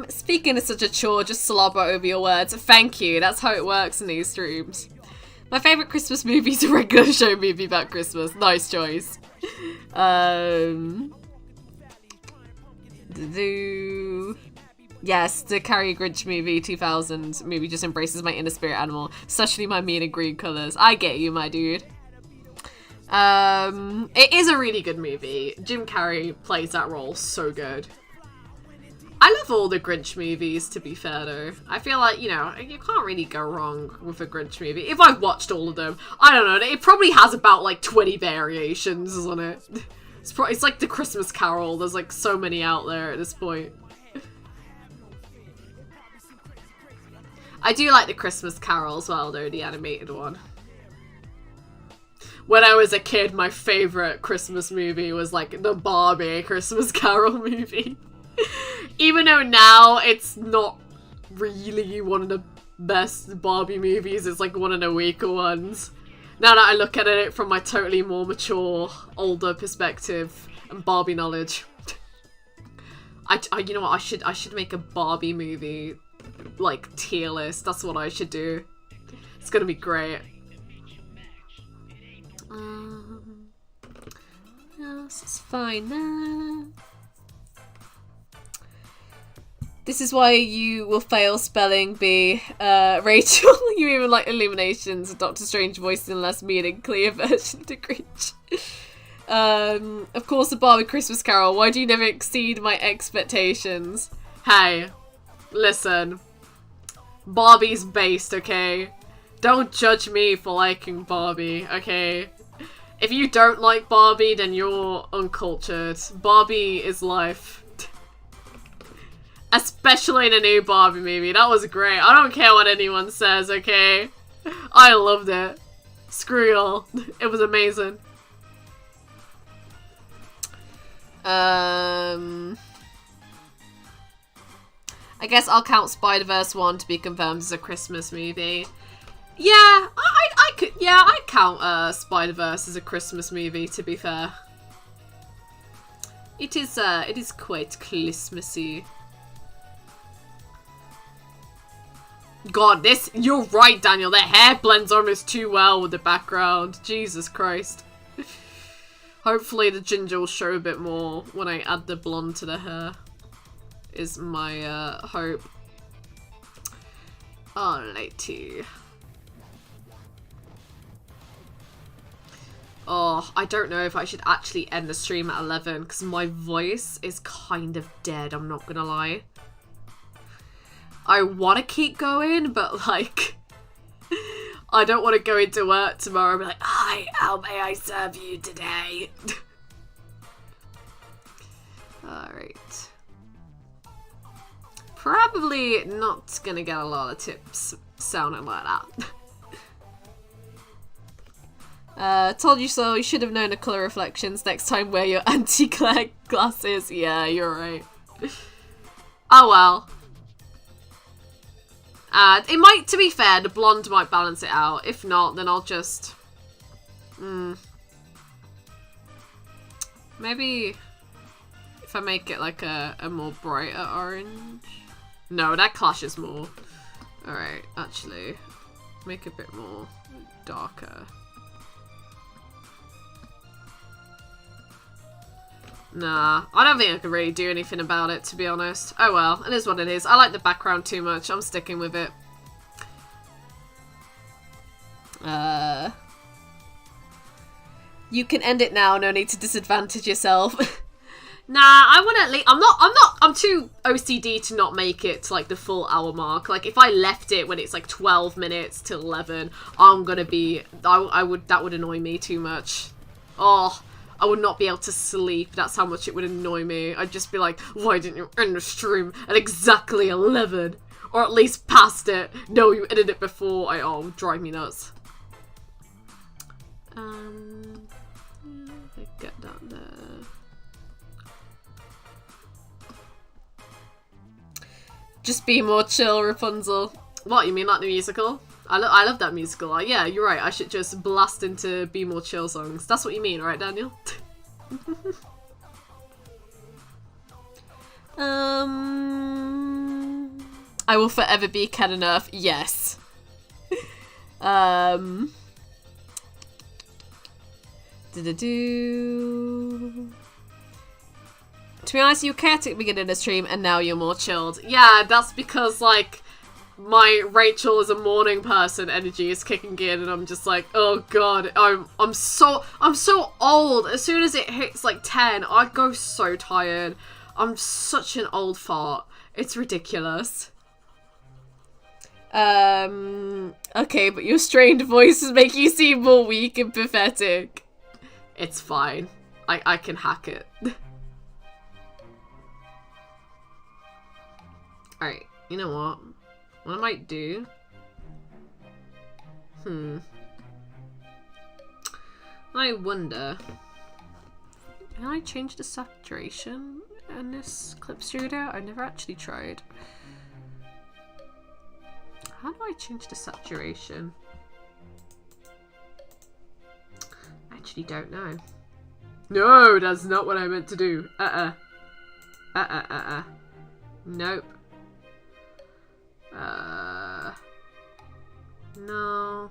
Speaking is such a chore, just slobber over your words. Thank you, that's how it works in these streams. My favourite Christmas movie is a regular show movie about Christmas. Nice choice. Yes, the Carrie Grinch movie, 2000 movie just embraces my inner spirit animal, especially my mean and green colours. I get you, my dude. It is a really good movie. Jim Carrey plays that role so good. I love all the Grinch movies, to be fair though. I feel like, you know, you can't really go wrong with a Grinch movie. If I've watched all of them, I don't know, it probably has about like 20 variations on it. It's like the Christmas Carol, there's like so many out there at this point. I do like the Christmas Carol as well though, the animated one. When I was a kid, my favourite Christmas movie was like the Barbie Christmas Carol movie. Even though now it's not really one of the best Barbie movies, it's like one of the weaker ones. Now that I look at it from my totally more mature, older perspective and Barbie knowledge. You know what, I should make a Barbie movie, like, tier list. That's what I should do. It's gonna be great. This is fine now. This is why you will fail spelling bee, Rachel. You even like Illuminations, Doctor Strange voiced in a less mean and clear version of the Grinch. Of course, the Barbie Christmas Carol. Why do you never exceed my expectations? Hey, listen. Barbie's based, okay? Don't judge me for liking Barbie, okay? If you don't like Barbie, then you're uncultured. Barbie is life. Especially the new Barbie movie. That was great. I don't care what anyone says, okay? I loved it. Screw y'all. It was amazing. I guess I'll count Spider-Verse 1 to be confirmed as a Christmas movie. Yeah, I could. Yeah, I'd count Spider-Verse as a Christmas movie. To be fair, it is quite Christmassy. God, you're right, Daniel. The hair blends almost too well with the background. Jesus Christ. Hopefully the ginger will show a bit more when I add the blonde to the hair. Is my hope. Alrighty. Oh, I don't know if I should actually end the stream at 11 because my voice is kind of dead, I'm not gonna lie. I want to keep going, but like, I don't want to go into work tomorrow and be like, hi, how may I serve you today? Alright. Probably not gonna get a lot of tips sounding like that. Told you so. You should have known the colour reflections. Next time wear your anti-glare glasses. Yeah, you're right. Oh well. It might, to be fair, the blonde might balance it out. If not, then I'll just... Maybe if I make it like a more brighter orange. No, that clashes more. Alright, actually, make it a bit more darker. Nah, I don't think I can really do anything about it, to be honest. Oh well, it is what it is. I like the background too much. I'm sticking with it. You can end it now. No need to disadvantage yourself. Nah, I want to at least... I'm too OCD to not make it to, like, the full hour mark. Like, if I left it when it's, like, 12 minutes till 11, I'm gonna be... That would annoy me too much. Oh... I would not be able to sleep. That's how much it would annoy me. I'd just be like, why didn't you end the stream at exactly 11? Or at least past it. No, you ended it before. Oh, drive me nuts. Get that there. Just be more chill, Rapunzel. What, you mean like the musical? I love that musical. Yeah, you're right. I should just blast into Be More Chill songs. That's what you mean, right, Daniel? I will forever be Ken and Earth. Yes. To be honest, you were chaotic at the beginning of the stream, and now you're more chilled. Yeah, that's because, like, my Rachel is a morning person energy is kicking in, and I'm just like, oh god, I'm so old. As soon as it hits like 10, I go so tired. I'm such an old fart. It's ridiculous. Okay, but your strained voices make you seem more weak and pathetic. It's fine. I can hack it. Alright, you know what? What I might do... I wonder... Can I change the saturation in this clip studio? I never actually tried. How do I change the saturation? I actually don't know. No, that's not what I meant to do. Nope. No.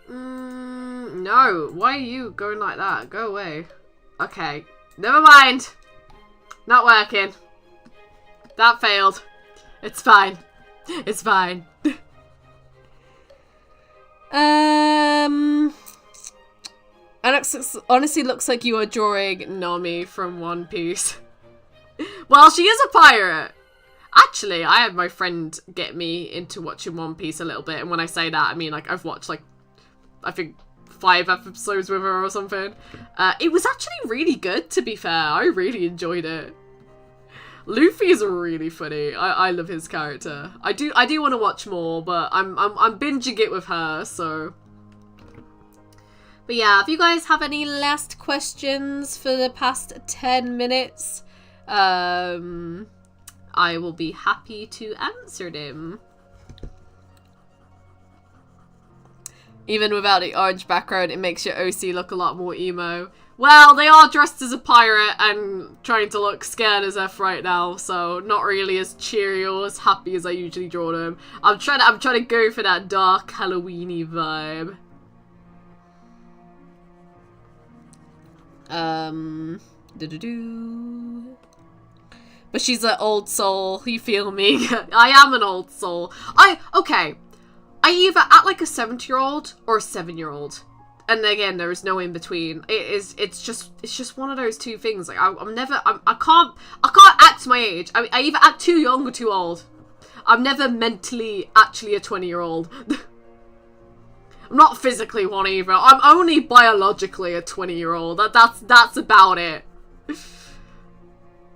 No. Why are you going like that? Go away. Okay. Never mind. Not working. That failed. It's fine. It's fine. Alex honestly looks like you are drawing Nami from One Piece. Well, she is a pirate. Actually, I had my friend get me into watching One Piece a little bit, and when I say that, I mean, like, I've watched, like, I think 5 episodes with her or something. It was actually really good, to be fair. I really enjoyed it. Luffy is really funny. I love his character. I do want to watch more, but I'm binging it with her, so. But yeah, if you guys have any last questions for the past 10 minutes, I will be happy to answer them. Even without the orange background, it makes your OC look a lot more emo. Well, they are dressed as a pirate and trying to look scared as F right now, so not really as cheery or as happy as I usually draw them. I'm trying to go for that dark Halloween-y vibe. But she's an old soul, you feel me? I am an old soul. Okay. I either act like a 70-year-old or a 7-year-old. And again, there is no in between. It's just one of those two things. Like I can't act my age. I either act too young or too old. I'm never mentally actually a 20-year-old. I'm not physically one either. I'm only biologically a 20-year-old. That's about it.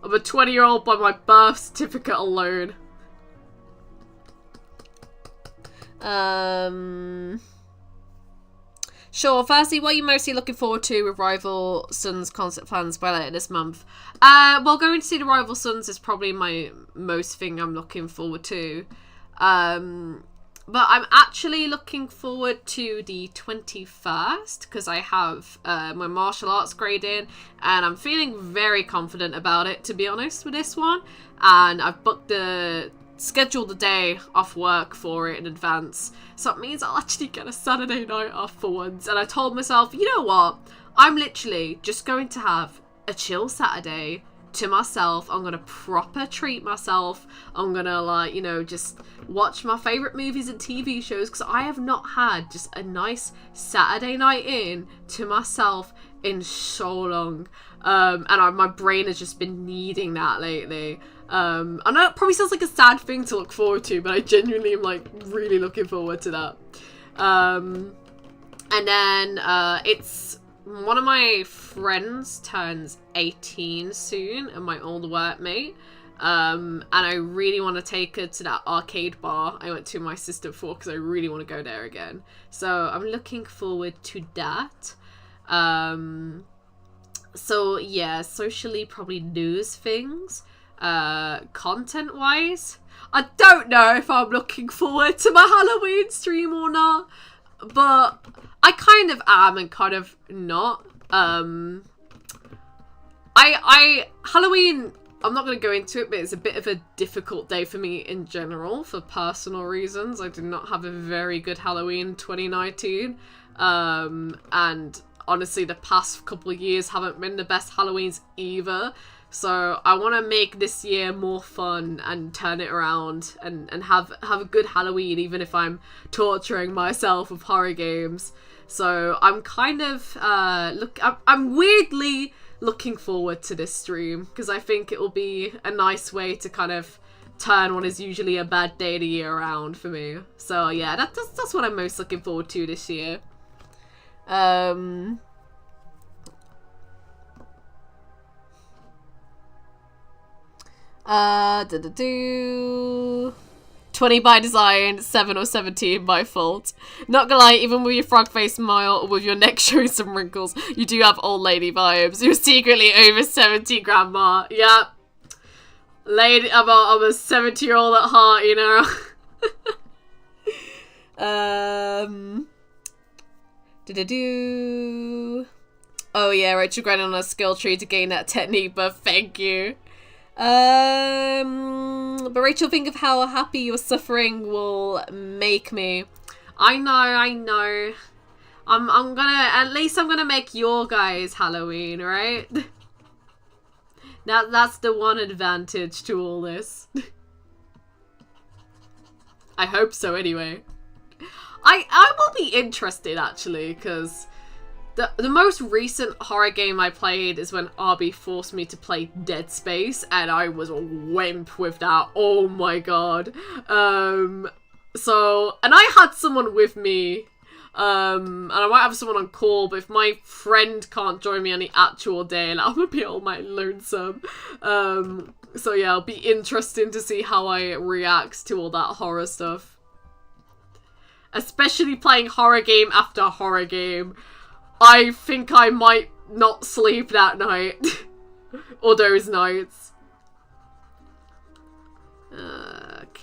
I'm a 20-year-old by my birth certificate alone. Sure, firstly, what are you mostly looking forward to with Rival Sons concert plans by later this month? Well, going to see the Rival Sons is probably my most thing I'm looking forward to. But I'm actually looking forward to the 21st because I have my martial arts grade in and I'm feeling very confident about it, to be honest, with this one. And I've scheduled the day off work for it in advance. So it means I'll actually get a Saturday night off for once. And I told myself, you know what? I'm literally just going to have a chill Saturday to myself. I'm gonna proper treat myself. I'm gonna, like, you know, just watch my favourite movies and TV shows because I have not had just a nice Saturday night in to myself in so long. And my brain has just been needing that lately. I know it probably sounds like a sad thing to look forward to, but I genuinely am, like, really looking forward to that. And then it's one of my friends turns 18 soon, and my old workmate. And I really want to take her to that arcade bar I went to my sister for because I really want to go there again. So I'm looking forward to that. So yeah, socially probably news things. Content wise, I don't know if I'm looking forward to my Halloween stream or not, but I kind of am and kind of not. Halloween, I'm not going to go into it, but it's a bit of a difficult day for me in general for personal reasons. I did not have a very good Halloween 2019, and honestly the past couple of years haven't been the best Halloweens either. So I want to make this year more fun and turn it around and have a good Halloween, even if I'm torturing myself with horror games. So I'm kind of I'm weirdly looking forward to this stream because I think it will be a nice way to kind of turn what is usually a bad day of the year around for me. So yeah, that's what I'm most looking forward to this year. 20 by design, 7 or 17 by fault. Not gonna lie, even with your frog face smile or with your neck showing some wrinkles, you do have old lady vibes. You're secretly over 70 grandma. Yeah. Lady, I'm a 70-year-old at heart, you know. Oh yeah, Rachel grinding on a skill tree to gain that technique buff, thank you. But Rachel, think of how happy your suffering will make me. I know. I'm gonna make your guys' Halloween, right? That's the one advantage to all this. I hope so anyway. I will be interested actually, because The most recent horror game I played is when Arby forced me to play Dead Space, and I was a wimp with that. Oh my god. So, and I had someone with me, and I might have someone on call, but if my friend can't join me on the actual day, and I'm gonna be all my lonesome. So yeah, it'll be interesting to see how I react to all that horror stuff. Especially playing horror game after horror game. I think I might not sleep that night. Or those nights. Okay.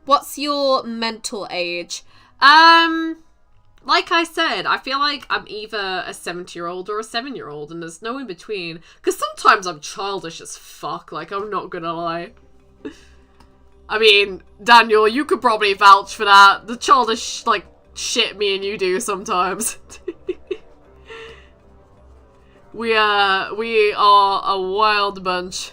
What's your mental age? Like I said, I feel like I'm either a 70-year-old or a 7-year-old, and there's no in between. Because sometimes I'm childish as fuck, like, I'm not gonna lie. I mean, Daniel, you could probably vouch for that. The childish, like, shit me and you do sometimes. We are a wild bunch.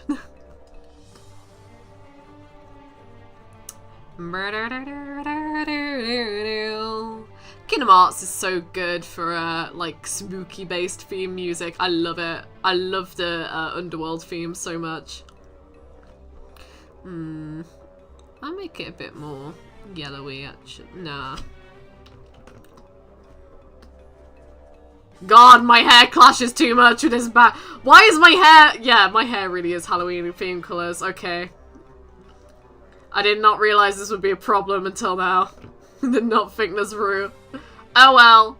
Kingdom Hearts is so good for, like, spooky-based theme music. I love it. I love the Underworld theme so much. I'll make it a bit more yellowy, actually. Nah. God, my hair clashes too much with his back. Why is my hair... Yeah, my hair really is Halloween theme colours. Okay. I did not realise this would be a problem until now. Did not think this through. Oh well.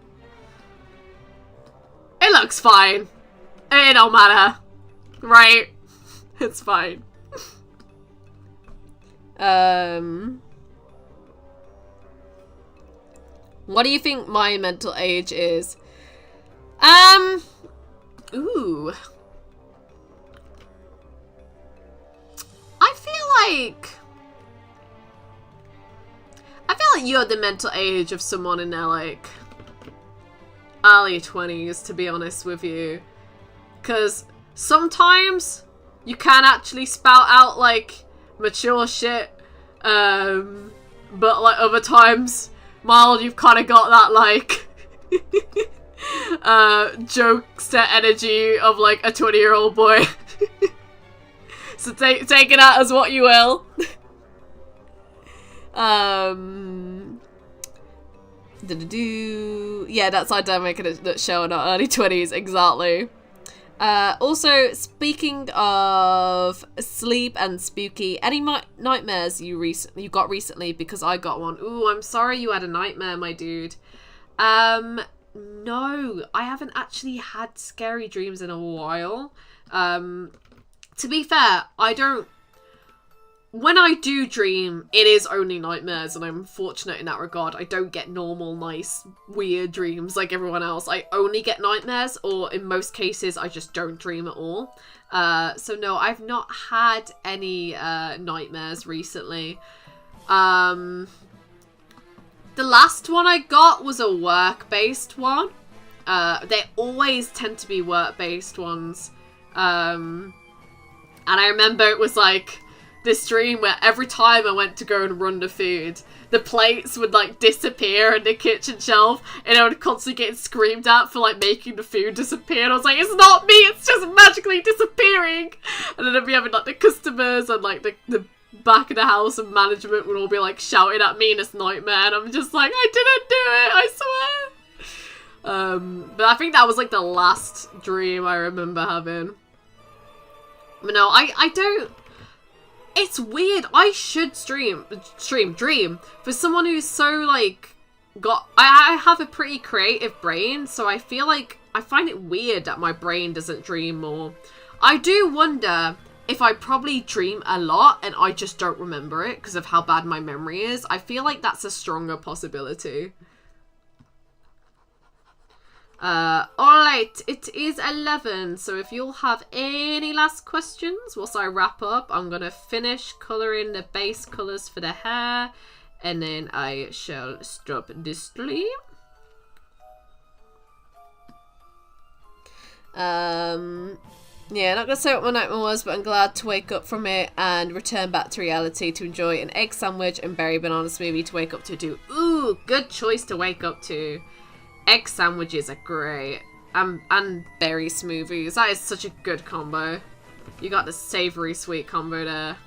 It looks fine. It don't matter. Right? It's fine. What do you think my mental age is? Ooh. I feel like you're the mental age of someone in their, like, early 20s, to be honest with you. Because sometimes you can actually spout out, like, mature shit. But, like, other times, Mild, you've kind of got that, like, jokester energy of, like, a 20-year-old boy. So take it out as what you will. Yeah, that's Idemic, and it's showing our early 20s, exactly. Also, speaking of sleep and spooky, any nightmares you got recently? Because I got one. Ooh, I'm sorry you had a nightmare, my dude. No, I haven't actually had scary dreams in a while. To be fair, when I do dream, it is only nightmares, and I'm fortunate in that regard. I don't get normal, nice, weird dreams like everyone else. I only get nightmares, or in most cases, I just don't dream at all. So no, I've not had any nightmares recently. The last one I got was a work-based one. They always tend to be work-based ones. And I remember it was like this dream where every time I went to go and run the food, the plates would like disappear in the kitchen shelf, and I would constantly get screamed at for like making the food disappear, and I was like, it's not me, it's just magically disappearing. And then I'd be having like the customers and like the back of the house and management would all be like shouting at me in this nightmare, and I'm just like, I didn't do it, I swear. But I think that was like the last dream I remember having. But no, I don't. It's weird. I should dream for someone who's so like I have a pretty creative brain, so I feel like I find it weird that my brain doesn't dream more. I do wonder if I probably dream a lot and I just don't remember it because of how bad my memory is. I feel like that's a stronger possibility. Alright, it is 11, so if you'll have any last questions whilst I wrap up, I'm gonna finish colouring the base colours for the hair, and then I shall stop the stream. Yeah, not gonna say what my nightmare was, but I'm glad to wake up from it and return back to reality to enjoy an egg sandwich and berry banana smoothie to wake up to do. Ooh! Ooh, good choice to wake up to. Egg sandwiches are great. And berry smoothies. That is such a good combo. You got the savoury sweet combo there.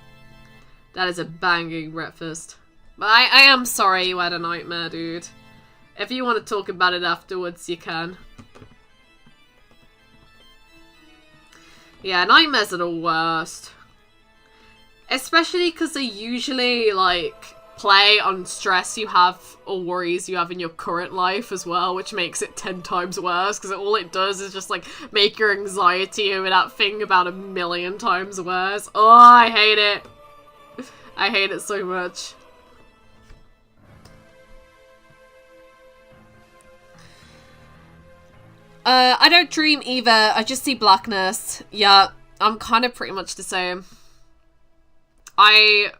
That is a banging breakfast. But I am sorry you had a nightmare, dude. If you want to talk about it afterwards, you can. Yeah, nightmares are the worst. Especially because they usually, like, play on stress you have or worries you have in your current life as well, which makes it 10 times worse, because all it does is just, like, make your anxiety over that thing about 1,000,000 times worse. Oh, I hate it. I hate it so much. I don't dream either. I just see blackness. Yeah, I'm kind of pretty much the same. I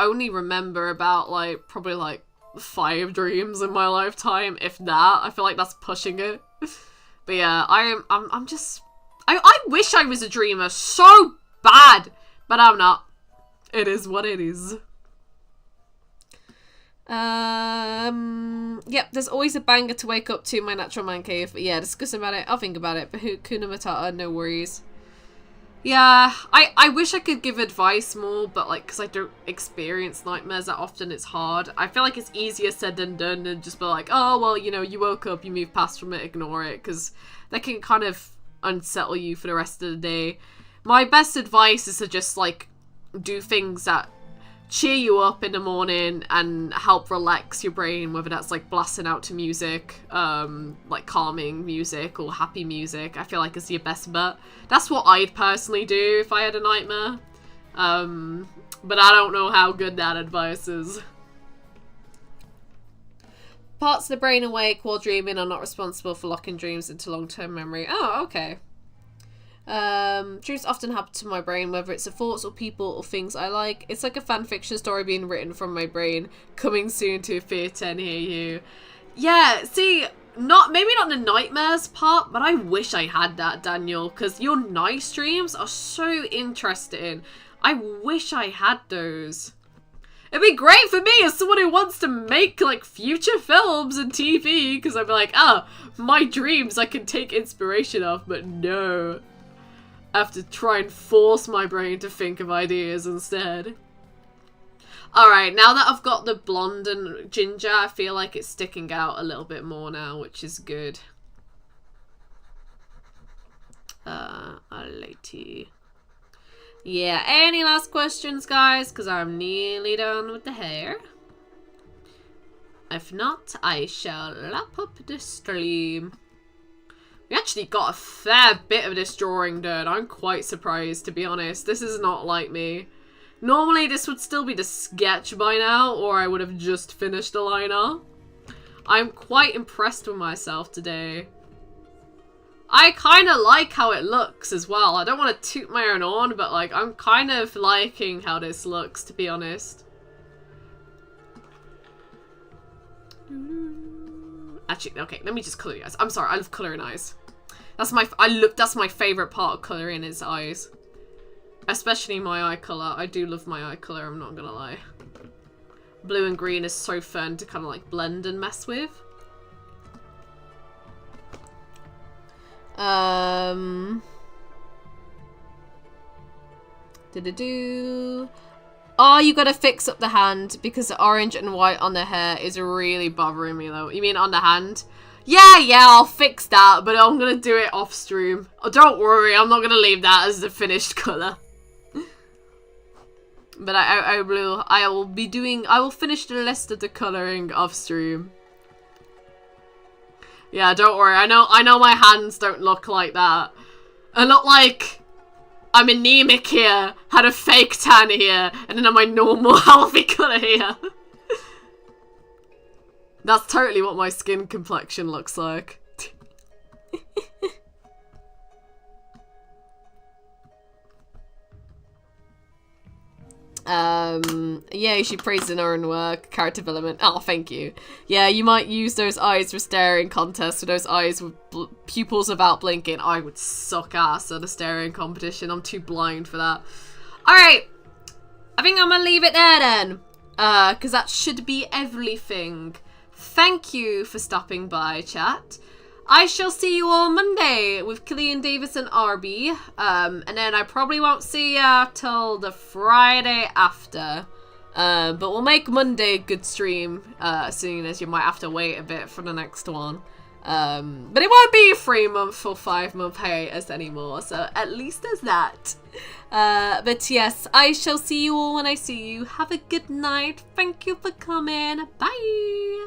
only remember about, like, probably, like, 5 dreams in my lifetime, if that. I feel like that's pushing it. But yeah, I'm just... I wish I was a dreamer so bad, but I'm not. It is what it is. Yep, there's always a banger to wake up to in my natural man cave. But yeah, discussing about it, I'll think about it. But Kuna Matata, no worries. Yeah, I wish I could give advice more, but like, because I don't experience nightmares that often, it's hard. I feel like it's easier said than done, and just be like, oh, well, you know, you woke up, you moved past from it, ignore it, because that can kind of unsettle you for the rest of the day. My best advice is to just, like, do things that cheer you up in the morning and help relax your brain, whether that's like blasting out to music, like calming music or happy music. I feel like it's your best bet. That's what I'd personally do if I had a nightmare. But I don't know how good that advice is. Parts of the brain awake while dreaming are not responsible for locking dreams into long-term memory. Oh, okay. Dreams often happen to my brain, whether it's the thoughts or people or things I like. It's like a fan fiction story being written from my brain. Coming soon to a theatre near you. Yeah, see, maybe not the nightmares part, but I wish I had that, Daniel, because your nice dreams are so interesting. I wish I had those. It'd be great for me as someone who wants to make, like, future films and TV, because I'd be like, oh, my dreams I can take inspiration of, but no. I have to try and force my brain to think of ideas instead. Alright, now that I've got the blonde and ginger, I feel like it's sticking out a little bit more now, which is good. Alrighty. Yeah, any last questions, guys? Because I'm nearly done with the hair. If not, I shall wrap up the stream. We actually got a fair bit of this drawing done. I'm quite surprised, to be honest. This is not like me. Normally, this would still be the sketch by now, or I would have just finished the liner. I'm quite impressed with myself today. I kind of like how it looks as well. I don't want to toot my own horn, but like, I'm kind of liking how this looks, to be honest. Actually, okay, let me just colour your eyes. I'm sorry, I love colouring eyes. That's my favourite part of colouring is eyes. Especially my eye colour. I do love my eye colour, I'm not gonna lie. Blue and green is so fun to kind of like blend and mess with. Oh, you gotta fix up the hand because the orange and white on the hair is really bothering me though. You mean on the hand? Yeah, I'll fix that, but I'm gonna do it off stream. Oh, don't worry, I'm not gonna leave that as the finished colour. But I will finish the rest of the colouring off stream. Yeah, don't worry, I know my hands don't look like that. I look like I'm anemic here, had a fake tan here, and then my normal healthy colour here. That's totally what my skin complexion looks like. Yeah, you should praise in our own work. Character development. Oh, thank you. Yeah, you might use those eyes for staring contests, or those eyes with pupils without blinking. I would suck ass at a staring competition. I'm too blind for that. Alright. I think I'm gonna leave it there then. Because that should be everything thank you for stopping by, chat. I shall see you all Monday with Killian Davis and Arby. And then I probably won't see ya till the Friday after. But we'll make Monday a good stream, seeing as you might have to wait a bit for the next one. But it won't be a 3-month or 5-month hiatus anymore, so at least there's that. But yes, I shall see you all when I see you. Have a good night. Thank you for coming. Bye!